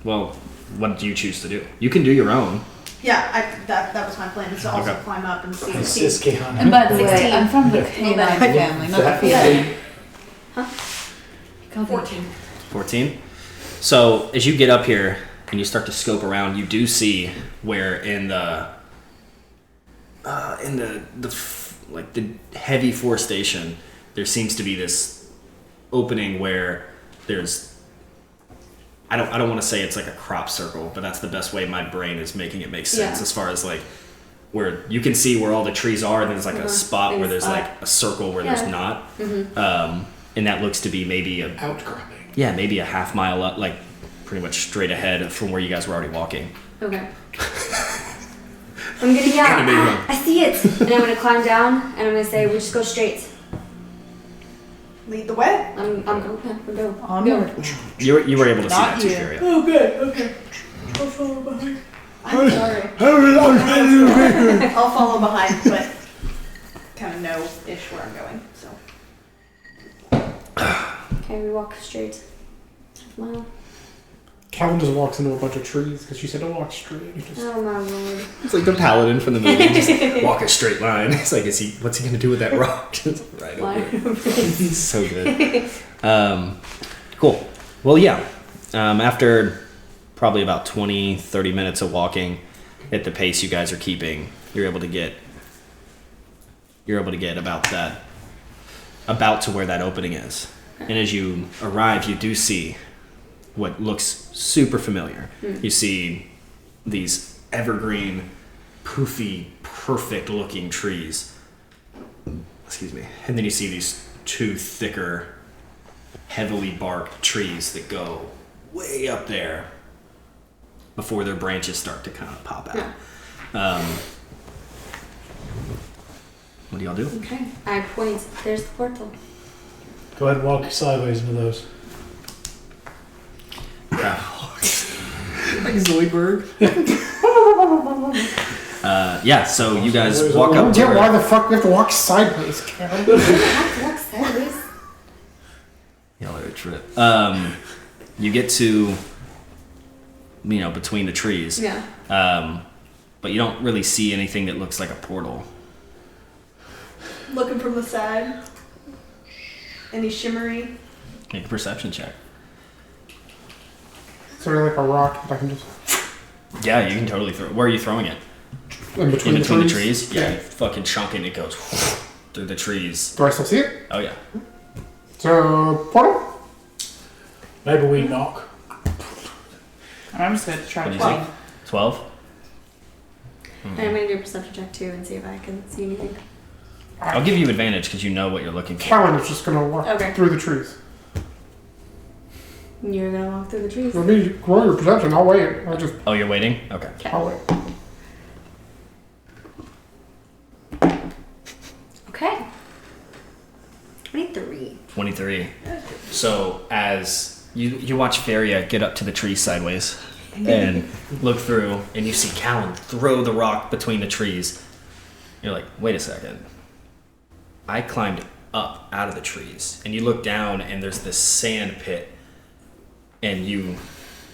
Well, what do you choose to do? You can do your own. Yeah, that was my plan, is to also Okay. climb up and see. Assist Caehanna. And by the way, 16. I'm from the Yeah. canine family, not the That- feline. Huh? 14. 14. So as you get up here and you start to scope around, you do see where in the like the heavy forestation, there seems to be this opening where there's. I don't want to say it's like a crop circle, but that's the best way my brain is making it make sense. Yeah. As far as like where you can see where all the trees are, and there's like a spot Like where a there's spot. like a circle where Yeah. there's not. And that looks to be maybe Outcropping. maybe a half mile up, like pretty much straight ahead from where you guys were already walking. Okay. I'm gonna yell, "Ah, I see it! And I'm gonna climb down and I'm gonna say, we just go straight. Lead the way? I'm going, yeah, we'll go. Onward. You were able to see Not that too, you. Furia. Okay. I'll follow behind. I'm sorry. I'll follow behind, but kind of know-ish where I'm going, so. Okay, we walk straight. Wow. Callan just walks into a bunch of trees because she said to walk straight. He just- Oh my lord. It's like the paladin from the movie, just walk a straight line. It's like, what's he gonna do with that rock? Just right over it. It's so good. Cool. Well, yeah. After probably about 20, 30 minutes of walking at the pace you guys are keeping, you're able to get about to where that opening is. And as you arrive, you do see what looks super familiar. You see these evergreen, poofy, perfect looking trees. Excuse me. And then you see these 2 thicker, heavily barked trees that go way up there before their branches start to kind of pop out. What do y'all do? Okay. I point. There's the portal. Go ahead and walk sideways into those. Like Zoidberg. Yeah, so you guys walk up to Yeah, why where the fuck we have to walk sideways, Callan? I have to walk sideways. y'all are a trip. You get to, between the trees. Yeah. But you don't really see anything that looks like a portal. Looking from the side. Any shimmery? Make a perception check. Sort of like a rock that I can just Yeah, you can totally throw. Where are you throwing it? in between, In between the the trees. trees? Yeah, you fucking chunk it and it goes through the trees. Do I still see it? Oh yeah. So portal. Maybe we knock. I'm just going to try What do to you find. think? 12? And I'm gonna do a perception check too and see if I can see anything. I'll give you advantage because you know what you're looking for. Callan is just gonna walk Okay. through the trees. You're gonna walk through the trees. For me, roll your perception. I'll wait. Oh, you're waiting? Okay. I'll wait. Okay. 23. 23. So as you watch Feria get up to the tree sideways and look through, and you see Callan throw the rock between the trees. You're like, wait a second. I climbed up out of the trees, and you look down, and there's this sand pit, and you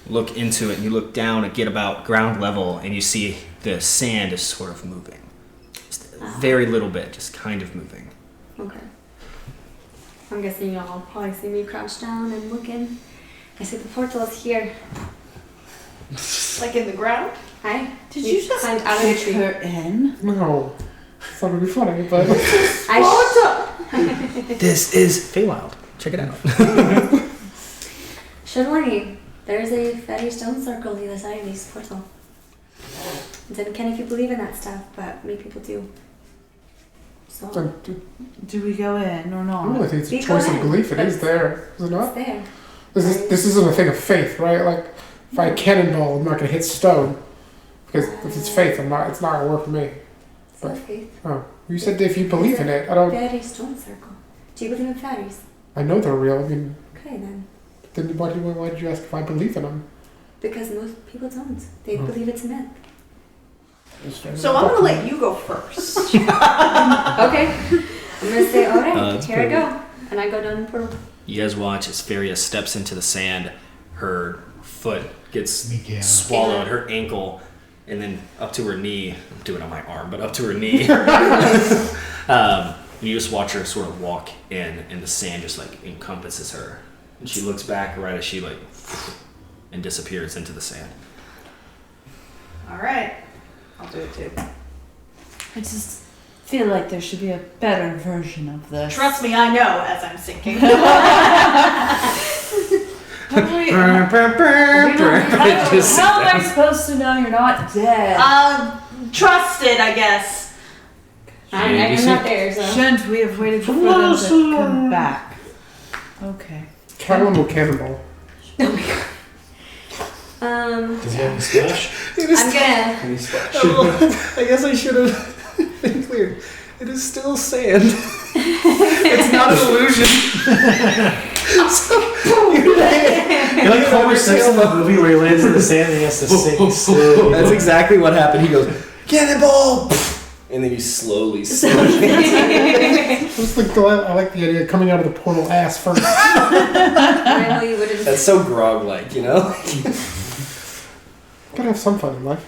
look into it, and you look down and get about ground level, and you see the sand is sort of moving. Just a very little bit, just kind of moving. Okay. I'm guessing y'all probably see me crouch down and looking. I see the portal is here. Like in the ground? Hi. Did you just climbed out of the kick tree? her in? No, it's not gonna be funny, but This is Feywild. Check it out. Should warn you, there's a fairy stone circle the other side of this portal. It's uncanny if you believe in that stuff, but many people do. So, Do we go in or I not? really think it's a We choice go of in. belief. It is there, is it it's not? there. This isn't a thing of faith, right? Like if I cannonball, I'm not gonna hit stone because if it's faith, it's not gonna work for me. It's not faith. Oh, you said if you believe in it, I don't. Fairy stone circle. Do you believe in fairies? I know they're real. I mean, Okay then. then why did you ask if I believe in them? Because most people don't. They believe it's a myth. So I'm gonna let you go first. Okay. I'm gonna say, alright, here I go. And I go down the portal. You guys watch as Feria steps into the sand. Her foot gets Sneaky out. swallowed, her ankle, and then up to her knee. I'm doing it on my arm, but up to her knee. You just watch her sort of walk in, and the sand just like encompasses her. And she looks back right as she and disappears into the sand. Alright. I'll do it too. I just feel like there should be a better version of this. Trust me, I know as I'm sinking. How am I supposed to know you're not dead? Trusted, I guess. I'm not there, so. Shouldn't we have waited for them to come back? Okay. Callan will cannonball. Does he have any splash? I'm gonna. I guess I should have been clear. It is still sand. It's not an illusion. You like Homer Simpson in the movie where he lands in the sand and he has to sink slowly. That's exactly what happened. He goes, cannonball! And then he slowly sinks. I like the idea of coming out of the portal ass first. I know you would have. That's so grog-like, you know? Gotta have some fun in life.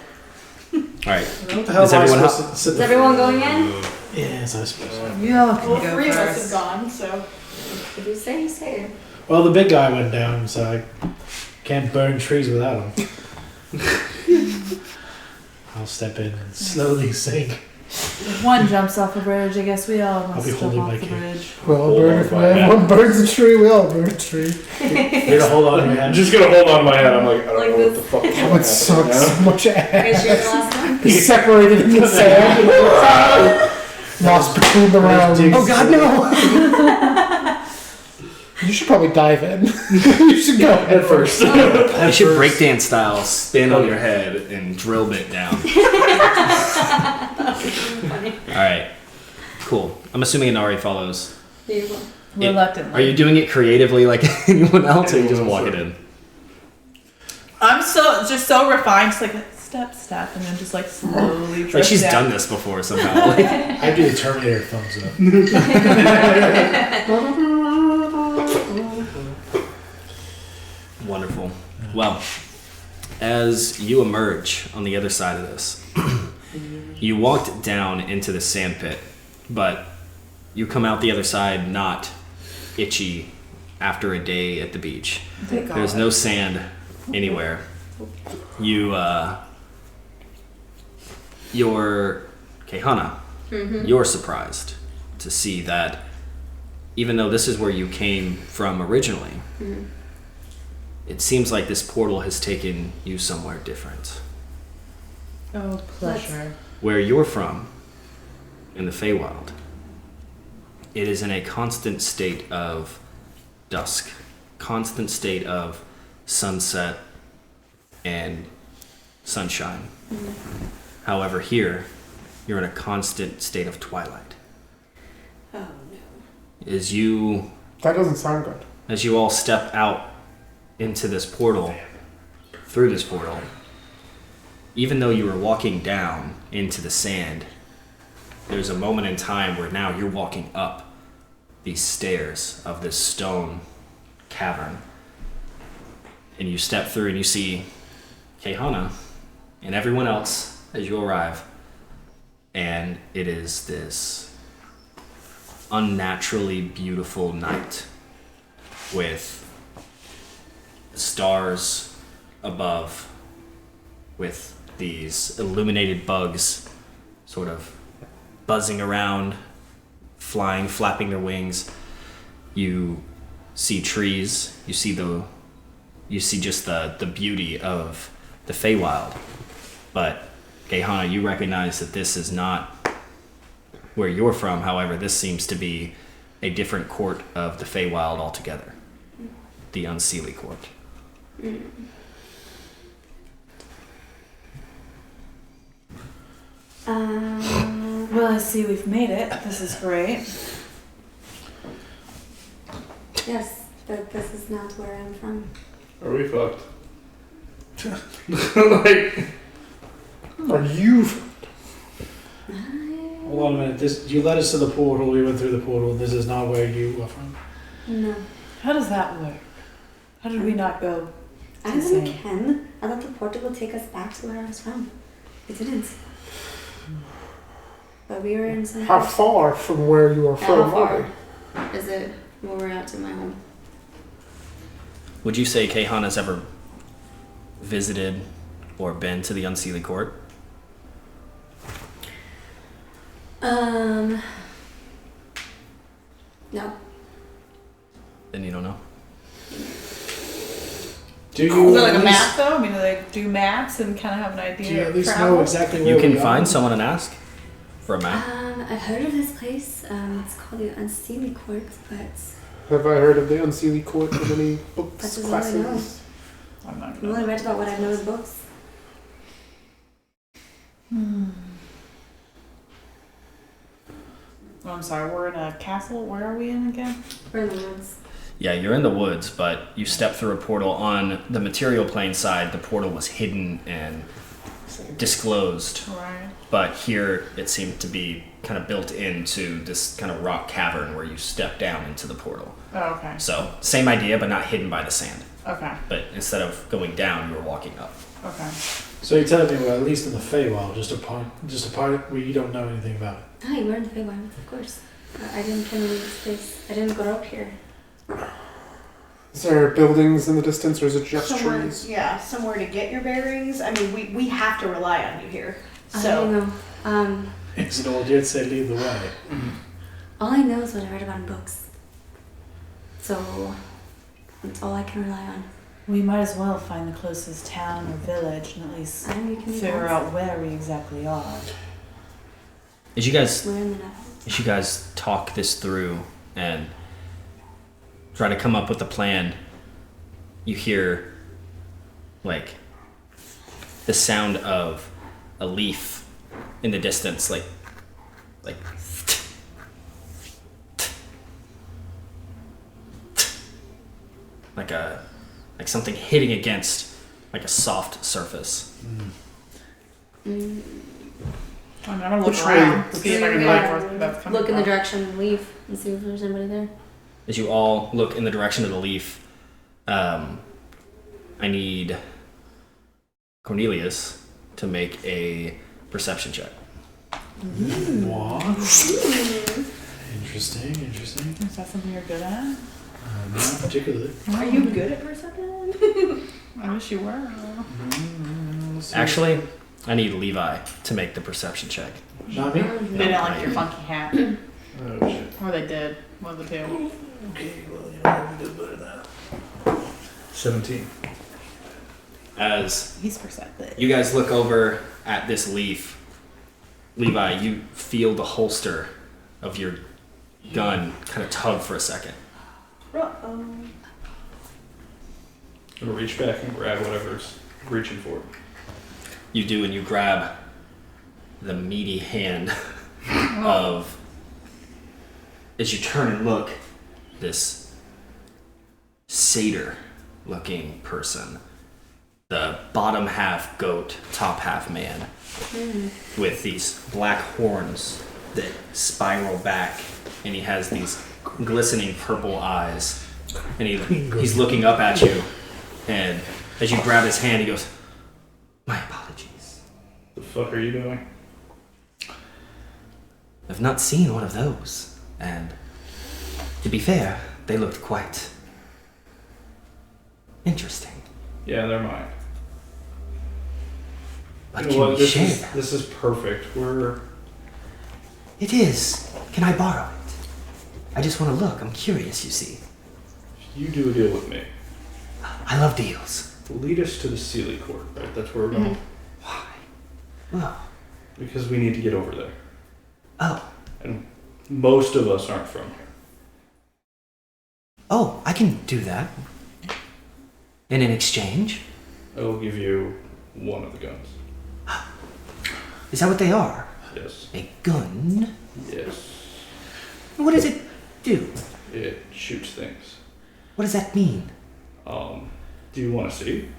Alright. What the hell Is am I everyone supposed to sit Is there? everyone going in? Yes, I suppose so. Yeah, can Well, go 3 of us have first. gone, so. If you say, you say. Well, the big guy went down, so I can't burn trees without him. I'll step in and slowly sink. If one jumps off a bridge, I guess we all I'll must be jump holding off my the cane. bridge. We all Hold burn on, if fire. everyone burns a tree. We all burn a tree. Here to hold on to your I'm hand. just gonna hold on to my head. I'm like, I don't Like know what this. the fuck is That going would to suck so much I guess ass. you're the last one. Be separated in the sand. Lost between the rounds. Oh God, no! You should probably dive in. You should go head first. You should breakdance style spin on your head and drill bit down. Alright. Cool. I'm assuming Inari follows. Beautiful. Reluctantly. Are you doing it creatively like anyone else, or you just walk it in? I'm just so refined, just like step, and then just like slowly drift Like she's down. done this before somehow. Like, I do the Terminator thumbs up. wonderful. Well, as you emerge on the other side of this, you walked down into the sand pit, but you come out the other side not itchy after a day at the beach. There's no sand anywhere. You're Caehanna. You're surprised to see that even though this is where you came from originally, it seems like this portal has taken you somewhere different. Oh, pleasure. Where you're from, in the Feywild, it is in a constant state of dusk, constant state of sunset and sunshine. However, here, you're in a constant state of twilight. Oh no. That doesn't sound good. As you all step out into this portal, through this portal, even though you were walking down into the sand, there's a moment in time where now you're walking up these stairs of this stone cavern. And you step through and you see Caehanna and everyone else as you arrive. And it is this unnaturally beautiful night with stars above, with these illuminated bugs sort of buzzing around, flying, flapping their wings. You see trees, you see just the beauty of the Feywild. But Caehanna, you recognize that this is not where you're from. However, this seems to be a different court of the Feywild altogether. The Unseelie Court. Well, I see we've made it. This is great. Yes, but this is not where I'm from. Are we fucked? Like, Are you? Hold on a minute. You led us to the portal. We went through the portal. This is not where you are from. No. How does that work? How did we not go? I didn't Ken. I thought the portal would take us back to where I was from. It didn't. But we were in some. How far from where you are from? How far is it when we're out to my home? Would you say Caehanna's ever visited or been to the Unseelie Court? No. Then you don't know. Do you? Is it like at a least- map though? I mean, do they do maps and kind of have an idea Do you of at least travel? know exactly where You can we are? find someone and ask for a map. I've heard of this place. It's called the Unseelie Court, but Have I heard of the Unseelie Court in any books, That's all I know. classes? I'm not I've gonna. only read about what I know in books. Oh, I'm sorry. We're in a castle. Where are we in again? We're in the woods. Yeah, you're in the woods, but you step through a portal. On the material plane side, the portal was hidden and disclosed. Right. But here it seemed to be kind of built into this kind of rock cavern where you step down into the portal. Oh, okay. So, same idea, but not hidden by the sand. Okay. But instead of going down, you were walking up. Okay. So you're telling me we're at least in the Feywild, just a part where you don't know anything about it. Hi, we're in the Feywild, of course. I didn't come into this place. I didn't grow up here. Is there buildings in the distance, or is it just Somewhere, trees? yeah, somewhere to get your bearings. I mean, we have to rely on you here. I So don't know. It's an old you'd say lead the way. All I know is what I read about in books. So that's all I can rely on. We might as well find the closest town or village and at least And we can figure out where we exactly are. As you guys We're in the Netherlands. As you guys talk this through and try to come up with a plan, you hear like the sound of a leaf in the distance, like like something hitting against like a soft surface. I mean, I'm gonna look Which around, way? see if I can Yeah. find where that's coming Look in the from. direction and leave and see if there's anybody there. As you all look in the direction of the leaf, I need Cornelius to make a perception check. What? Interesting. Is that something you're good at? Not particularly. Are you good at perception? I wish you were. Actually, I need Levi to make the perception check. Not me? They didn't like your funky hat. Oh shit. Or they did. One of the two. Okay, well, you know, we did better than that. 17. As He's perceptive. you guys look over at this leaf, Levi, you feel the holster of your gun kind of tug for a second. Uh-oh. I'm gonna reach back and grab whatever's reaching for it. You do, and you grab the meaty hand of, as you turn and look, this Saytr looking person. The bottom half goat, top half man, with these black horns that spiral back, and he has these glistening purple eyes, and he's looking up at you, and as you grab his hand, he goes, "My apologies. The fuck are you doing? I've not seen one of those, and to be fair, they looked quite interesting. Yeah, they're mine. But You can know what? we share? This is perfect. We're It is. Can I borrow it? I just want to look. I'm curious, you see. you do a deal with me. I love deals. Lead us to the Sealy Court, right? That's where we're going. Why? Well, Because we need to get over there. oh. And most of us aren't from here. Oh, I can do that. And in exchange? I will give you one of the guns. Is that what they are? Yes. A gun? Yes. What does it do? It shoots things. What does that mean? Do you want to see?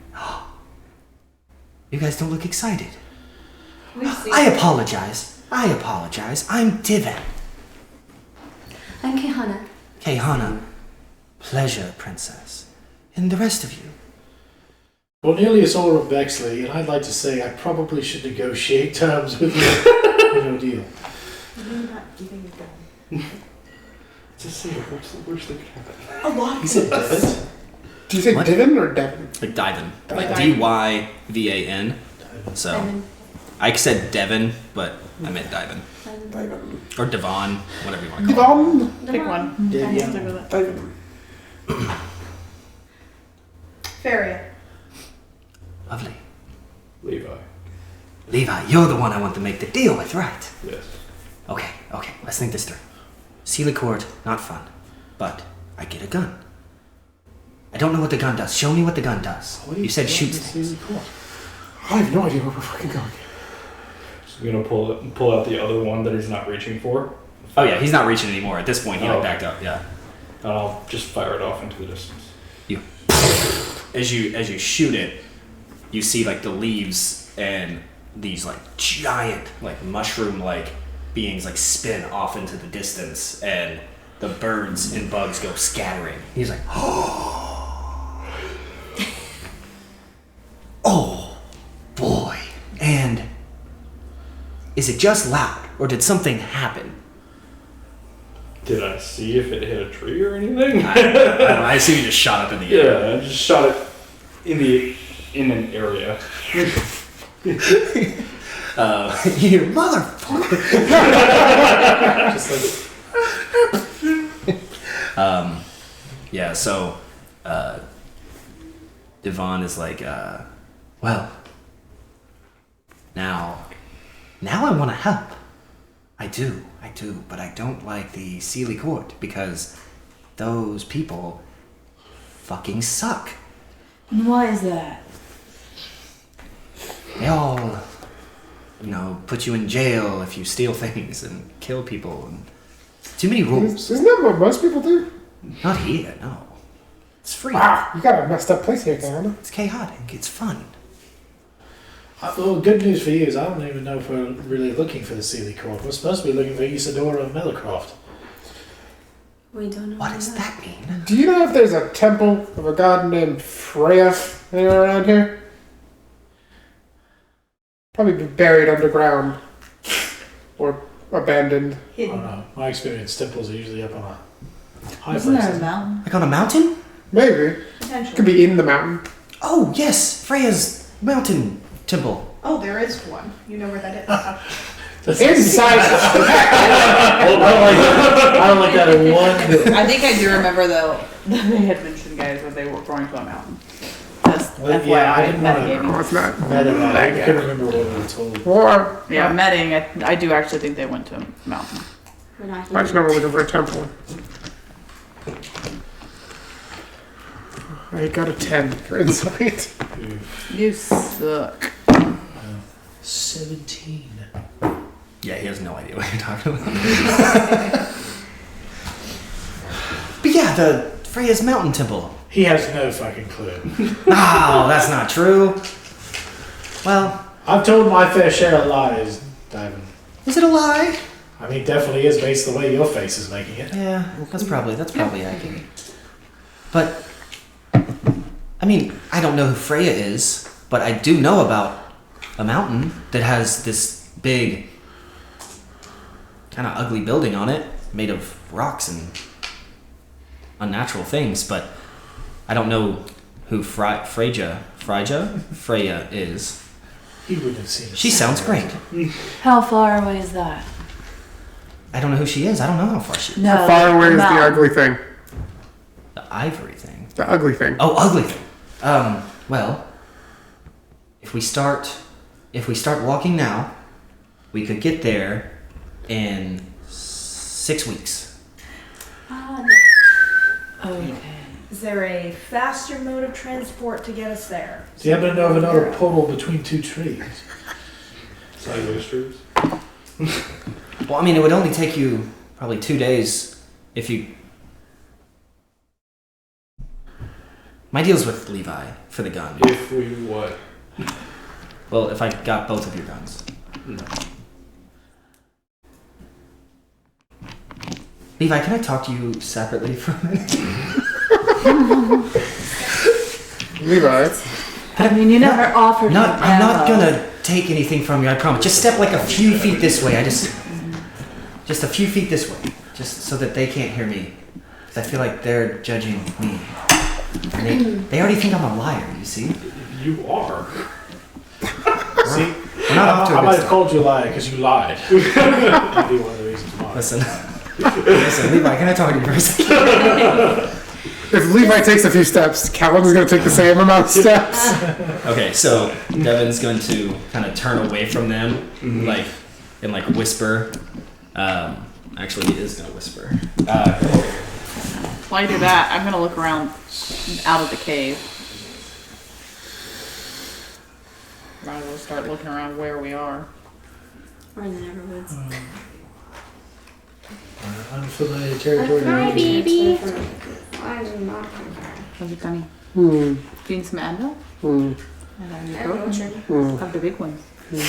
You guys don't look excited. We've seen I apologize. I'm Divin. I'm Caehanna. Caehanna. Pleasure, princess. And the rest of you. Cornelius Aura Bexley, and I'd like to say I probably should negotiate terms with you. No deal. You're not giving a gun. Just say it. What's the worst that could happen? A lot. He said Devin. Do you say What? Divin or Devin? Like Divan. Like Divan. Dyvan. So Devin. I said Devin, but I meant Divan. Or Devon, whatever you want to call it. Devon. Pick one. Yeah. Stick with it. Faria. Lovely. Levi. Levi, you're the one I want to make the deal with, right? Yes. Okay, let's think this through. Sealy Court, not fun. But I get a gun. I don't know what the gun does. Show me what the gun does. You said shoots things. I have no idea where we're fucking going. So we're gonna pull out the other one that he's not reaching for. Oh yeah, he's not reaching anymore. At this point, he Oh. backed up, yeah. And I'll just fire it off into the distance. You as you shoot it, you see like the leaves and these like giant like mushroom like beings like spin off into the distance, and the birds and bugs go scattering. He's like, oh boy. And is it just loud, or did something happen? Did I see if it hit a tree or anything? I don't know, I assume you just shot up in the air. Yeah, I just shot it in an area. You motherfucker. Just like, Yeah, so Devon is like, well, now I want to help. I do, but I don't like the Sealy Court because those people fucking suck. And why is that? They all, put you in jail if you steal things and kill people, and too many rules. isn't that what most people do? Not here, no. It's free. Ah, you got a messed up place here, Caehanna. It's chaotic. It's fun. Well, good news for you is I don't even know if we're really looking for the Sealy Court. We're supposed to be looking for Isadora Mellowcroft. We don't know What does that mean? Do you know if there's a temple of a god named Freya anywhere around here? Probably buried underground or abandoned. I don't know. My experience, temples are usually up on a high Isn't there a place. mountain? Like on a mountain? Maybe. Potentially. Could be in the mountain. Oh, yes. Freya's mountain temple. Oh, there is one. You know where that is. Inside. I don't like that in one bit. I think I do remember though that they had mentioned guys that they were going to a mountain. Just Well, FYI, yeah, I didn't wanna- metagaming. Oh, it's not. I couldn't remember what we were told. Or Yeah, meting. I do actually think they went to a mountain. We're not I just know we're looking for a temple. I got a 10 for insight. You suck. 17. Yeah, he has no idea what you're talking about. But yeah, the Freya's mountain temple. He has no fucking clue. No, that's not true. Well, I've told my fair share of lies, Diamond. is it a lie? I mean, definitely is based on the way your face is making it. Yeah, that's probably accurate. But I mean, I don't know who Freya is, but I do know about a mountain that has this big, kind of ugly building on it, made of rocks and unnatural things. But I don't know who Freya is. He wouldn't have seen it. She sounds great. How far away is that? I don't know who she is. I don't know how far she is. No. How far away is the mountain. ugly thing? The ivory thing. The ugly thing. Oh, ugly thing. Well, if we start walking now, we could get there in 6 weeks. Okay. Is there a faster mode of transport to get us there? Do you happen to know of another portal between two trees? Sideways streets. Well, I mean, it would only take you probably 2 days if you. My deal's with Levi for the gun. If we what? Well, if I got both of your guns. No. Levi, can I talk to you separately for a minute? Levi. I mean, you never offered me I'm not ammo. gonna take anything from you, I promise. Just step like a few feet this way. Just a few feet this way. Just so that they can't hear me. Because I feel like they're judging me. And they already think I'm a liar, you see? You are. See? We're not up to I a might good have called you a liar because you lied. That'd be one of the reasons why. Listen, Levi, can I talk to you for a second? If Levi takes a few steps, Callan's going to take the same amount of steps. Okay, so Devin's going to kind of turn away from them, and whisper. Actually, he is going to whisper. While you do that, I'm gonna look around out of the cave. Might as well start looking around where we are. We're in the Neverwoods. Unfamiliar territory. Hi, baby. I'm not How's it going? Hmm. Getting some Advil? Hmm. And I I'm have no broken. sugar. Have the big ones. No, I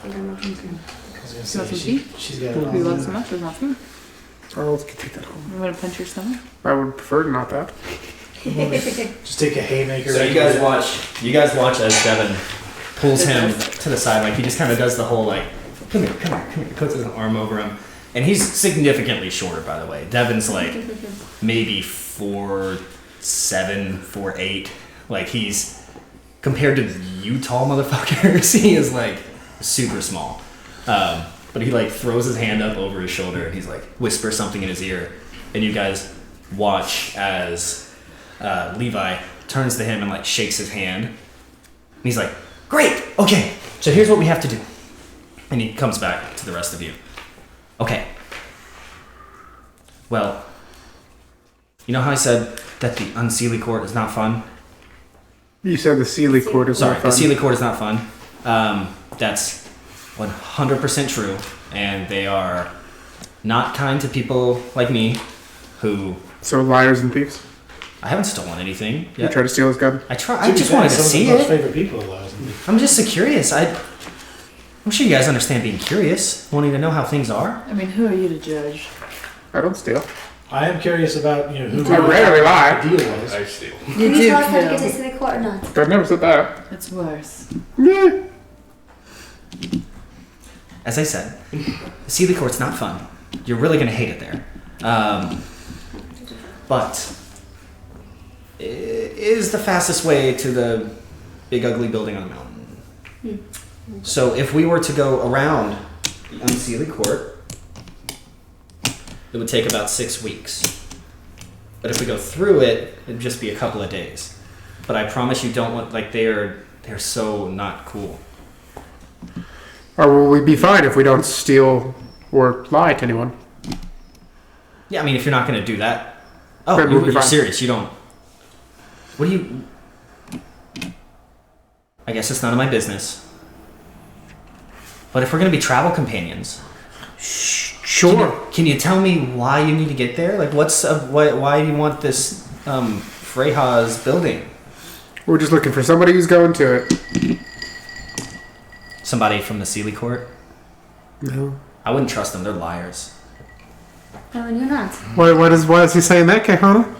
don't know if I'm good. I was gonna You say, want some tea? she's got If you love so much, there's nothing. Oh, let's take that home. You want to punch your stomach? I would prefer not that. Just take a haymaker. So you guys watch as Devin pulls him to the side, like he just kind of does the whole like, come here, puts his arm over him, and he's significantly shorter, by the way. Devin's like maybe 4'7", 4'8", like he's compared to you tall motherfuckers, he is like super small. But he like throws his hand up over his shoulder and he's like whispers something in his ear, and you guys watch as Levi turns to him and like shakes his hand. And he's like, "Great, okay, so here's what we have to do." And he comes back to the rest of you. Okay. Well, you know how I said that the unseelie court is not fun? You said the Sealy Court is Sorry, not fun. the Sealy Court is not fun. That's 100% true, and they are not kind to people like me, who So liars and thieves. I haven't stolen anything You yet. tried to steal his gun. I just wanted to see Some of it. my favorite people of ours. I'm just so curious. I'm sure you guys understand being curious, wanting to know how things are. I mean, who are you to judge? I don't steal. I am curious about who I rarely lie. the deal was. I steal. You Can you do tell us how to get to kill. Civic Court or not? I never said that. It's worse. Yeah. As I said, the Sealy Court's not fun. You're really gonna hate it there. But it is the fastest way to the big ugly building on the mountain. So if we were to go around the Unseelie Court, it would take about 6 weeks. But if we go through it, it'd just be a couple of days. But I promise you don't want, like, they're so not cool. Or will we be fine if we don't steal or lie to anyone? Yeah, I mean, if you're not going to do that. Oh, Then we'll be you're fine. serious. You don't. What do you. I guess it's none of my business. But if we're going to be travel companions. Sure. Can you tell me why you need to get there? Like, why do you want this Freyha's building? We're just looking for somebody who's going to it. Somebody from the Sealy Court? No. I wouldn't trust them. They're liars. No, and you're not. Why is he saying that, Caehanna?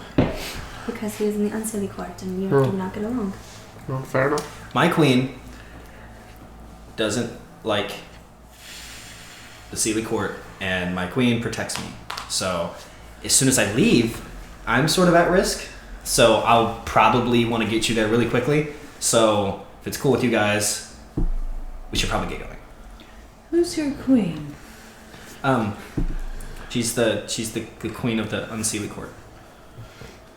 Because he was in the Unseelie Court and you Oh. do not get along. Well, fair enough. My queen doesn't like the Sealy Court, and my queen protects me. So as soon as I leave, I'm sort of at risk. So I'll probably want to get you there really quickly. So if it's cool with you guys, we should probably get going. Who's your queen? She's the queen of the Unseelie Court.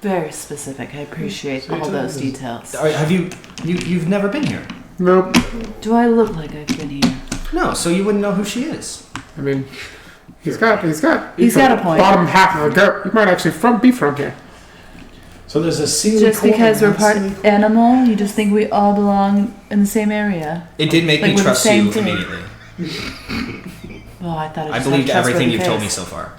Very specific. I appreciate all those details. Have you've never been here? Nope. Do I look like I've been here? No, so you wouldn't know who she is. I mean, he's got He's got a point. Bottom half of a goat. You might actually be from here. So there's a Sealy Just Court because and we're part Unseelie- animal, you just think we all belong in the same area? It did make Like me we're the trust same you thing. immediately. Well, I thought I believed everything you've told me so far.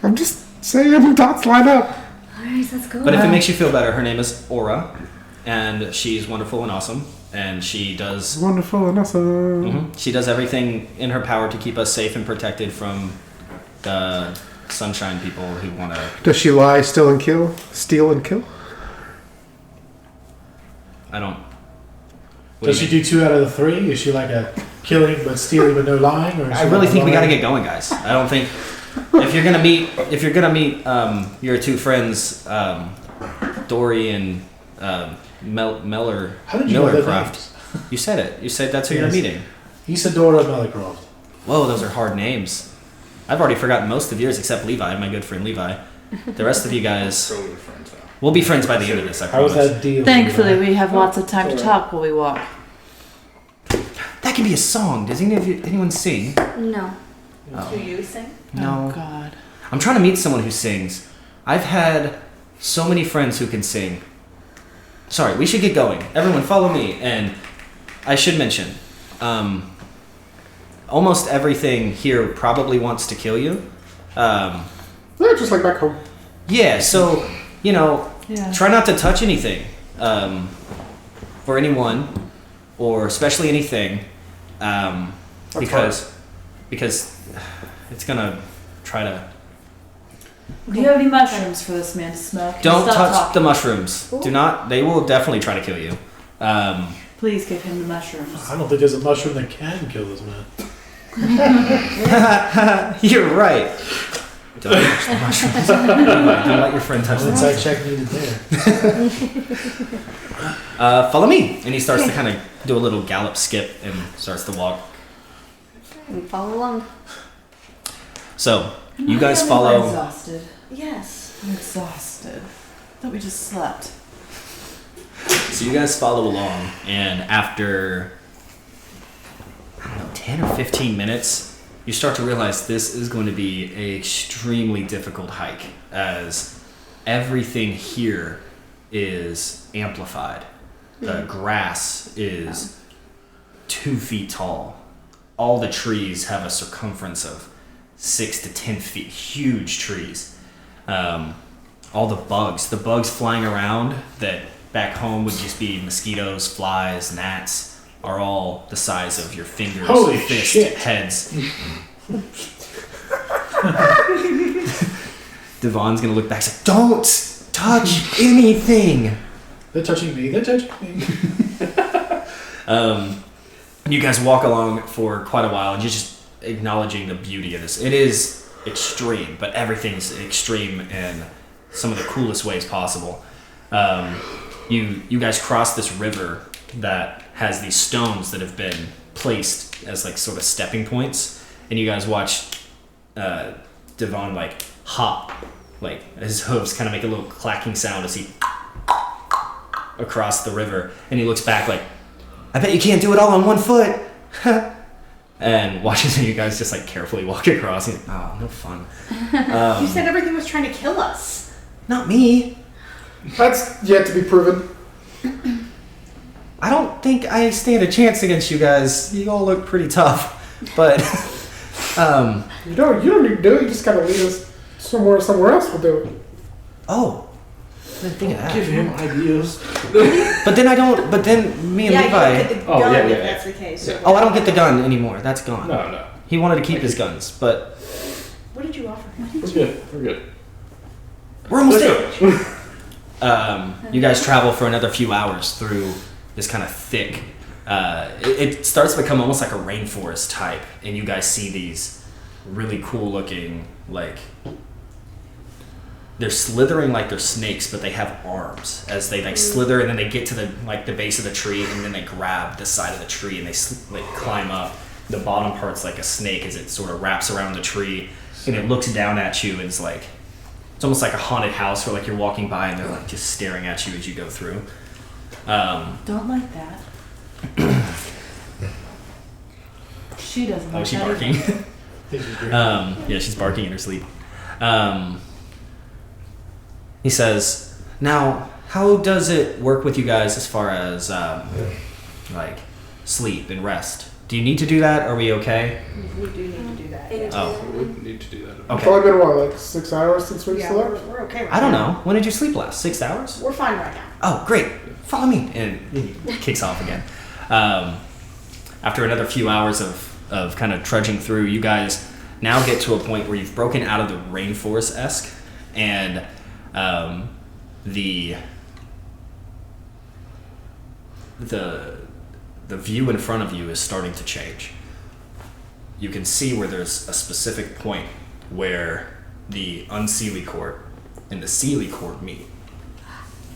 I'm just saying dots line up. Alright, let's go. But if it makes you feel better, her name is Aura, and she's wonderful and awesome, and she does Wonderful and awesome. she does everything in her power to keep us safe and protected from the sunshine people who want to. Does she lie, steal, and kill? Steal and kill? I don't. What Does do she you do 2 out of the 3? Is she like a killing but stealing but no lying? Or is mean? she I really like think we got to lying? get going, guys. I don't think if you're gonna meet your two friends, Dory and Meller. How did you know their Millercroft. names? You said it. You said that's who you're Yes. meeting. Isadora Melicroft. Whoa, those are hard names. I've already forgotten most of yours except Levi, my good friend Levi. The rest of you guys, Totally friends now. we'll be friends by the end of this, I How was promise. that deal? Thankfully, we have lots of time to talk while we walk. That can be a song. Does anyone sing? No. Do you sing? No. Oh, God. I'm trying to meet someone who sings. I've had so many friends who can sing. Sorry, we should get going. Everyone follow me. And I should mention, almost everything here probably wants to kill you. Yeah, just like back home. Yeah, so, Yeah. try not to touch anything or anyone, or especially anything, because it's gonna try to. Do you have any mushrooms for this man to smoke? Don't Stop touch talking. the mushrooms. Do not. They will definitely try to kill you. Please give him the mushrooms. I don't think there's a mushroom that can kill this man. You're right. Don't touch the mushrooms. Don't let your friend touch the Inside mushrooms. check needed there. Follow me, and he starts to kind of do a little gallop skip and starts to walk. And follow along. So you Am I guys the only one follow. Exhausted. Yes. I'm exhausted. Thought we just slept. So you guys follow along, and after I don't know, 10 or 15 minutes, you start to realize this is going to be an extremely difficult hike, as everything here is amplified. The grass is 2 feet tall. All the trees have a circumference of 6 to 10 feet. Huge trees. All the bugs flying around that back home would just be mosquitoes, flies, gnats, are all the size of your fingers, Holy fist, shit. heads. Devon's gonna look back and say, don't touch anything. They're touching me. They're touching me. You guys walk along for quite a while and you're just acknowledging the beauty of this. It is extreme, but everything's extreme in some of the coolest ways possible. You guys cross this river that has these stones that have been placed as like sort of stepping points, and you guys watch Devon like hop, like his hooves kind of make a little clacking sound as he across the river, and he looks back like, I bet you can't do it all on one foot. And watches you guys just like carefully walk across. He's like, oh, no fun. You said everything was trying to kill us. Not me. That's yet to be proven. I don't think I stand a chance against you guys. You all look pretty tough. But You don't need to do it. You just gotta lead us somewhere else will do it. oh, I didn't think of that. Give him ideas. But then me and Yeah, you Levi. don't get the Oh, gun yeah, if yeah, that's the case. Yeah. Oh, I don't get the gun anymore. That's gone. No. He wanted to keep his guns, but What did you offer him? We're good. We're good. we're almost there. You guys travel for another few hours through this kind of thick. It starts to become almost like a rainforest type, and you guys see these really cool looking, like they're slithering like they're snakes, but they have arms as they like slither, and then they get to the base of the tree, and then they grab the side of the tree and they climb up. The bottom part's like a snake as it sort of wraps around the tree, and it looks down at you, and it's like it's almost like a haunted house where like you're walking by and they're like just staring at you as you go through. Don't like that. She doesn't like Oh, is she that barking? either. Yeah, she's barking in her sleep. He says, now, how does it work with you guys as far as like sleep and rest? Do you need to do that? Are we okay? We do need to do that. They need to Oh. We wouldn't need to do that. It's Okay. only been what, like 6 hours since we Yeah, slept? we're okay right I don't now. know. When did you sleep last? 6 hours? We're fine right now. Oh, great. Follow me. And he kicks off again. After another few hours of kind of trudging through, you guys now get to a point where you've broken out of the rainforest-esque, and the view in front of you is starting to change. You can see where there's a specific point where the unseelie court and the seelie court meet.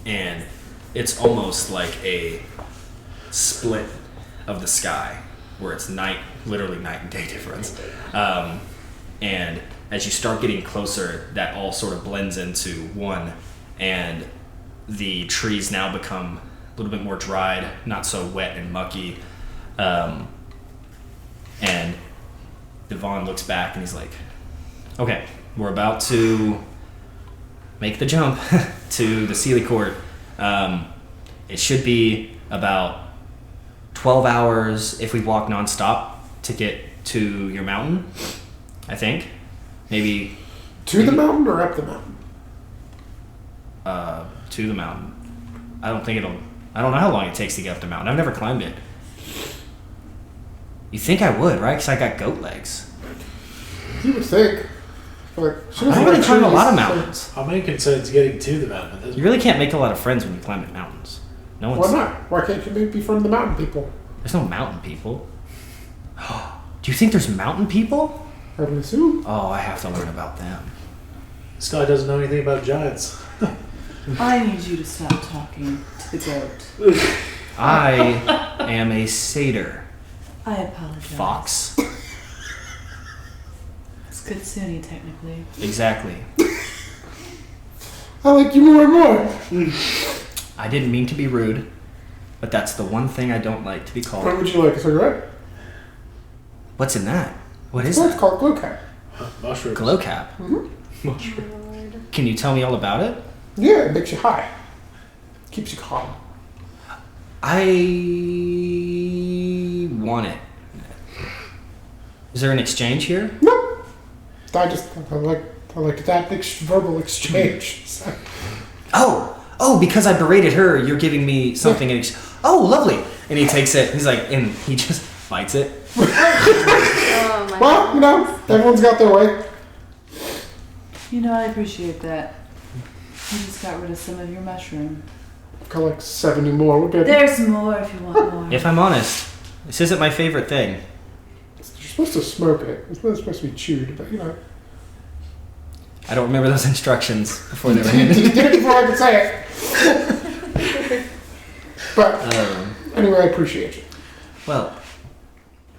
And it's almost like a split of the sky where it's night, literally night and day difference. And as you start getting closer, that all sort of blends into one, and the trees now become a little bit more dried, not so wet and mucky. And Devon looks back and he's like, okay, we're about to make the jump to the Sealy Court. It should be about 12 hours if we walk nonstop to get to your mountain, I think. Maybe To the mountain or up the mountain? to the mountain. I don't know how long it takes to get up the mountain. I've never climbed it. You think I would, right? Because I got goat legs. You would think. Like, she I doesn't don't really like climb a trees, lot of so- mountains. Our main concern is getting to the mountain. You really can't make a lot of friends when you climb at mountains. No Why one's. not? Why can't you be from the mountain people? There's no mountain people. Do you think there's mountain people? I would assume. Oh, I have to learn about them. This guy doesn't know anything about giants. I need you to stop talking to the goat. I am a satyr, I apologize. fox. It's Kitsune, technically. Exactly. I like you more and more. I didn't mean to be rude, but that's the one thing I don't like to be What called. would you like? A cigarette? What's in that? What is Well, it's that? called glow cap. Mushrooms. Glow cap. Can you tell me all about it? Yeah, it makes you high. Keeps you calm. I want it. Is there an exchange here? Nope. I like that verbal exchange. So, Oh, because I berated her, you're giving me something in oh, lovely. And he takes it. He's like, and he just bites it. Oh like Well, you know, everyone's got their way. You know, I appreciate that. I just got rid of some of your mushroom. I've got like 70 more. We're good. There's more if you want more. If I'm honest, this isn't my favorite thing. You're supposed to smoke it. It's not supposed to be chewed, but you know. I don't remember those instructions before they were You handed. did it before I could say it. But anyway, I appreciate you. Well,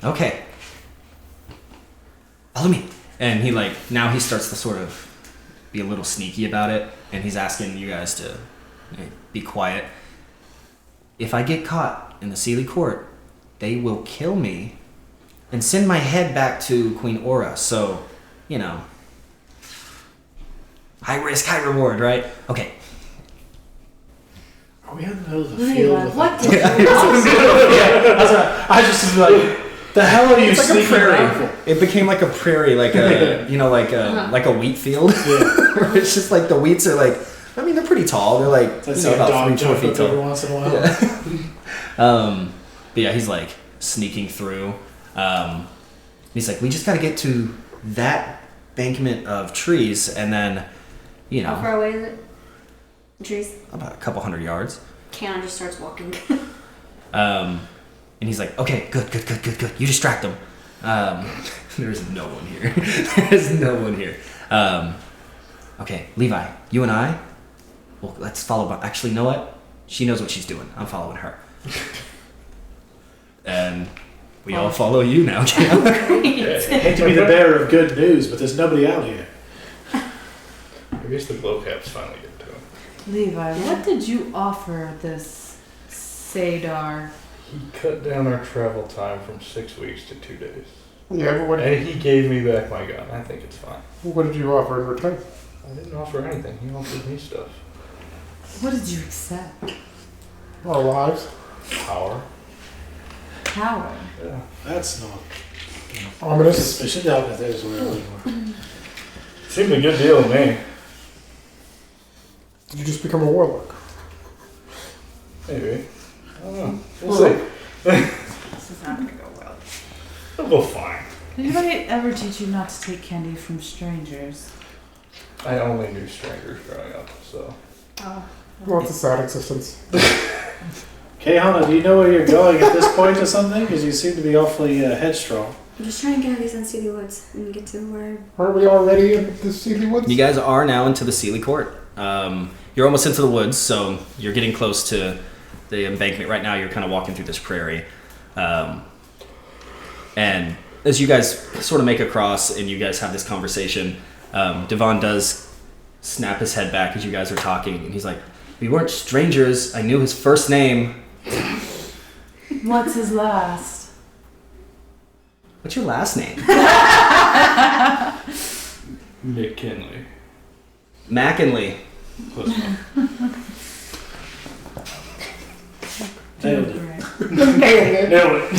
okay. Follow me. And he now he starts to sort of be a little sneaky about it, and he's asking you guys to be quiet. If I get caught in the Sealy Court, they will kill me and send my head back to Queen Aura. So, you know, high risk, high reward, right? Okay. Are we in the middle of a Levi, field? With what a... did you I just was like, the hell are you It's like a sneaking prairie. around for? It became like a prairie, like a like a wheat field. Where it's just like the wheats are like, I mean, they're pretty tall. They're like Let's see a about dog 3-4 jump feet up every tall. once in a while. But yeah, he's like sneaking through. He's like, we just got to get to that bankment of trees, and then, you How know, far away is it? The trees? about a couple hundred yards. Caehanna just starts walking. And he's like, okay, good. You distract them. There's no one here. There's no one here. Okay, Levi, you and I, well, let's follow. Actually, you know what? She knows what she's doing. I'm following her. And we all follow you now, Cam. I hate to be the bearer of good news, but there's nobody out here. I guess the glow caps finally get to him. Levi, what did you offer this Saytr? He cut down our travel time from 6 weeks to 2 days. Yeah, but And he gave me back my gun. I think it's fine. what did you offer in return? I didn't offer anything. He offered me stuff. What did you accept? Our lives. Power. Power. Yeah. That's not Ominous. suspicious. No, that is where we were. Seemed a good deal to me. Did you just become a warlock? Maybe. I don't know. We'll see. This is not gonna go well. It'll go fine. Did anybody ever teach you not to take candy from strangers? I only knew strangers growing up, so. Oh. Well, it's a sad existence. Caehanna, do you know where you're going at this point or something? Because you seem to be awfully headstrong. I'm just trying to get out of these unseelie woods and get to where. Aren't we already in the Sealy Woods? You guys are now into the Sealy Court. You're almost into the woods, so you're getting close to the embankment. Right now, you're kind of walking through this prairie. And as you guys sort of make across and you guys have this conversation, Devon does snap his head back as you guys are talking, and he's like, we weren't strangers. I knew his first name. What's his last? What's your last name? McKinley. McKinley. Close enough. Nailed it. Right. Nailed it.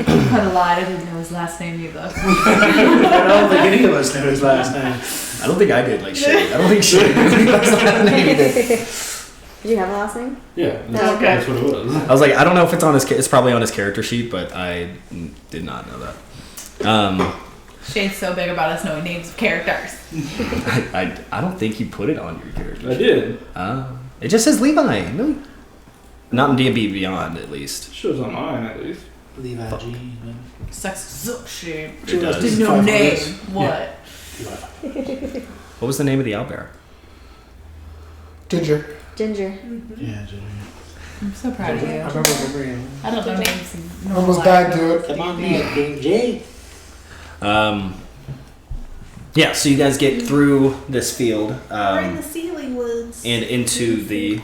Kind of lied. I didn't know his last name either. I don't think any of us knew his last name. I don't think I did, like shit. I don't think shit knew his last name either. Did you have a last name? Yeah, that's, Okay. that's what it was. I was like, I don't know if it's on his. It's probably on his character sheet, but I did not know that. Shane's so big about us knowing names of characters. I don't think he put it on your character I sheet. did. It just says Levi. No, not in D&B Beyond, at least. It shows on mine, at least. Levi G. Sucks Shane. It does. There's no 500. name. What? What was the name of the owlbear? Ginger. Ginger. Yeah, G. I'm so proud of you. I don't remember him. I don't know names. in normal Almost life. died to it. Come on, King J. Yeah, so you guys get through this field We're in the Sealy Woods. and into the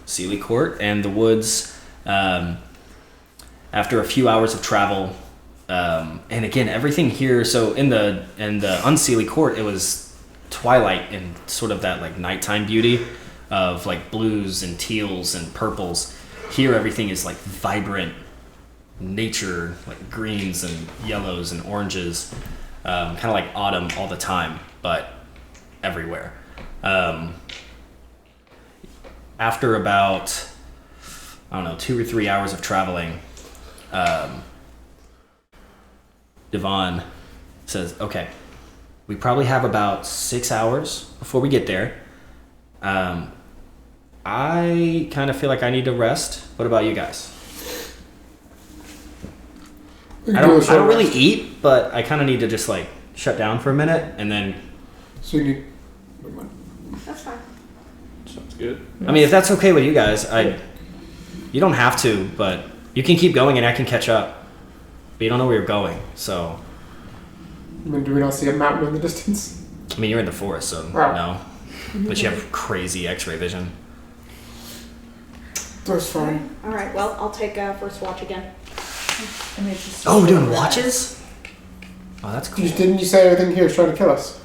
Sealy Court and the woods. After a few hours of travel, and again, everything here. So in the Unsealy Court, it was twilight and sort of that like nighttime beauty of like blues and teals and purples. Here, everything is like vibrant nature, like greens and yellows and oranges, kind of like autumn all the time, but everywhere. After about, I don't know, 2 or 3 hours of traveling, Devon says, okay, we probably have about 6 hours before we get there. I kind of feel like I need to rest. What about you guys? I don't really eat, but I kind of need to just like shut down for a minute and then. So you need. That's fine. Sounds good. I mean, if that's okay with you guys, you don't have to, but you can keep going and I can catch up. But you don't know where you're going, so. I mean, do we not see a mountain in the distance? I mean, you're in the forest, so no. But you have crazy X-ray vision. That's fine. All right. Well, I'll take first watch again. I mean, it's just Oh, we're doing watches? Oh, that's cool. Didn't you say everything here is trying to kill us?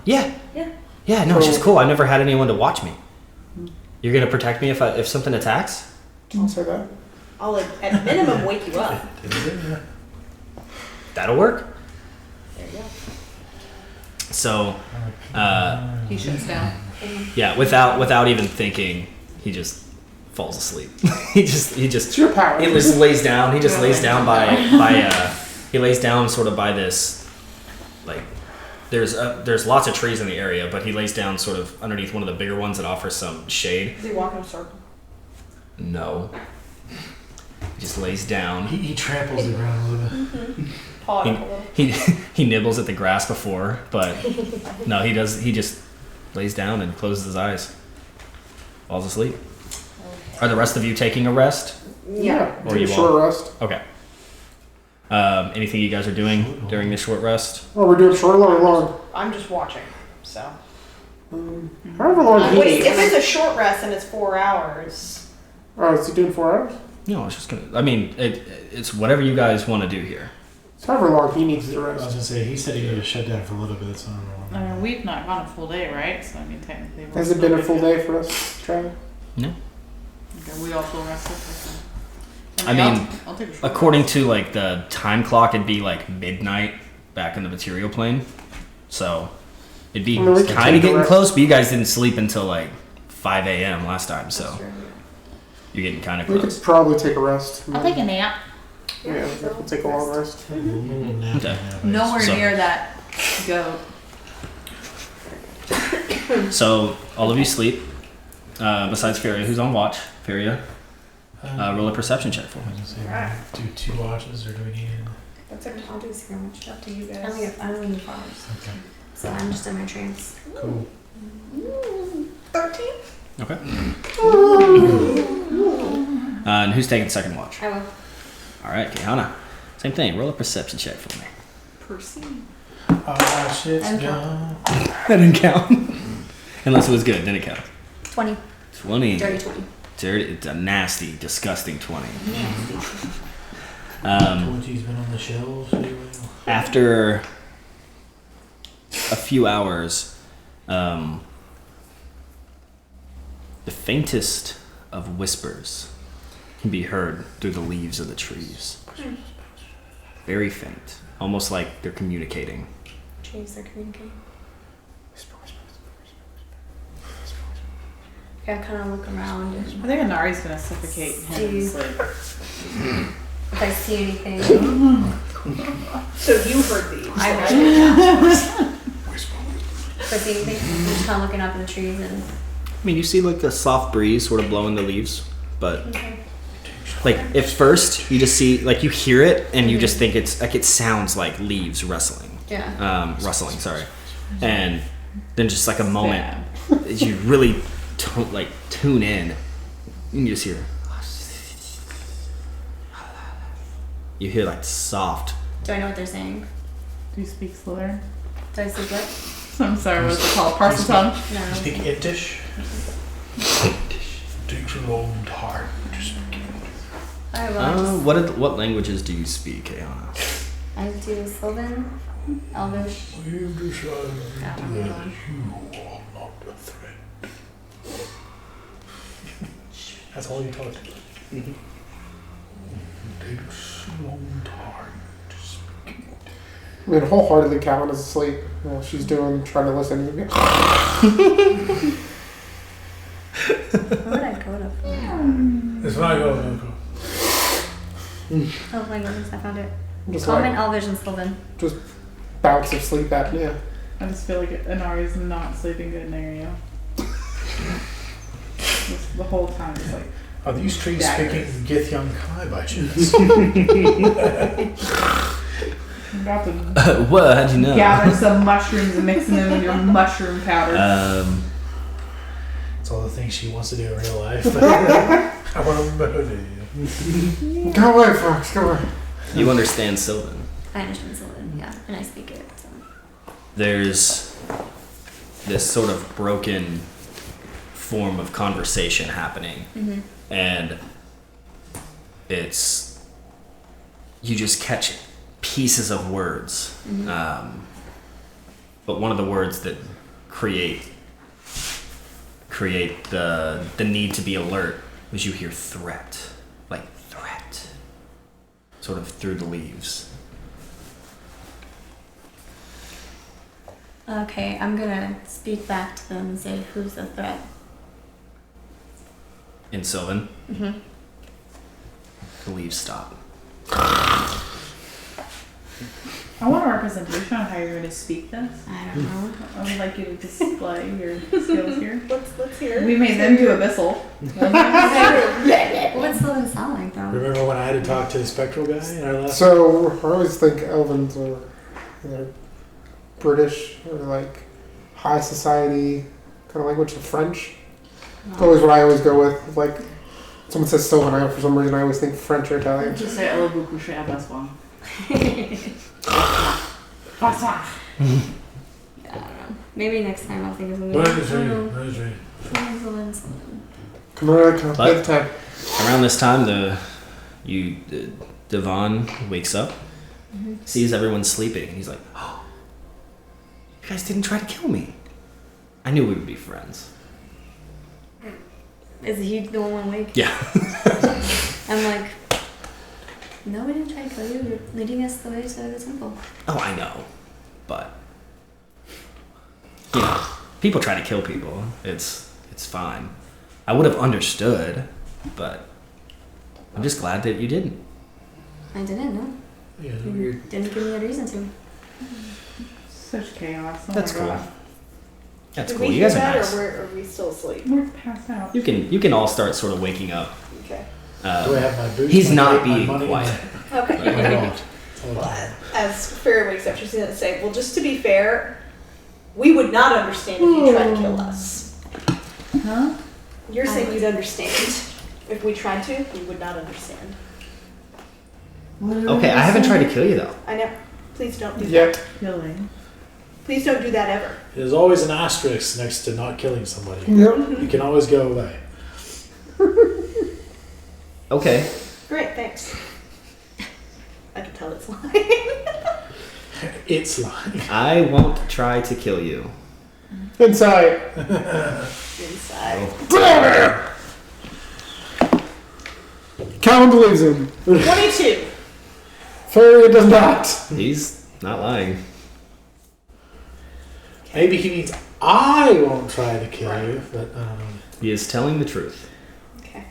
Yeah. Yeah. Yeah, no, it's just cool. I've never had anyone to watch me. You're gonna protect me if something attacks? Didn't say that. I'll at minimum wake you up. That'll work. There you go. So, He shuts down. yeah, without even thinking, he just falls asleep. he just It's your power. he just lays down. He just lays down by he lays down sort of by this, like, there's lots of trees in the area, but he lays down sort of underneath one of the bigger ones that offers some shade. Does he walk in a circle? No. He just lays down. He tramples the ground a little bit. Paw it up a little. He nibbles at the grass before, but no, he just lays down and closes his eyes. Falls asleep. Are the rest of you taking a rest? Yeah. Or Take you a short all? rest. Okay. Anything you guys are doing during this short rest? Oh, we're doing short or long? I'm just watching. So. However long Wait, he if it's a short rest and it's 4 hours. Oh, is he doing 4 hours? No, it's just gonna. I mean, it's whatever you guys want to do here. It's however long he needs to I was rest. gonna say, he said he needed to shut down for a little bit, so I don't know. I mean, we've not gone a full day, right? So I mean, technically, we're Has it still been a good full to- day for us, Travis? No. Okay, we all feel rested. I mean, I'll take a short According rest. to like the time clock, it'd be like midnight back in the material plane. So it'd be I mean, we could kind take of a getting rest. close, but you guys didn't sleep until like 5 a.m. last time, so That's true. you're getting kind of We could close. probably take a rest. I'll take a nap. Yeah, we'll take a long rest. Okay. Nowhere So- near that goat. So all of you sleep. Besides Feria, who's on watch? Feria, roll a perception check for me. I was gonna say, do 2 watches, or do we need? That's okay. I'll do a second watch. Up to you I guys. only need 4 hours, Okay, so I'm just in my trance. cool. 13? Okay. And who's taking second watch? I will. All right, Caehanna. Same thing. Roll a perception check for me. Perceive. Oh, shit's I'm gone. That didn't count. Unless it was good, then it counts. 20. 20. Dirty 20. Dirty. It's a nasty, disgusting 20. 20's been on the shelves. After a few hours, the faintest of whispers can be heard through the leaves of the trees. Very faint, almost like they're communicating. Trees are communicating. Yeah, I kind of look around and I think Anari's gonna suffocate him in Dude. sleep. if I see anything, So you heard these. I heard it. If I see anything, I'm just kind of looking up in the trees and I mean, you see like a soft breeze sort of blowing the leaves, but like at first you just see like you hear it and you just think it's like it sounds like leaves rustling. yeah. Rustling, sorry. And then just like a moment as you really tune in, you can just hear. You hear like soft. Do I know what they're saying? Do you speak Slytherin? Do I speak what? I'm sorry, what's it called? Parseltongue? No. Speak Itish. Takes a long time to speak. Alright, well, What languages do you speak, Caehanna? I do Sylvan, Elvish. We've decided Yeah. that you are not a threat. That's all you taught. It takes a long time to speak. I mean, wholeheartedly, Callan is asleep. She's trying to listen to me. Where would I go to? It's not going to Oh my goodness, I found it. Just Common, like, Elvish, and Sylvan. just bouts of sleep apnea. I just feel like Inari's not sleeping good in area. The whole time it's like Are these trees daggers. speaking Githyan Kai by chance? I'm about to What? How'd you know? gather some mushrooms and mix them with your mushroom powder. It's all the things she wants to do in real life. I want to murder you. Go away, Fox, go away. You understand Sylvan. I understand Sylvan, yeah, and I speak it. So. There's this sort of broken form of conversation happening, and it's you just catch pieces of words, but one of the words that create the need to be alert was you hear threat, like threat, sort of through the leaves. Okay, I'm gonna speak back to them and say, who's the threat? In Sylvan, the leaves stop. I want a representation on how you're going to speak this. I don't know. I would like you to display your skills here. Let's hear. We made them do Abyssal. What's Sylvan sound like though? Remember when I had to talk to the spectral guy in our last? So, I always think Elvins are either British or like high society kind of language of French. It's always what I always go with. Like, someone says Sylvan, for some reason I always think French or Italian. Just say Elle beaucoup chez Abyssal. Yeah, I don't know. Maybe next time I'll think of something. Sylvan. Come on, come But- on, time. Around this time, Devon wakes up, sees everyone sleeping, and he's like, "Oh, you guys didn't try to kill me. I knew we would be friends." Is he the one awake? Yeah. I'm like, no, we didn't try to kill you. You're leading us the way to the temple. Oh, I know, but you know, people try to kill people. It's fine. I would have understood, but I'm just glad that you didn't. I didn't know. Yeah, You didn't give me a reason to. Such chaos. Oh That's my cool. God. That's Did cool. we You hear guys are that, nice. or are we still asleep? We're passed out. You can all start sort of waking up. Okay. Do I have my boots? He's my not cape, my being money, quiet. Okay. my wallet? As Farah wakes up, she's gonna say, "Well, just to be fair, we would not understand if you tried to kill us." Huh? You're saying you'd understand if we tried to. We would not understand. Okay, I haven't tried to kill you though. I know. Please don't do Yep. that. Killing. Please don't do that ever. There's always an asterisk next to not killing somebody. Yep. You can always go away. Okay. Great, thanks. I can tell it's lying. It's lying. I won't try to kill you. Inside. Inside. Callan believes him. 22. Fairy does not. He's not lying. Maybe he means I won't try to kill you, but I don't know. He is telling the truth. Okay.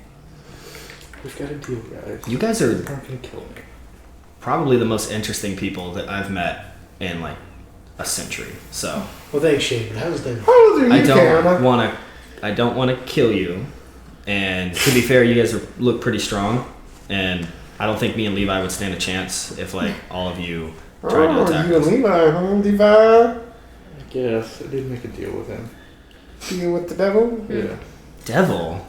We've got a deal, guys. You guys are You're not gonna kill me. probably the most interesting people that I've met in like a century. So Well, thanks, Shane. How was that? How old are you, I don't Caehanna? want to kill you. And to be fair, you guys look pretty strong, and I don't think me and Levi would stand a chance if like all of you tried to attack you and us. Levi, huh? Levi? I guess I did make a deal with him. You with the devil? Yeah. Devil.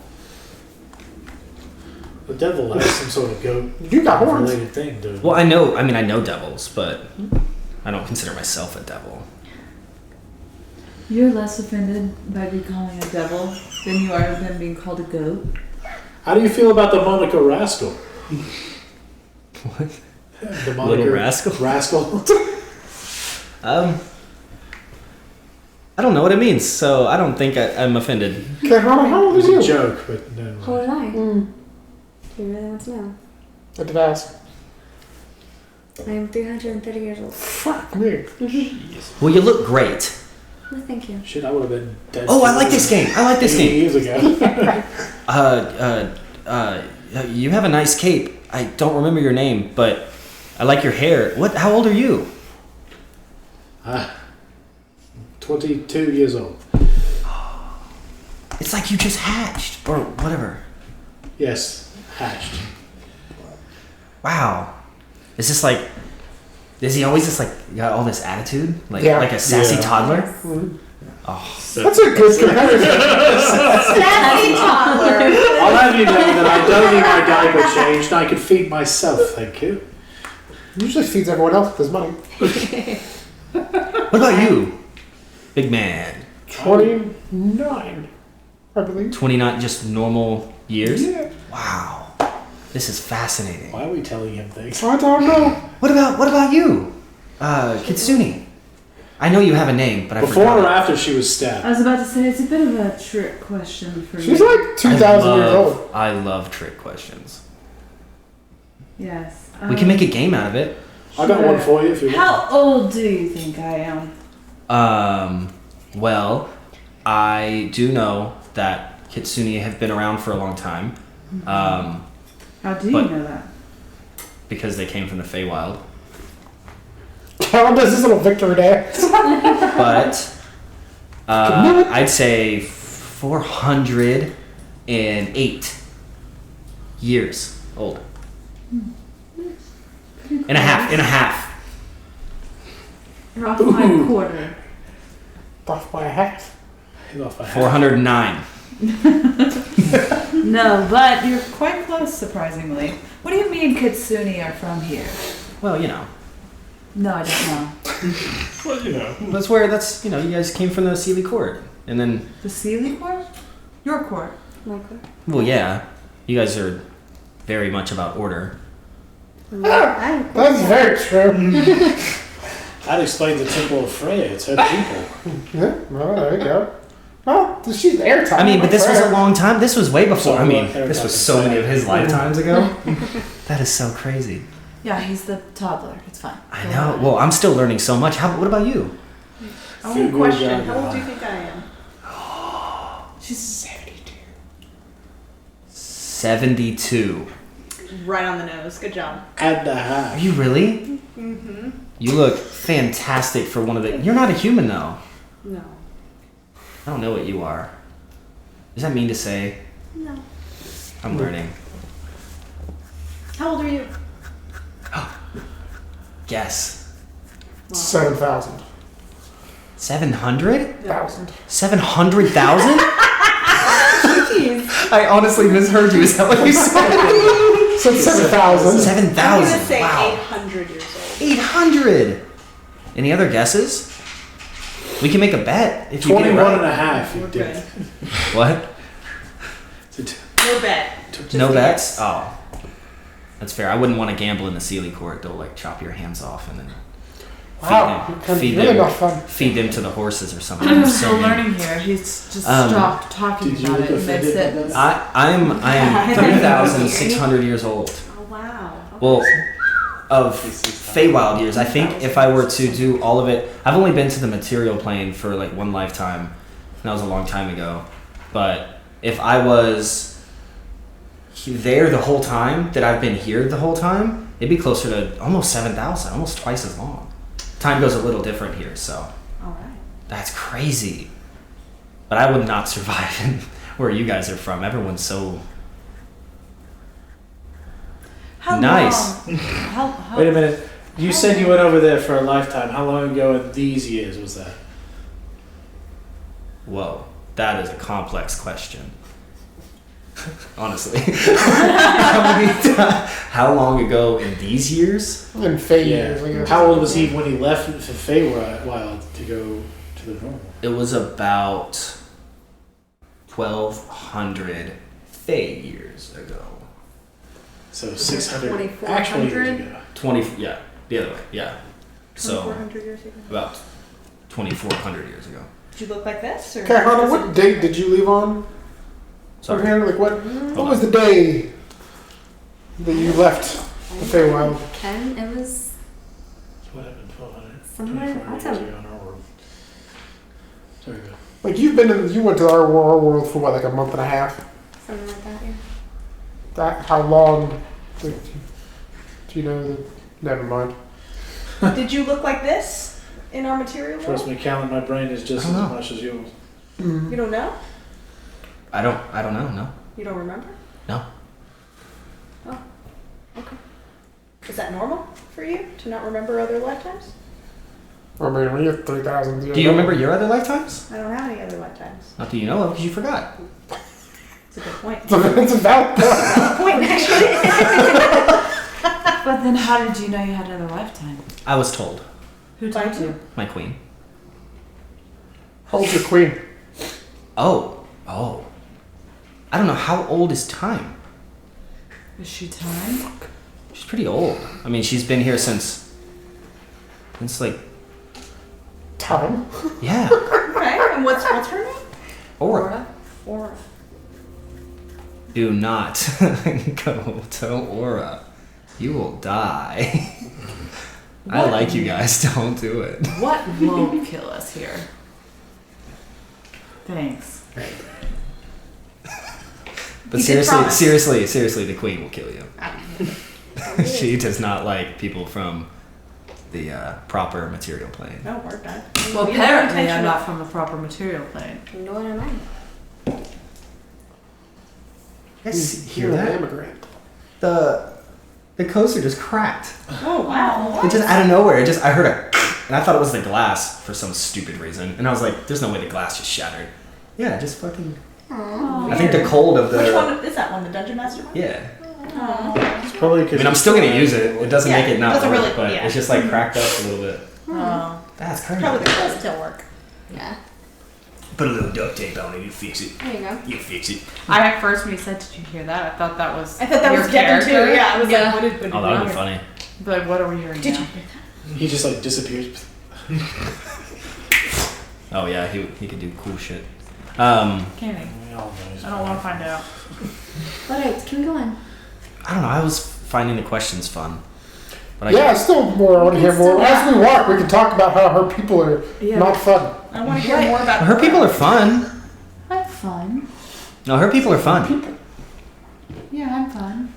The devil has some sort of goat You got horns. related thing, dude. Well, I know devils, but I don't consider myself a devil. You're less offended by being calling a devil than you are than being called a goat. How do you feel about the Monaco Rascal? What? The Little rascal? Rascal. I don't know what it means, so I don't think I'm offended. Caehanna, how old It are was a you? joke, but no. How old am I? Mm, Do you really want to know? I did ask. I am 330 years old. Fuck me. Well, you look great. Well, thank you. Shit, I would have been dead. Oh, I like this game. I like this 80 game. years ago. You have a nice cape. I don't remember your name, but I like your hair. What? How old are you? 22 years old. It's like you just hatched or whatever. Yes, hatched. Wow. Is this like? Is he always just like got all this attitude, like Yeah. like a sassy Yeah. toddler? That's a good comparison. Sassy toddler. I'll have you know that I don't need my diaper changed. I can feed myself, thank you. Usually feeds everyone else with his money. What about you, big man? 29, I believe. 29, just normal years. Yeah. Wow. This is fascinating. Why are we telling him things? I don't know. What about you, Kitsune? I know you have a name, but I Before forgot. or after she was I stabbed? was about to say it's a bit of a trick question for She's me. like 2,000 years old. I love trick questions. Yes. We can make a game out of it. I got one for you if you want. How old do you think I am? Well, I do know that Kitsune have been around for a long time. How do you But- know that? Because they came from the Feywild. Callan does his little victory dance. But I'd say 408 years old. And a half. You're off by a quarter. Off by a half. He's off by half. 409. No, but you're quite close, surprisingly. What do you mean Kitsune are from here? Well, you know. No, I don't know. Well, you know. That's you guys came from the Sealy Court. And then, The Sealy Court? Your court. well, yeah. You guys are very much about order. That's very true. That explains the Temple of Freya. It's her people. Yeah, well, there you go. Well, she's airtime. I mean, but this was a long time. This was way before. Sorry, I mean, what? this was so many of his lifetimes ago. That is so crazy. Yeah, he's the toddler. It's fine. I know. Well, I'm still learning so much. What about you? I want a question. How old do you think I am? She's 72. 72. Right on the nose. Good job. And a Are half. you really? Mm-hmm. You look fantastic for one of the... You're not a human, though. No. I don't know what you are. Does that mean to say? No. I'm learning. How old are you? Guess. 7,000. 700? 1,000. 700,000? I honestly misheard you. Is that what you said? So 7,000. 7,000. I'm gonna say Wow. 800 years old. 800. Any other guesses? We can make a bet if you get it 21 and right. a half, you We're did. good. What? No bet. No a bets? Oh. That's fair. I wouldn't want to gamble in the Sealy Court. They'll like chop your hands off and then Wow, feed really them, not fun. feed them to the horses or something. I'm It's still mean. learning here. He's just Um, stopped talking did you about look it offended by mid-sentence. I am 3,600 years old. Oh, wow. Well, of Feywild years. I think if I were to do all of it, I've only been to the material plane for like one lifetime. And that was a long time ago. But if I was there the whole time that I've been here the whole time, it'd be closer to almost 7,000, almost twice as long. Time goes a little different here, so All right. that's crazy. But I would not survive in where you guys are from. Everyone's so How nice. long? How, Wait a minute. You said you went over there for a lifetime. How long ago in these years was that? Whoa, that is a complex question. Honestly. How long ago in these years? In Fey years, I Yeah. guess. How old was he when he left for Feywild to go to the normal? It was about 1,200 Fey years ago. So 600 2400? actual years ago. 20, yeah, the other way, yeah. So 400 years ago. about 2,400 years ago. Did you look like this? Or Caehanna, what date did you leave on? Sorry. Okay, like what was the day that you left the Feywild? Ken, it was What happened 1200? somewhere. I'll 2400 tell years you. ago in our world. Sorry, go. Like you went to our world for what, like a month and a half? Something like that, yeah. How long? Do you know? Never mind. Did you look like this in our material world? Trust me, Callan, my brain is just as much as yours. You don't know? I don't know. No. You don't remember? No. Oh, okay. Is that normal for you to not remember other lifetimes? I mean, we have 3,000 years. Do you remember your other lifetimes? I don't have any other lifetimes. Not that you know of, because you forgot. It's a good point. It's a valid point. Point, actually. But then how did you know you had another lifetime? I was told. Who told you? My queen. Hold your queen. Oh. I don't know, how old is time? Is she time? She's pretty old. I mean, she's been here since like, Time? yeah. Okay, and what's her name? Aura. Aura. Do not go to Aura. You will die. I like you guys. Don't do it. What won't kill us here? Thanks. But You did promise. seriously, the queen will kill you. She does not like people from the proper material plane. No, we're done. Well, We have apparently I'm intention not of- from the proper material plane. Nor am I. You guys hear You're an that? immigrant. The coaster just cracked. Oh, wow. It just out of nowhere. I heard a, and I thought it was the glass for some stupid reason. And I was like, "There's no way the glass just shattered." Yeah, just fucking. I think the cold of the. Which one is that one? The Dungeon Master one? Yeah. It's probably because. I mean, I'm still gonna use it. It doesn't Yeah, make it not it doesn't work, really- but yeah. it's just like cracked up a little bit. Oh. That's crazy. Probably the clothes still work. Yeah. Put a little duct tape on it. You fix it. There you go. You fix it. I at first when you said, "Did you hear that?" I thought that was I thought that your was Devin too. character. Yeah, I was Yeah. like, what did Oh, that would be funny. But like, what are we hearing Did now? you? He just like disappears. Oh yeah, he could do cool shit. Can't he? We all know he's I don't want to find out. Alright, can we go on? I don't know. I was finding the questions fun. But Yeah, still more. I want to hear more. As we walk, we can talk about how her people are Yeah. not fun. I want to hear more about her people are fun. I'm fun. No, her people are fun. Yeah, I'm fun.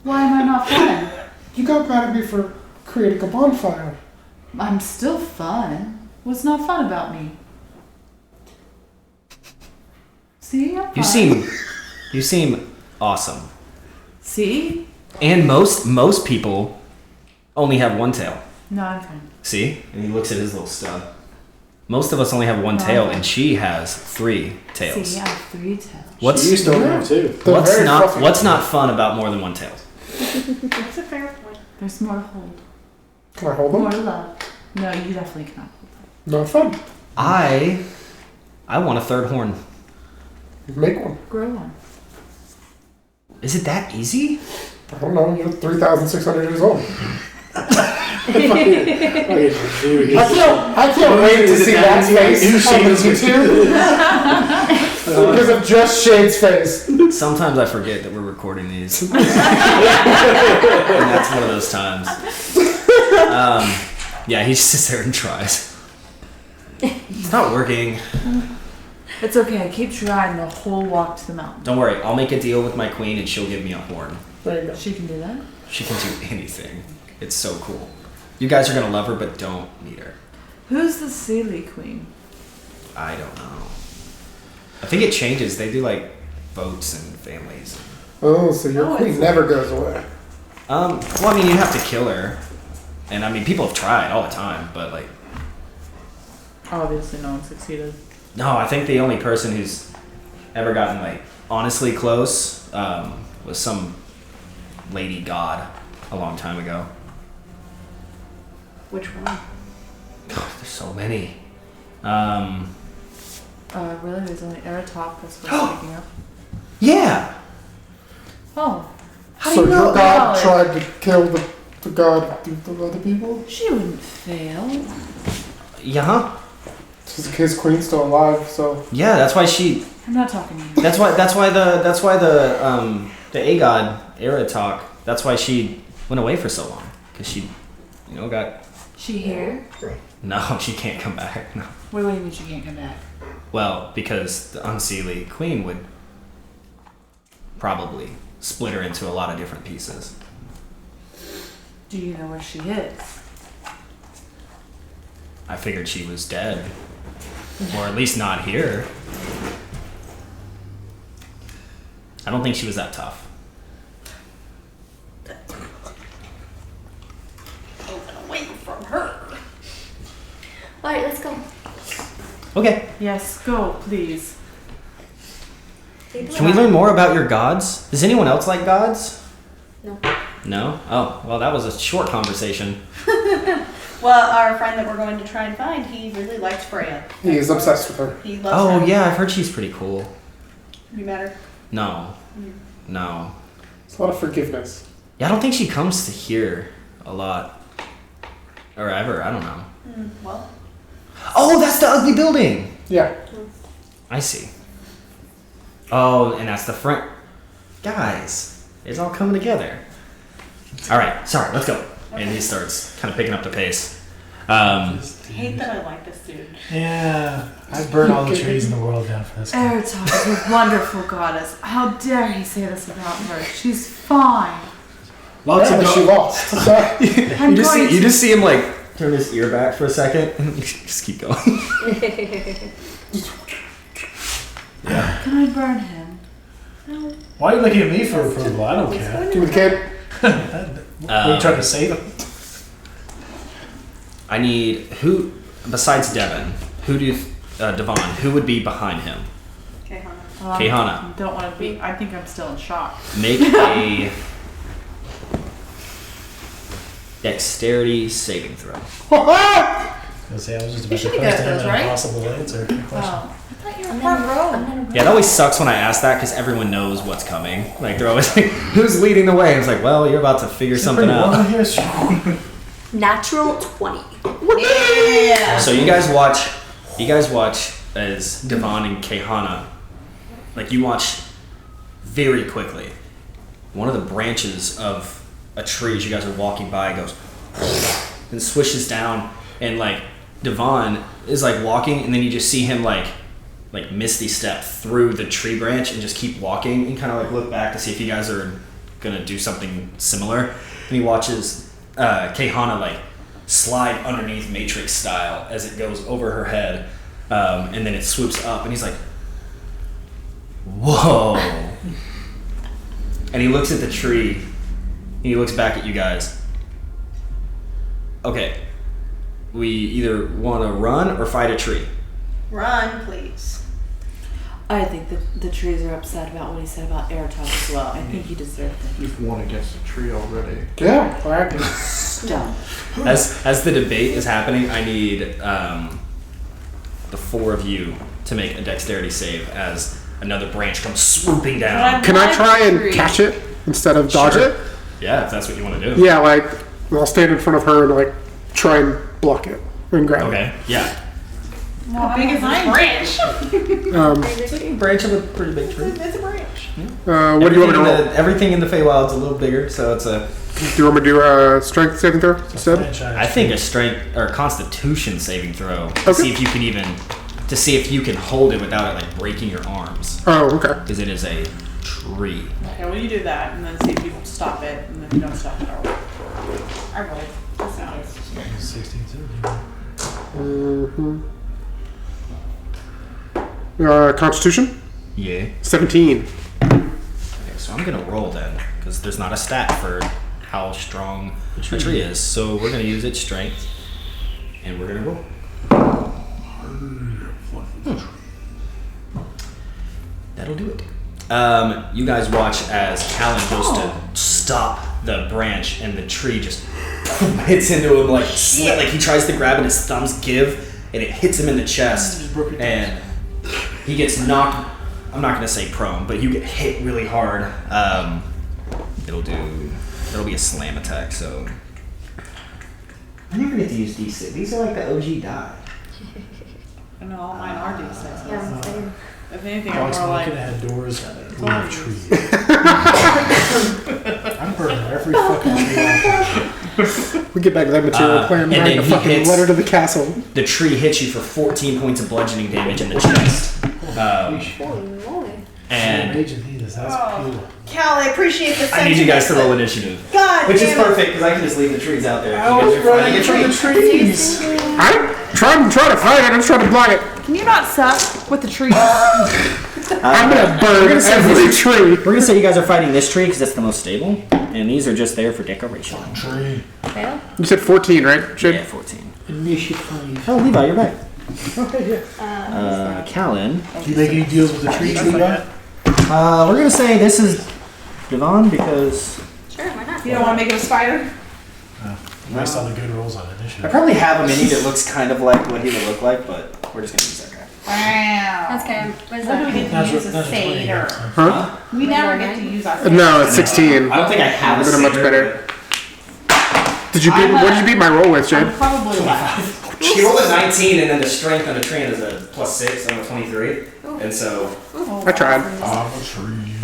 Why am I not fun? You got mad at me for creating a bonfire. I'm still fun. What's not fun about me? See, I'm fun. You seem awesome. See? And most people only have one tail. No, I'm fine. See? And he looks at his little stub. Most of us only have one No. tail, and she has 3 tails. See, I have 3 tails. What's She used to only have two. They're very fluffy. what's not fun about more than one tail? That's a fair point. There's more to hold. Can I hold More them? to love. No, you definitely cannot hold Not fun. I want a 3rd horn. Make one. them. Grow one. Is it that easy? I don't know. You're 3,600 years old. I can't wait to see that face on the YouTube. Because of just Shade's face. Sometimes I forget that we're recording these. And that's one of those times. Yeah, he just sits there and tries. It's not working. It's okay. Keep trying the whole walk to the mountain. Don't worry, I'll make a deal with my queen and she'll give me a horn. There you go. She can do that. She can do anything. It's so cool. You guys are gonna love her, but don't meet her. Who's the Sealy Queen? I don't know. I think it changes. They do like votes and families. Oh, so your Oh, queen it's- never goes away. Well, I mean, you have to kill her. And I mean, people have tried all the time, but like, Obviously, no one succeeded. no, I think the only person who's ever gotten like honestly close was some lady god a long time ago. Which one? God, there's so many. Really? There's only Eratok that's worth speaking up. Yeah. Oh, How So do you know? your god that? tried to kill the god of other people? she wouldn't fail. Yeah. His queen's still alive, so Yeah, that's why she. I'm not talking to you. That's why the A-God Eratok. That's why she went away for so long, because she, got. She here? No, she can't come back. No. Wait, what do you mean she can't come back? Well, because the Unseelie Queen would probably split her into a lot of different pieces. Do you know where she is? I figured she was dead. Or at least not here. I don't think she was that tough. Away from her. Alright, let's go. Okay. Yes, go, please. Can we learn more about your gods? Does anyone else like gods? No. No? Oh, well, that was a short conversation. Well, our friend that we're going to try and find, he really likes Freya. He is obsessed with her. He loves Oh, her. yeah, I've heard she's pretty cool. You met her? No. No. It's a lot of forgiveness. Yeah, I don't think she comes to here a lot. Or ever, I don't know. Well. Oh, that's the ugly building! Yeah. I see. Oh, and that's the front. Guys, it's all coming together. Alright, sorry, let's go. And he starts kind of picking up the pace. I hate that I like this dude. Yeah, I burned all the trees in the world down for this guy. Eritog is a wonderful goddess. How dare he say this about her? She's fine. Lots Yeah, of but she lost. Sorry. I'm You going to... just see him like turn his ear back for a second and just keep going. Can I burn him? Why are you looking at me for approval? I don't care. Give me the kid. What are you trying to save him? I need who besides Devin, Devon, who would be behind him? Caehanna. Caehanna. Don't want to be... I think I'm still in shock. Make a dexterity saving throw. I was just about to should post get him those, an right? impossible answer. Good question. Oh, I thought you were I'm front row. gonna Yeah, it always sucks when I ask that because everyone knows what's coming. Like they're always like, "Who's leading the way?" And it's like, "Well, you're about to figure something Pretty well out." here, strong. Natural 20. Yeah. So you guys watch as Devon and Caehanna, like you watch very quickly. One of the branches of a tree as you guys are walking by goes and swishes down, and like Devon is like walking, and then you just see him like misty step through the tree branch and just keep walking and kind of like look back to see if you guys are gonna do something similar. And he watches Caehanna like slide underneath Matrix style as it goes over her head, and then it swoops up, and he's like, "Whoa!" And he looks at the tree, and he looks back at you guys. Okay, we either want to run or fight a tree. Run, please. I think the trees are upset about what he said about Eritog as well. I think he deserved it. You've won against the tree already. Yeah. All right. Stop. As the debate is happening, I need the four of you to make a dexterity save as another branch comes swooping down. Can I try and catch it instead of dodge Sure. it? Yeah, if that's what you want to do. Yeah, like I'll stand in front of her and like try and block it and grab Okay. Yeah. How big is this branch? Branch of a pretty big tree. It's a branch. it. What do you want me to roll? Everything in the Feywild's a little bigger, so it's a. Do you want me to do a strength saving throw instead? Franchise. I think a strength or Constitution saving throw to see if you can hold it without it like breaking your arms, Oh, okay. because it is a tree. Okay, well you do that and then see if you stop it, and then if you don't stop it, I'll roll. I rolled. Just in case. 16 too. Mm-hmm. Constitution? Yeah. 17. Okay, so I'm gonna roll then, because there's not a stat for how strong a tree is. So we're gonna use its strength, and we're gonna roll. That'll do it. You guys watch as Callan goes to stop the branch, and the tree just hits into him like he tries to grab, and his thumbs give, and it hits him in the chest, and he gets knocked. I'm not gonna say prone, but you get hit really hard. It'll be a slam attack. So I never get to use D6. These are like the OG die. I know all mine are D6. Yeah, same. If anything, I'm Dogs more not like... gonna have doors all with you trees. I'm burning every fucking tree. We get back to that material plan. and Write then a he fucking hits- letter to the castle. The tree hits you for 14 points of bludgeoning damage in the chest. Holy moly. And Raging heathen. Jesus, that's cool. Cal, I appreciate the I need you guys to roll initiative. God Which is damn it. perfect because I can just leave the trees out there. I was running from the trees. I'm trying to fight it. I'm trying to block it. Can you not suck with the tree? I'm gonna burn every tree. We're gonna say you guys are fighting this tree because it's the most stable, and these are just there for decoration. Tree. Fail? You said 14, right? Yeah, 14. Initiative 5. Oh, Levi, you're back. Okay, yeah. Callan. Do you make any deals with the trees we got? We're gonna say this is Devon because Sure, why not? You don't want to make it a spider? Based on the good rolls on I initiative. probably have a mini that looks kind of like what he would look like, but we're just gonna use that guy. Wow. That's kind of, what is When do we that? get to That's use what- a that's what 20 Saytr? Huh? We never get to use our Saytr. No, it's 16. I don't think I have a Been a much Saytr, better. Did you beat? What did you beat my roll with, I'm Jade? probably last. She rolled a 19, and then the strength on the train is a +6. I'm a 23, and so I tried. I'm a tree.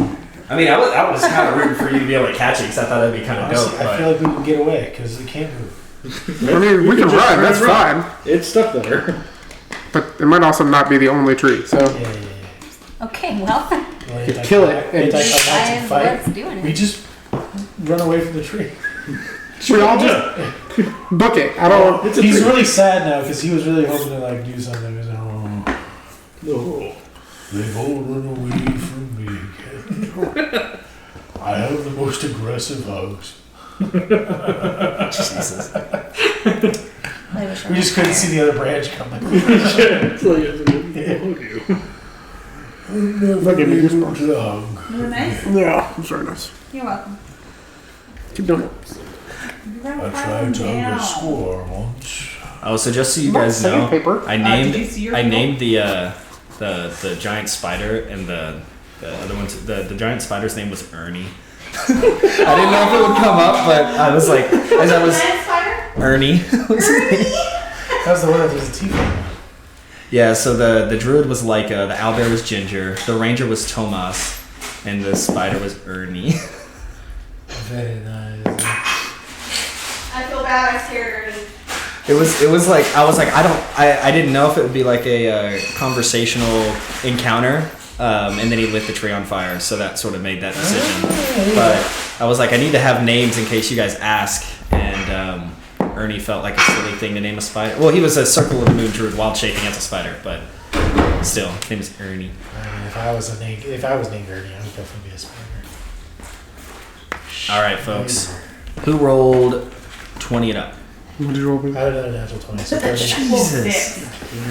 I mean, I was kind of rooting for you to be able to catch it because I thought that'd be kind of dope. Honestly, I feel like we can get away because we can't move. I mean, we can run. That's fine. It's stuck there. But it might also not be the only tree. So Yeah. Okay, well, Well, kill it and anti-climactic let's fight. do it. We just run away from the tree. we all just book it. I don't. He's really sad now because he was really hoping to like do something. He's like, oh, no, they've all run away from me. I have the most aggressive hugs. Jesus. We just couldn't see the other branch coming. It's like, Give me goosebumps. To hug. Isn't it nice? Yeah, it's very nice. You're welcome. Keep doing it. I tried to hug a score once. Oh, so just so you guys know, Sandpaper. I did named you see your I roll? named the giant spider and the other one. The giant spider's name was Ernie. I didn't know if it would come up, but I was like, as I was Ernie. That's the one that does the teeth. Yeah, so the druid was like the owlbear was Ginger, the ranger was Tomas, and the spider was Ernie. Very nice. I feel bad. I scared Ernie. It was like I didn't know if it would be like a conversational encounter, and then he lit the tree on fire, so that sort of made that decision. But I was like, I need to have names in case you guys ask, and Ernie felt like a silly thing to name a spider. Well, he was a Circle of the Moon druid, wild shape against a spider, but still, his name is Ernie. I mean, if I was named Ernie, I would definitely be a spider. All right, folks, who rolled 20 and up? What did you roll? I had another natural 20. So Jesus.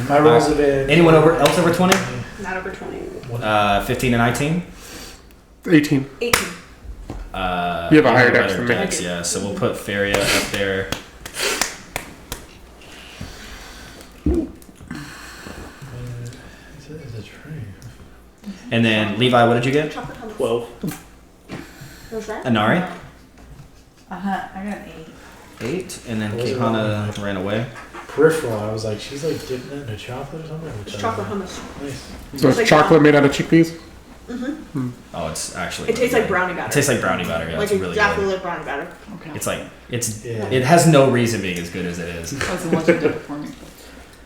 my rolls have been. Anyone else over 20? Not over 20. 15 and 19. 18. 18. You have a higher dex than me. Yeah, so we'll put Feria up there. It's a tree. And then Levi, what did you get? 12. What's that? Anari? I got an 8. 8. And then What was it? Caehanna ran away. Peripheral, I was like, she's like dipping that into chocolate or something. It's chocolate hummus. Nice. So it's chocolate made out of chickpeas. Oh, it's actually. It tastes really like good. brownie batter. It tastes like brownie batter. Yeah, like it's really exactly good. like brownie batter. Okay. It's like Yeah. it has no reason being as good as it is. That's the one you did it for me.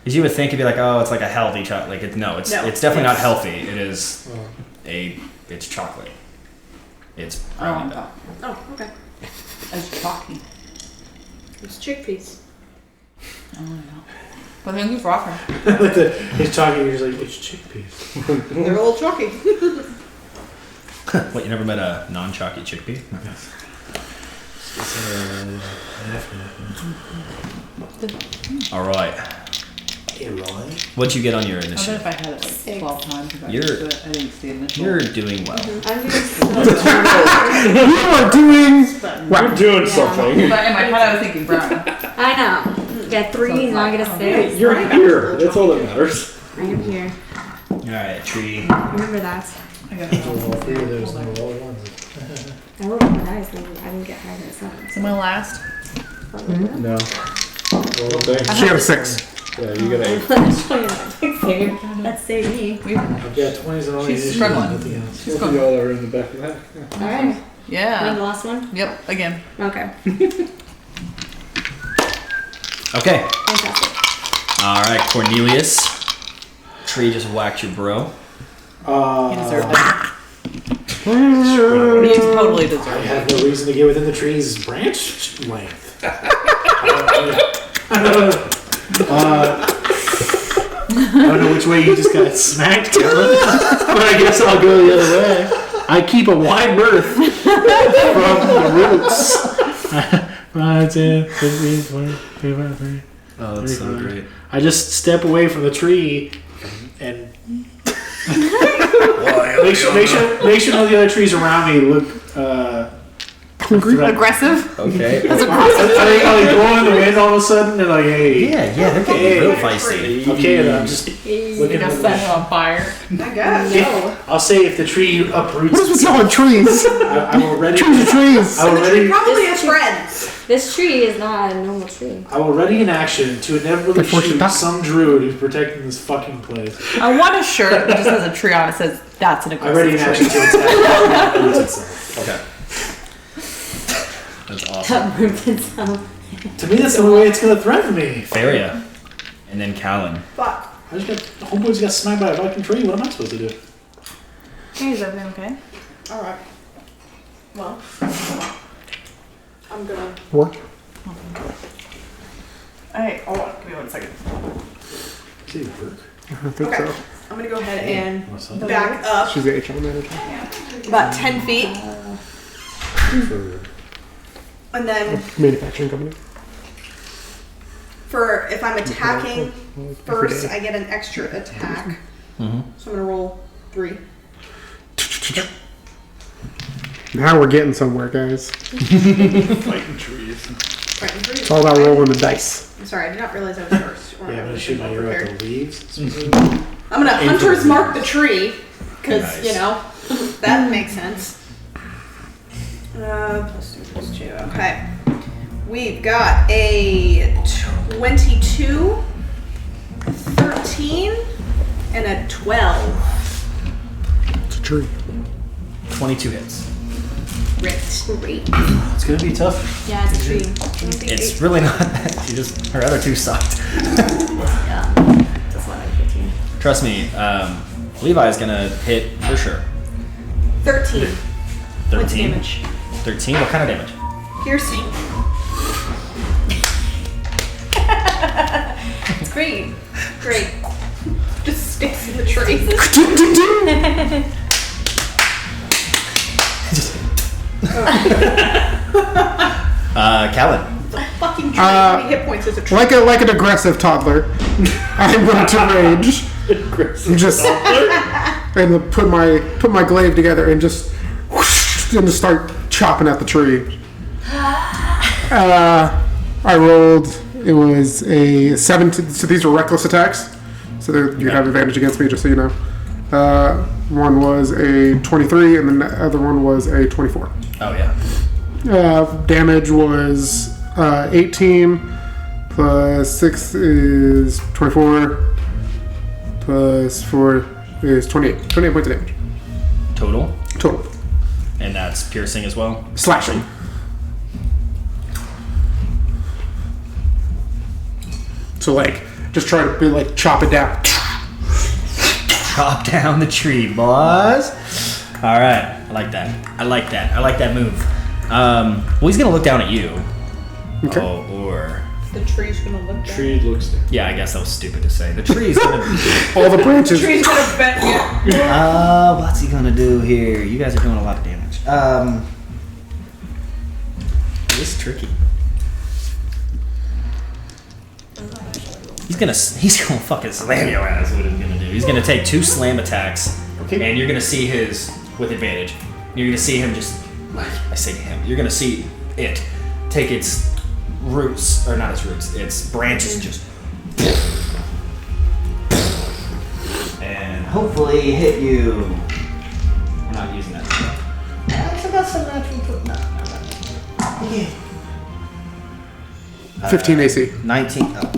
Because you would think it'd be like, oh, it's like a healthy chocolate. Like it's No, it's definitely not it's- healthy. It is Oh. it's chocolate. It's Oh, brownie batter. Oh, okay. It's chalky. It's chickpeas. Oh, no. But thank you for offering. He's talking, he's like, it's chickpeas. They're a little chalky. What, you never met a non-chalky chickpea? All right. Hey, Roy. What'd you get on your I bet initiative? if I had it like 12 times, if I You're- could do it, I didn't see it initially. You're doing well. I'm doing You are doing. You're doing something. But in my head, I was thinking brownie. I know. Got 3, now I get a 6. You're here. That's all that matters. I am here. All right, tree. Remember that. I got All three of those it. number all ones. I rolled my dice, maybe. I didn't get higher than a 7. So my last. No. Well, thanks. She got a 6. Yeah, you got 8. That's saved me. I've got 20s and all She's these issues, struggling. nothing else. She's Both of going. y'all are in the back of that. Alright. Am I Yeah. the last one? Yep. Again. Okay. Okay. Fantastic. All right, Cornelius. Tree just whacked your bro. He deserved it. You totally I deserve it. have no reason to get within the tree's branch length. I don't know which way you just got smacked, Callan, but I guess I'll go the other way. I keep a wide berth from the roots. 5, 10, 15, 20, 25, 30. Oh, that's so great. I just step away from the tree and make sure none of the other trees around me look Aggressive? Okay. Are they like blowing in the wind all of a sudden? They're like, hey. Yeah, they're getting real feisty. Okay, then I'm just looking Gonna at set it on fire. I guess. I'll say if the tree uproots. What is with y'all and trees? I will ready. Trees are trees. I will ready. Probably has friends. This tree is not a normal tree. I will ready in action to inevitably Like fortune shoot duck. some druid who's protecting this fucking place. I want a shirt that just has a tree on it that says, that's an I ready in aggressive action tree. to attack. It uproots itself. Okay. That's awesome. Uproot itself. To me, that's the only way it's gonna threaten me. Faria. And then Callan. Fuck. I just got homeboys got smacked by a fucking tree. What am I supposed to do? Hey, is everything okay? Alright. Well, I'm gonna. What? Hey, hold on, give me 1 second. Does it work? I think Okay. so. I'm gonna go ahead and What's up? back up She's the HR manager. about 10 feet, For and then Manufacturing company. for if I'm attacking Every first, day. I get an extra attack. Mm-hmm. So I'm gonna roll 3. Now we're getting somewhere, guys. fighting trees. Right, and 3. It's all about rolling the dice. I'm sorry, I did not realize I was first. Or Yeah, I I'm gonna was shoot my arrow prepared. at the leaves. I'm gonna Aim for hunter's the- mark the tree, because, Nice. you know, that makes sense. +2. Okay. We've got a 22, 13, and a 12. It's a tree. 22 hits. Great. It's gonna be tough. Yeah, it's a tree. It's really not that. Her other two sucked. Yeah. That's what I did too. Trust me, Levi is gonna hit for sure. 13. What's 13. damage? 13? What kind of damage? Piercing. It's great. Great. Just sticks in the tree. Callan. Fucking tree. How many hit points is a tree? Like an aggressive toddler, I'm going to rage. And just and put my glaive together and just whoosh, and just start chopping at the tree. I rolled. It was a 17. So these were reckless attacks. So you'd have advantage against me, just so you know. One was a 23, and then the other one was a 24. Oh, yeah. Damage was 18 plus 6 is 24 plus 4 is 28. 28 points of damage Total. total. And that's piercing as well. Slashing. So just try to be chop it down. Chop down the tree, boys. All right. I like that. I like that move. Well, he's going to look down at you. Okay. Oh, or... The tree's gonna look down. Tree looks down. Yeah, I guess that was stupid to say. The tree's going to... All the branches. Tree's gonna bend. Yeah. What's he going to do here? You guys are doing a lot of damage. This is tricky. He's gonna fucking slam your ass. What he's gonna do? He's gonna take 2 slam attacks, and you're gonna see his with advantage. You're gonna see him just. I say to him, you're gonna see it take its roots, or not its roots, its branches, just and hopefully hit you. We're not using that. I got some natural. No. 15 AC. 19. Oh.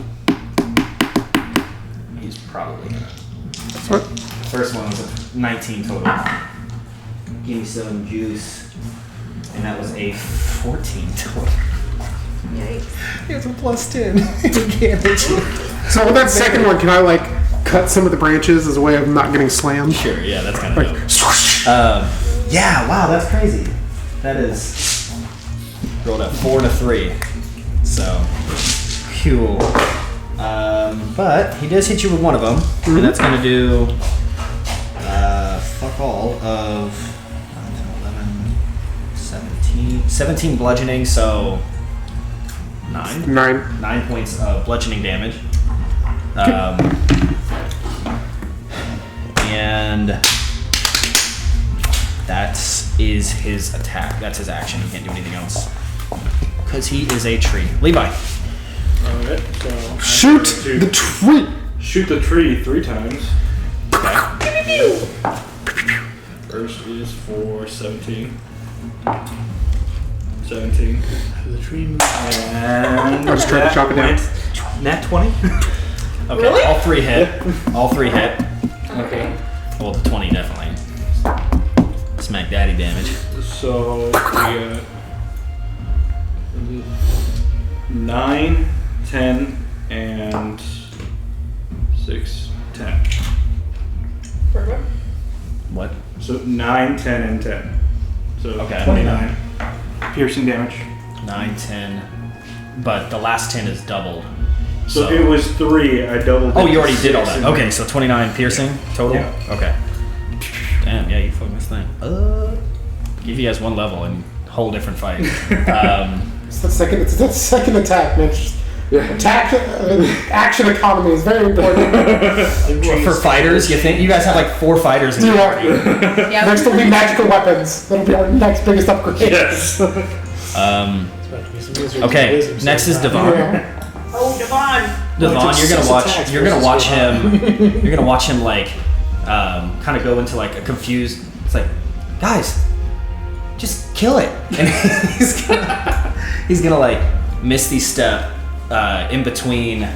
He's probably gonna. What? First one was a 19 total. Give me some juice. And that was a 14 total. Yikes. It's a plus 10. So with that second one, can I cut some of the branches as a way of not getting slammed? Sure, yeah, that's kind of Like, dope. swoosh. Yeah, wow, that's crazy. That is rolled a 4 and a 3. So, cool. But he does hit you with one of them, and that's gonna do fuck all of 11, 17 bludgeoning. So 9 points of bludgeoning damage. And that is his attack. That's his action. He can't do anything else because he is a tree. Levi. Alright, so. Shoot the tree! Shoot the tree 3 times. First is for 17. 17. The tree moves. And. I'll just try to chop it down. Nat 20. Okay, Really? all 3 hit. All 3 hit. Okay. Well, the 20 definitely. Smack daddy damage. So we got 9, 10, and 6, 10. Perfect. What? So 9, 10, and 10. So Okay. 29. Piercing damage. 9, 10. But the last 10 is doubled. So it was 3. I doubled. Oh, it you already to did all 6 that. and- Okay, so 29 piercing total? Yeah. Okay. Damn, yeah, you fucking this thing. Give you guys 1 level and whole different fight. It's that second attack, Mitch. Attack, action economy is very important. For fighters, you think? You guys have like 4 fighters in your party. Yeah. Next will be magical weapons. That'll be our next biggest upgrade. Yes. Okay, next is Devon. Yeah. Oh, Devon. Devon, It's you're gonna six watch. attacks You're gonna versus watch Devon. him. You're gonna watch him like, kind of go into like a confused. It's like, guys, just kill it. And he's gonna like misty step in between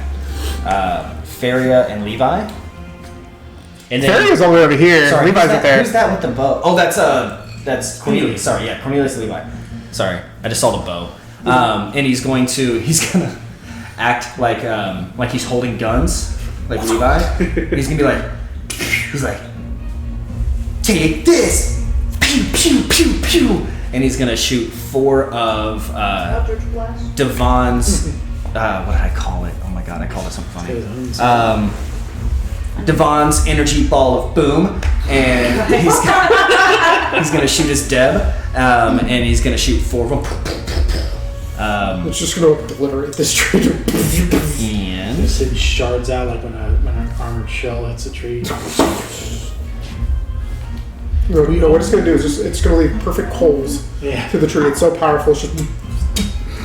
Feria and Levi. And then Fairy's all the way over here. sorry, Levi's who's up there. Who's that with the bow? Oh, that's Cornelius. Sorry, yeah, Cornelius and Levi. Sorry, I just saw the bow. And he's gonna act like he's holding guns, like Levi. He's gonna be like, take this, pew pew pew pew, and he's gonna shoot 4 of Eldritch Blast. Devon's. What did I call it? Oh my god, I called it something funny. Devon's energy ball of boom, and he's gonna shoot his Deb, and he's gonna shoot 4 of them. It's just gonna obliterate this tree. And It sends shards out like when an armored shell hits a tree. No, what it's gonna do is it's gonna leave perfect holes Yeah. through the tree. It's so powerful. It's just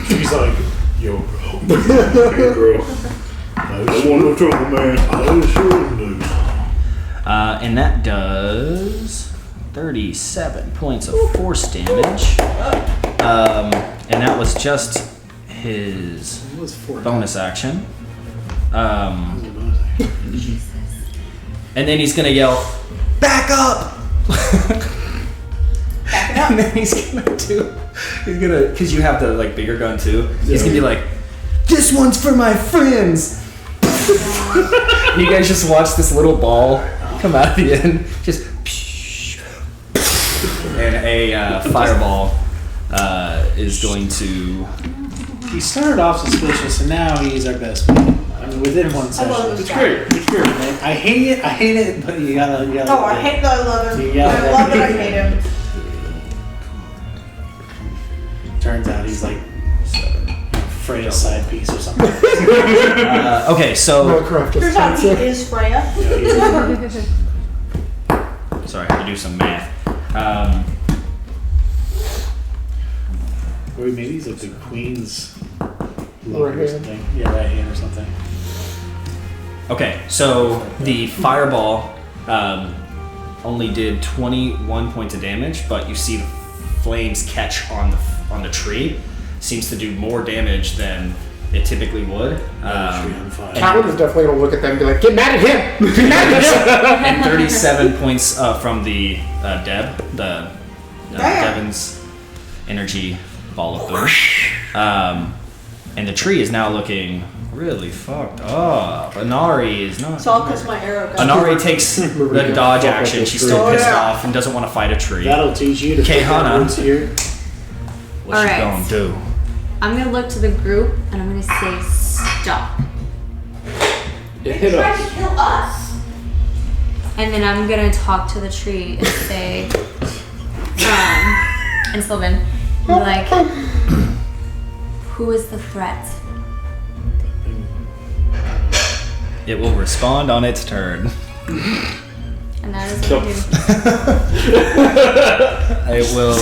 He's like, yo, bro. Hey, bro. I want no trouble, man. I sure do. and that does 37 points of force damage. And that was just his It was 4. bonus action. And then he's gonna yell, "Back up!" And then he's gonna, because you have the like bigger gun too. He's gonna be like, "This one's for my friends." And you guys just watch this little ball come out of the end, just, and a fireball is going to. He started off suspicious, and now he's our best man. I mean, within one I session. love this It's guy. great. It's great, man. I hate it, but you gotta. No, I hate that I love him. Yeah. I love that I hate him. Turns out he's like Freya's side piece or something. Okay, so correct. Turns out he is Freya. sorry, I have to do some math. Or maybe he's like the queen's Right lover or hand. something. Yeah, right hand or something. Okay, so the fireball only did 21 points of damage, but you see the flames catch on the tree. Seems to do more damage than it typically would. Tree on fire. Callan is definitely gonna look at them and be like, "Get mad at him! Get mad at him!" And 37 points from the Deb, the Devon's energy ball of boom. And the tree is now looking really fucked up. Anari is not. It's all because my arrow got Anari takes the dodge action. She's still pissed off and doesn't want to fight a tree. That'll teach you to Caehanna. roots here. What's she Alright. gonna do? I'm gonna look to the group and I'm gonna say stop. It hit us. to kill us. And then I'm gonna talk to the tree and say, in Sylvan, like, who is the threat? It will respond on its turn. And that is what I do. It will.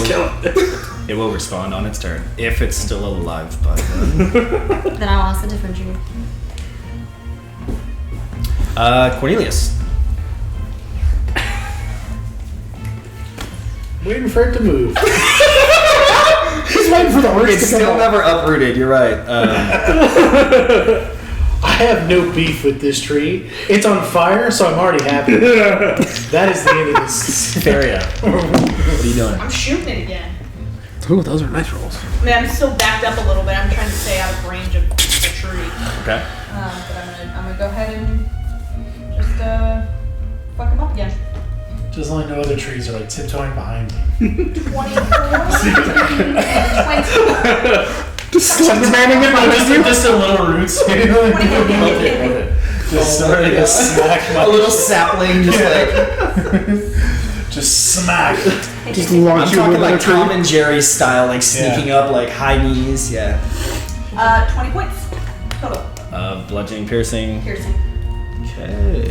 It will respond on its turn if it's still alive by then. Then I'll ask a different tree. Cornelius. Waiting for it to move. He's waiting for the roots It's to come still out. never uprooted. You're right. I have no beef with this tree. It's on fire, so I'm already happy. That is the end of this. Feria. What are you doing? I'm shooting it again. Ooh, those are nice rolls. I mean, I'm still backed up a little bit. I'm trying to stay out of range of the tree. Okay. But I'm gonna go ahead and just fuck him up again. Just like no other trees are like tiptoeing behind me. 24 and 20. Just Slendermaning him behind you. Just a little roots. Just started to smack my A little sapling, just like. just smack. Just I'm launch you talking into the like tree. Tom and Jerry style, like sneaking up, like high knees. Yeah. 20 points total. Bludgeoning, piercing. Piercing. Okay.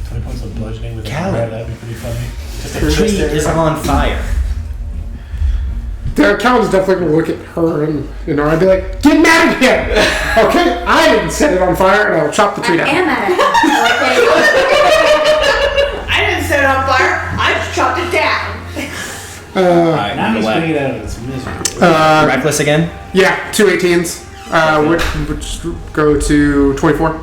20 points of bludgeoning with a Callan. grab, that'd be pretty funny. Just a The tree twist is there. on fire. Callan's definitely gonna look at her and, I'd be like, get mad at him! Okay? I didn't set it on fire and I'll chop the tree down. I am at it. I didn't set it on fire. I just chopped it down. Alright, Now he's wet. bringing it out of its misery. Reckless again? Yeah, 2 18s. Which go to 24.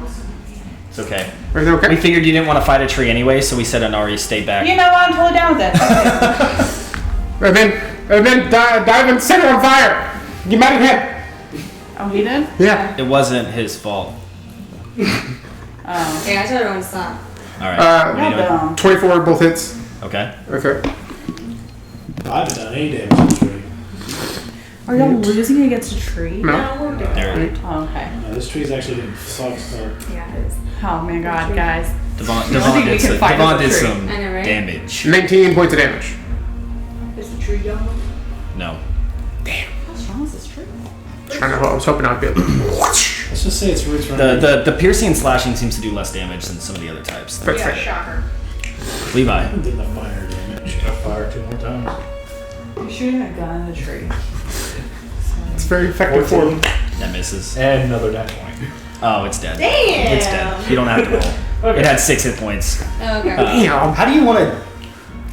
It's okay. Everything We okay? figured you didn't want to fight a tree anyway, so we said Anari stay back. You know what? I'm totally down with that. And then dive and set it on fire! Get mad at him! Oh, he did? Yeah. It wasn't his fault. Oh. Okay, I told everyone to stop. Alright. what are you Well doing? done. 24 both hits. Okay. Okay. I haven't done any damage to the tree. Are y'all losing against a tree? No. we're good. There. Oh, okay. No, this tree's actually getting fucked up. Yeah, it is. Oh my god, guys. Devon don't think we can fight Devon with a did tree. some I know, right? damage. 19 points of damage. Is the tree young? No. How strong is this tree? I know. I was hoping I'd be able to. Let's just say its roots run. The piercing and slashing seems to do less damage than some of the other types. That's Yeah, fair. shocker. Levi. did the fire damage. Got fire 2 more times. You're shooting a gun in a tree. It's very effective for him. That misses. And another nat 20. Oh, it's dead. Damn! It's dead. You don't have to roll. It had 6 hit points. Oh, okay. Damn. How do you want to?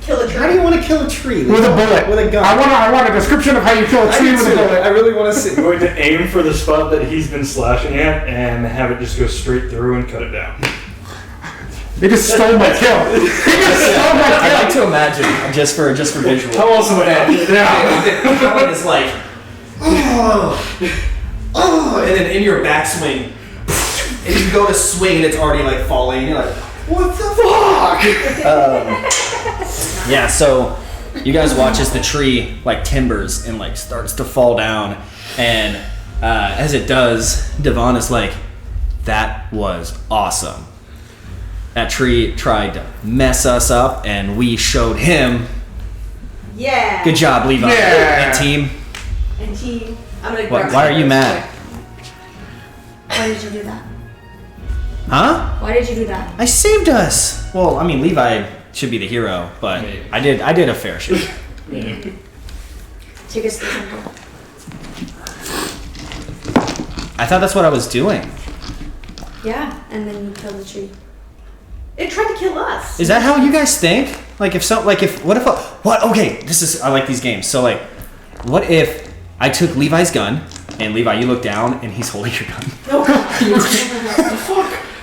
Kill a tree. How do you want to kill a tree? With a bullet. With a gun. I want a description of how you kill a tree with a bullet. I really want to see. I'm going to aim for the spot that he's been slashing at and have it just go straight through and cut it down. They just stole my kill. They just stole my I'd kill. like to imagine just for visual. How else would I? Callan is like, oh, and then in your backswing, and you go to swing and it's already like falling. And you're like, what the fuck? Yeah. So you guys watch as the tree like timbers and like starts to fall down, and as it does, Devon is like, that was awesome. That tree tried to mess us up, and we showed him. Yeah. Good job, Levi Yeah. and team. And team. I'm gonna What, grab why are you this mad? Why did you do that? Huh? Why did you do that? I saved us. Well, I mean, Levi should be the hero, but I did a fair share. Take us to the temple. I thought that's what I was doing. Yeah, and then you killed the tree. It tried to kill us. Is that how you guys think? Like if okay, I like these games. So like, what if I took Levi's gun and Levi, you look down and he's holding your gun.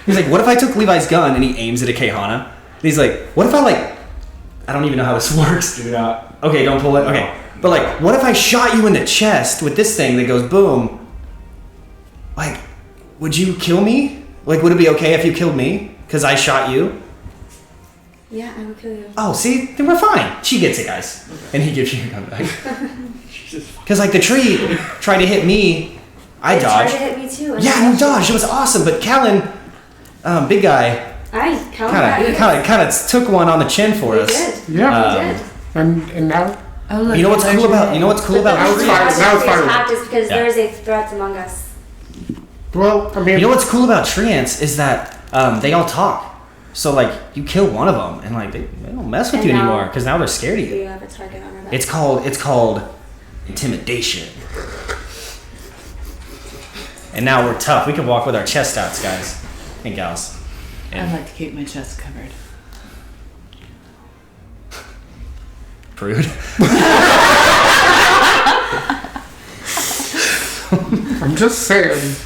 He's like, what if I took Levi's gun and he aims it at Caehanna? And he's like, what if I don't even know how this works. Do not. Okay, don't pull it. Okay. But like, what if I shot you in the chest with this thing that goes boom? Like, would you kill me? Like, would it be okay if you killed me? Because I shot you? Yeah, I will kill you. Oh, see? Then we're fine. She gets it, guys. And he gives you your gun back. Because, like, the tree tried to hit me. I It dodged. tried to hit me too. and Yeah, I you dodged. It was awesome. But Callan, big guy, kind of took one on the chin for us. Yeah. And now Oh, look, You know what's cool about now it's fine. Now it's fine. attacked is because Yeah. there is a threat among us. Well, I mean, You know what's cool about treants is that they all talk. So like you kill one of them and like they don't mess with And you now- anymore because now they're scared of We you. have a target on our back. It's called intimidation. And now we're tough. We can walk with our chest out, guys and gals. I like to keep my chest covered. Prude. I'm just saying.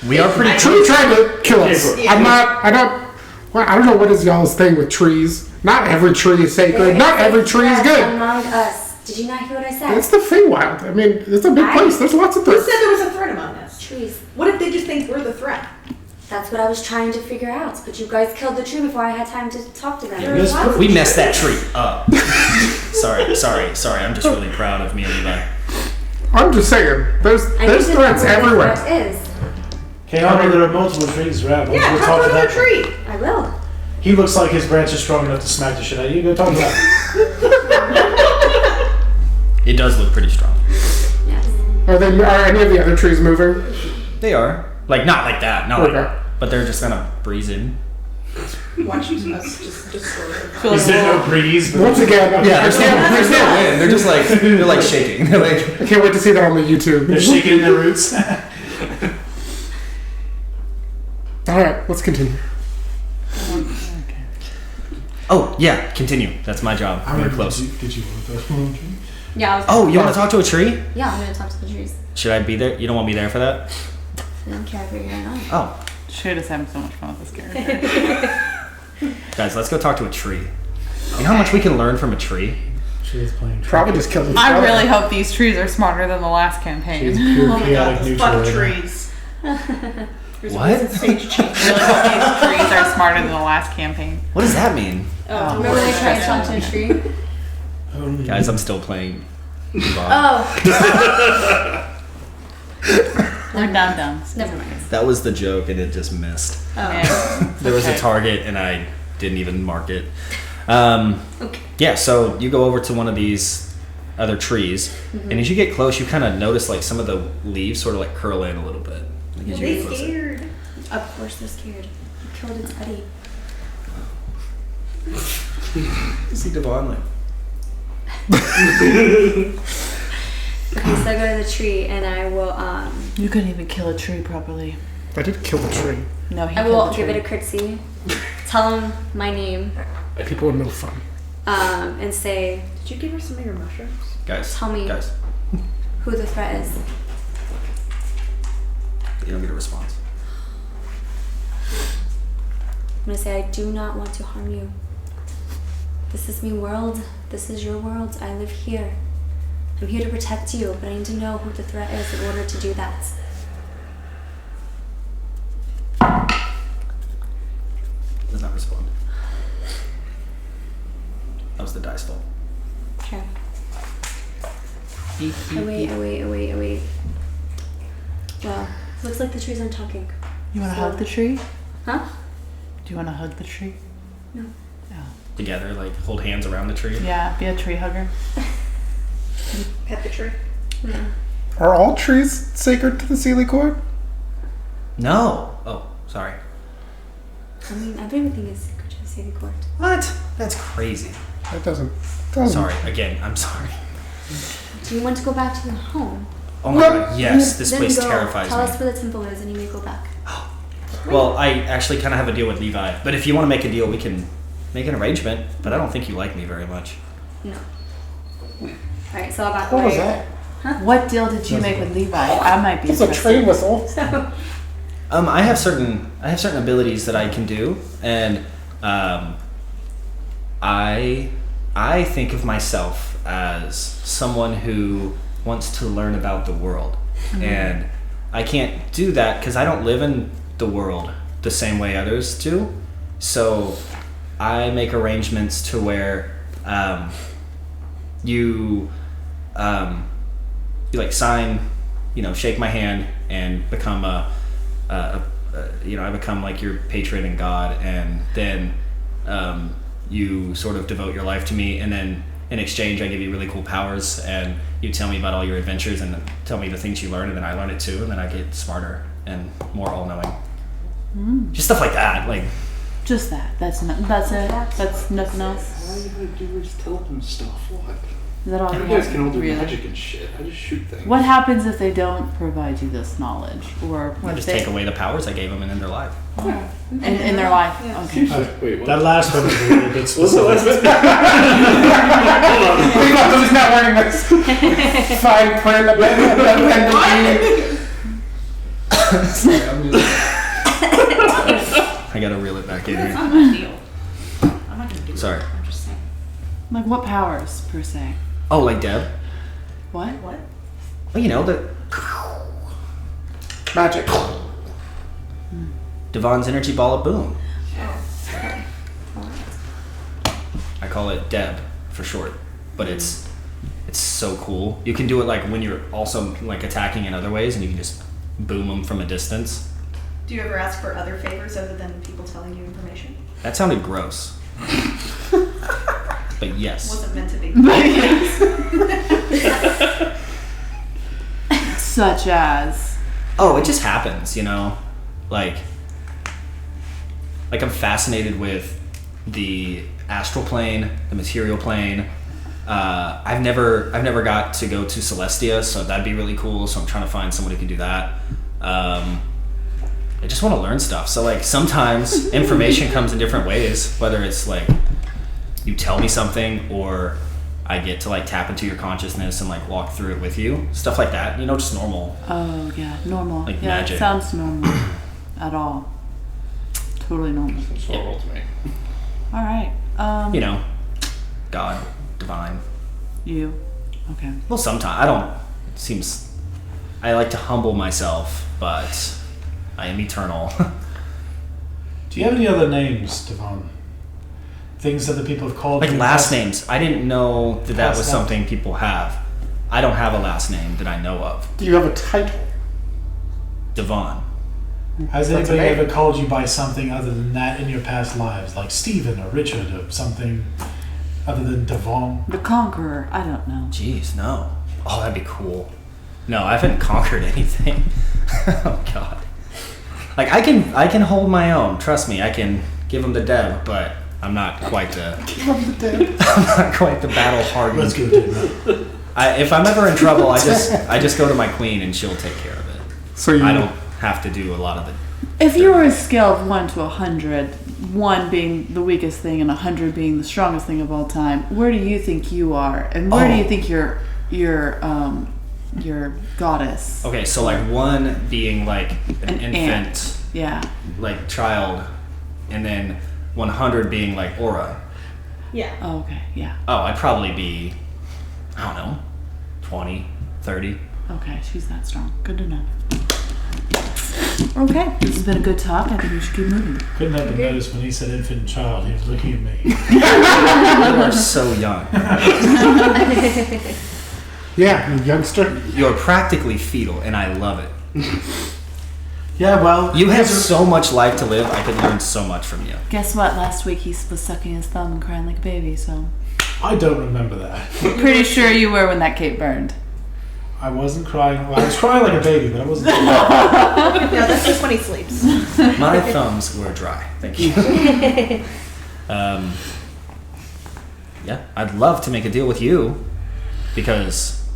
We are pretty Tree tried to kill us. Yeah. I don't know what is y'all's thing with trees. Not every tree is sacred. Not every tree is good. Among us. Did you not hear what I said? It's the Feywild. I mean, it's a big place. There's lots of Who things. said there was a threat among us? Trees. What if they just think we're the threat? That's what I was trying to figure out. But you guys killed the tree before I had time to talk to them. Yes, but- We messed that tree up. sorry. I'm just really proud of me and Levi. I'm just saying. There's I threats need to know where the everywhere. threat is. Caehanna, there are multiple trees around. Why don't Yeah, you go talk to to another that tree. I will. He looks like his branch is strong enough to smack the shit out of you. Go talk to that. It does look pretty strong. Yes. Are any of the other trees moving? They are. Like not like that. Not like Okay. that. But they're just kind of breezing. Watching us just destroy it. Is there no breeze? Once again, Yeah, there's no wind. They're just like they're like shaking. They're like I can't wait to see that on the YouTube. They're shaking in their roots. All right, let's continue. oh yeah, continue. That's my job. We're close. Did you want that? Yeah, I was Oh, you want to talk to a tree? Yeah, I'm gonna talk to the trees. Should I be there? You don't want me there for that? I don't care if you're here or not. Oh, Shoot is having so much fun with this character. guys, let's go talk to a tree. You know how much we can learn from a tree? She's playing. Probably just killed the I really hope these trees are smarter than the last She's campaign. pure Oh my god, chaotic those neutral. fuck right now. trees. What? Stage change. I really hope these trees are smarter than the last campaign. What does that mean? Oh, Remember when I tried to talk to a tree? Guys, I'm still playing. Oh, They're dumb. never mind. That was the joke and it just missed. Yeah. There was a Okay. target and I didn't even mark it. Okay. Yeah, so you go over to one of these other trees, and as you get close, you kind of notice like some of the leaves sort of like curl in a little bit. Like, as you get closer. Scared. Of course they're scared. You killed its buddy. See Devon like. Okay, so I go to the tree and I will You couldn't even kill a tree properly. I did kill the tree. No, he I killed will the give tree. it a curtsy, tell him my name, People are no fun. and say Did you give her some of your mushrooms? Guys, Tell me. guys, who the threat is. you don't get a response. I'm gonna say I do not want to harm you. This is me world. This is your world. I live here. I'm here to protect you, but I need to know who the threat is in order to do that. Does not respond. That was the dice fault. Okay. I wait. Well, looks like the trees aren't talking. You want to So- hug the tree? Huh? Do you want to hug the tree? No. Together, like hold hands around the tree. Yeah, be a tree hugger. Pet the tree. No. Are all trees sacred to the Sealy Court? No. Oh, sorry. I mean, everything is sacred to the city court. What? That's crazy. That doesn't. Sorry. Again, I'm sorry. Do you want to go back to the home? Oh my god, yes, this Then place go. terrifies Tell me. us where the temple is, and you may go back. Well, I actually kind of have a deal with Levi, but if you want to make a deal, we can make an arrangement. But I don't think you like me very much. No. All right, so about What was that? What deal did you make with Levi? I might be It's a interested. train whistle. I have certain abilities that I can do, and I think of myself as someone who wants to learn about the world, and I can't do that because I don't live in the world the same way others do. So I make arrangements to where you like sign, shake my hand and become I become like your patron and god, and then you sort of devote your life to me, and then in exchange I give you really cool powers, and you tell me about all your adventures and tell me the things you learn, and then I learn it too, and then I get smarter and more all-knowing. Just stuff like that, like Just that. That's it. That's nothing else. All you gotta do is tell them stuff. What? Is that all You you guys have? can all do Really? magic and shit. I just shoot things. What happens if they don't provide you this knowledge, or I what just they take away the powers I gave them and in their life. in their life? Yeah. Okay. Wait, what? That last one was a little bit What's the last specific. bit? Hold on. He's not wearing this fine print Sorry, I'm just... I gotta reel it back in That's here. not my deal. I'm not gonna do Sorry. it. I'm just saying. Like what powers per se? Oh, like Deb? What? What? Well, the Magic. Devon's energy ball of boom. Oh, okay. I call it Deb for short, but it's so cool. You can do it like when you're also like attacking in other ways, and you can just boom them from a distance. Do you ever ask for other favors other than people telling you information? That sounded gross. But yes. Wasn't meant to be. Such as. Oh, it just happens, Like I'm fascinated with the astral plane, the material plane. I've never got to go to Celestia, so that'd be really cool. So I'm trying to find someone who can do that. I just want to learn stuff. So like sometimes information comes in different ways, whether it's like you tell me something or I get to like tap into your consciousness and like walk through it with you. Stuff like that, just normal. Oh yeah, normal. Like yeah, magic. It sounds normal. At all. Totally normal. It's normal to me. All right. God, divine. You. Okay. Well, sometimes I like to humble myself, but I am eternal. Do you have any other names, Devon? Things that the people have called Like you? last names. I didn't know that Pass was that. something people have. I don't have a last name that I know of. Do you have a title? Devon. Has That's anybody a name. ever called you by something other than that in your past lives? Like Stephen or Richard or something other than Devon? The Conqueror. I don't know. Jeez, no. Oh, that'd be cool. No, I haven't conquered anything. Oh God. Like I can hold my own. Trust me, I can give them the Deb, but I'm not quite the. I'm not quite the battle hardened. Let's go do that. If I'm ever in trouble, I just go to my queen and she'll take care of it. So you I don't have to do a lot of the. If you were a scale of 1 to 100, 1 being the weakest thing and 100 being the strongest thing of all time, where do you think you are, and where do you think your goddess? Okay, so like 1 being like an An infant, ant. Yeah. like child, and then 100 being like aura. Yeah. Oh, okay. Yeah. Oh, I'd probably be, I don't know, 20, 30. Okay, she's that strong. Good to know. Okay, this has been a good talk. I think we should keep moving. Couldn't help but notice when he said infant child, he was looking at me. You are so young. Yeah, you youngster. You're practically fetal, and I love it. Yeah, well, You have so much life to live. I could learn so much from you. Guess what? Last week he was sucking his thumb and crying like a baby, so. I don't remember that. Pretty sure you were when that cape burned. I wasn't crying. Well, I was crying like a baby, but I wasn't. No, that's just when he sleeps. My thumbs were dry. Thank you. Yeah, I'd love to make a deal with you because,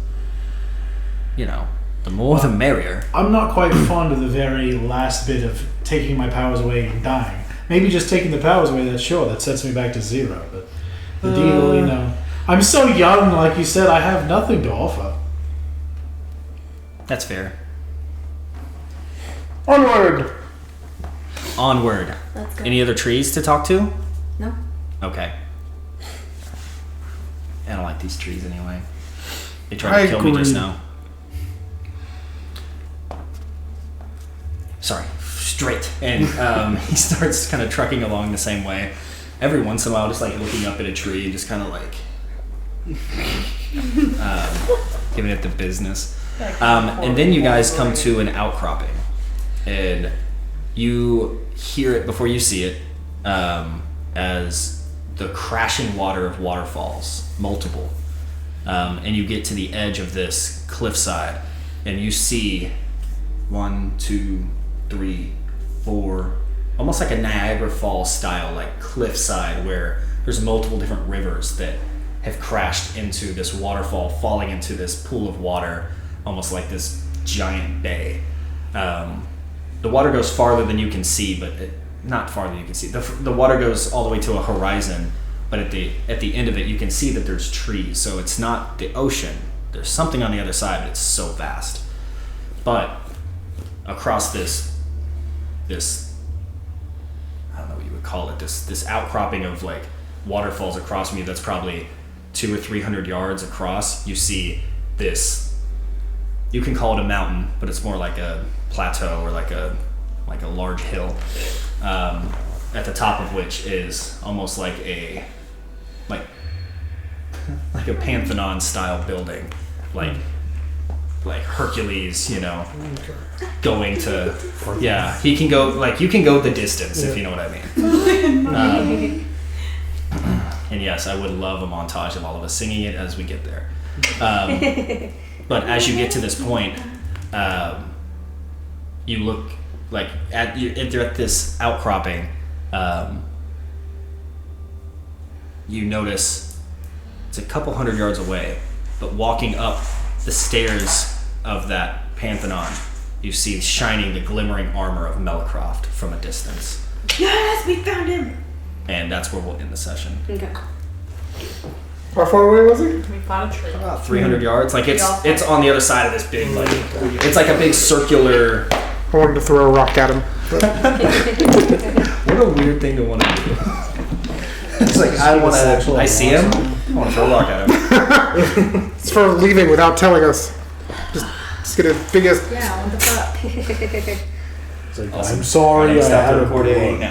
the more the merrier. I'm not quite fond of the very last bit of taking my powers away and dying. Maybe just taking the powers away, that sets me back to 0. But the deal, I'm so young, like you said, I have nothing to offer. That's fair. Onward. Let's go. Any other trees to talk to? No. Okay. I don't like these trees anyway. They tried I to kill me just agree. now. sorry, straight. And he starts kind of trucking along the same way. Every once in a while, just like looking up at a tree and just kind of like giving it the business. And then you guys come to an outcropping, and you hear it before you see it, as the crashing water of waterfalls, multiple. And you get to the edge of this cliffside, and you see 1, 2, 3, 4, almost like a Niagara Falls style, like cliffside where there's multiple different rivers that have crashed into this waterfall, falling into this pool of water, almost like this giant bay. The water goes farther than you can see, but not farther than you can see. The water goes all the way to a horizon, but at the end of it, you can see that there's trees. So it's not the ocean. There's something on the other side, but it's so vast. But across this I don't know what you would call it, this outcropping of like waterfalls across me that's probably 200 or 300 yards across, you see this, you can call it a mountain, but it's more like a plateau or like a large hill, at the top of which is almost like a Pantheon style building, like Hercules, going to, yeah, he can go, like, you can go the distance, if you know what I mean. And yes, I would love a montage of all of us singing it as we get there. But as you get to this point, you look like you're at this outcropping. You notice it's a couple hundred yards away, but walking up the stairs of that Pantheon, you see shining the glimmering armor of Melicroft from a distance. Yes, we found him! And that's where we'll end the session. Okay. How far away was he? We found a tree. About 300 yards. Like it's on the other side of this big, like, it's like a big circular. I wanted to throw a rock at him. What a weird thing to want to do. It's like, I see him, I want to throw a rock at him. It's for leaving without telling us. Just get a biggest. Yeah, what the fuck? It's like, I'm sorry, I Stop had the a recording.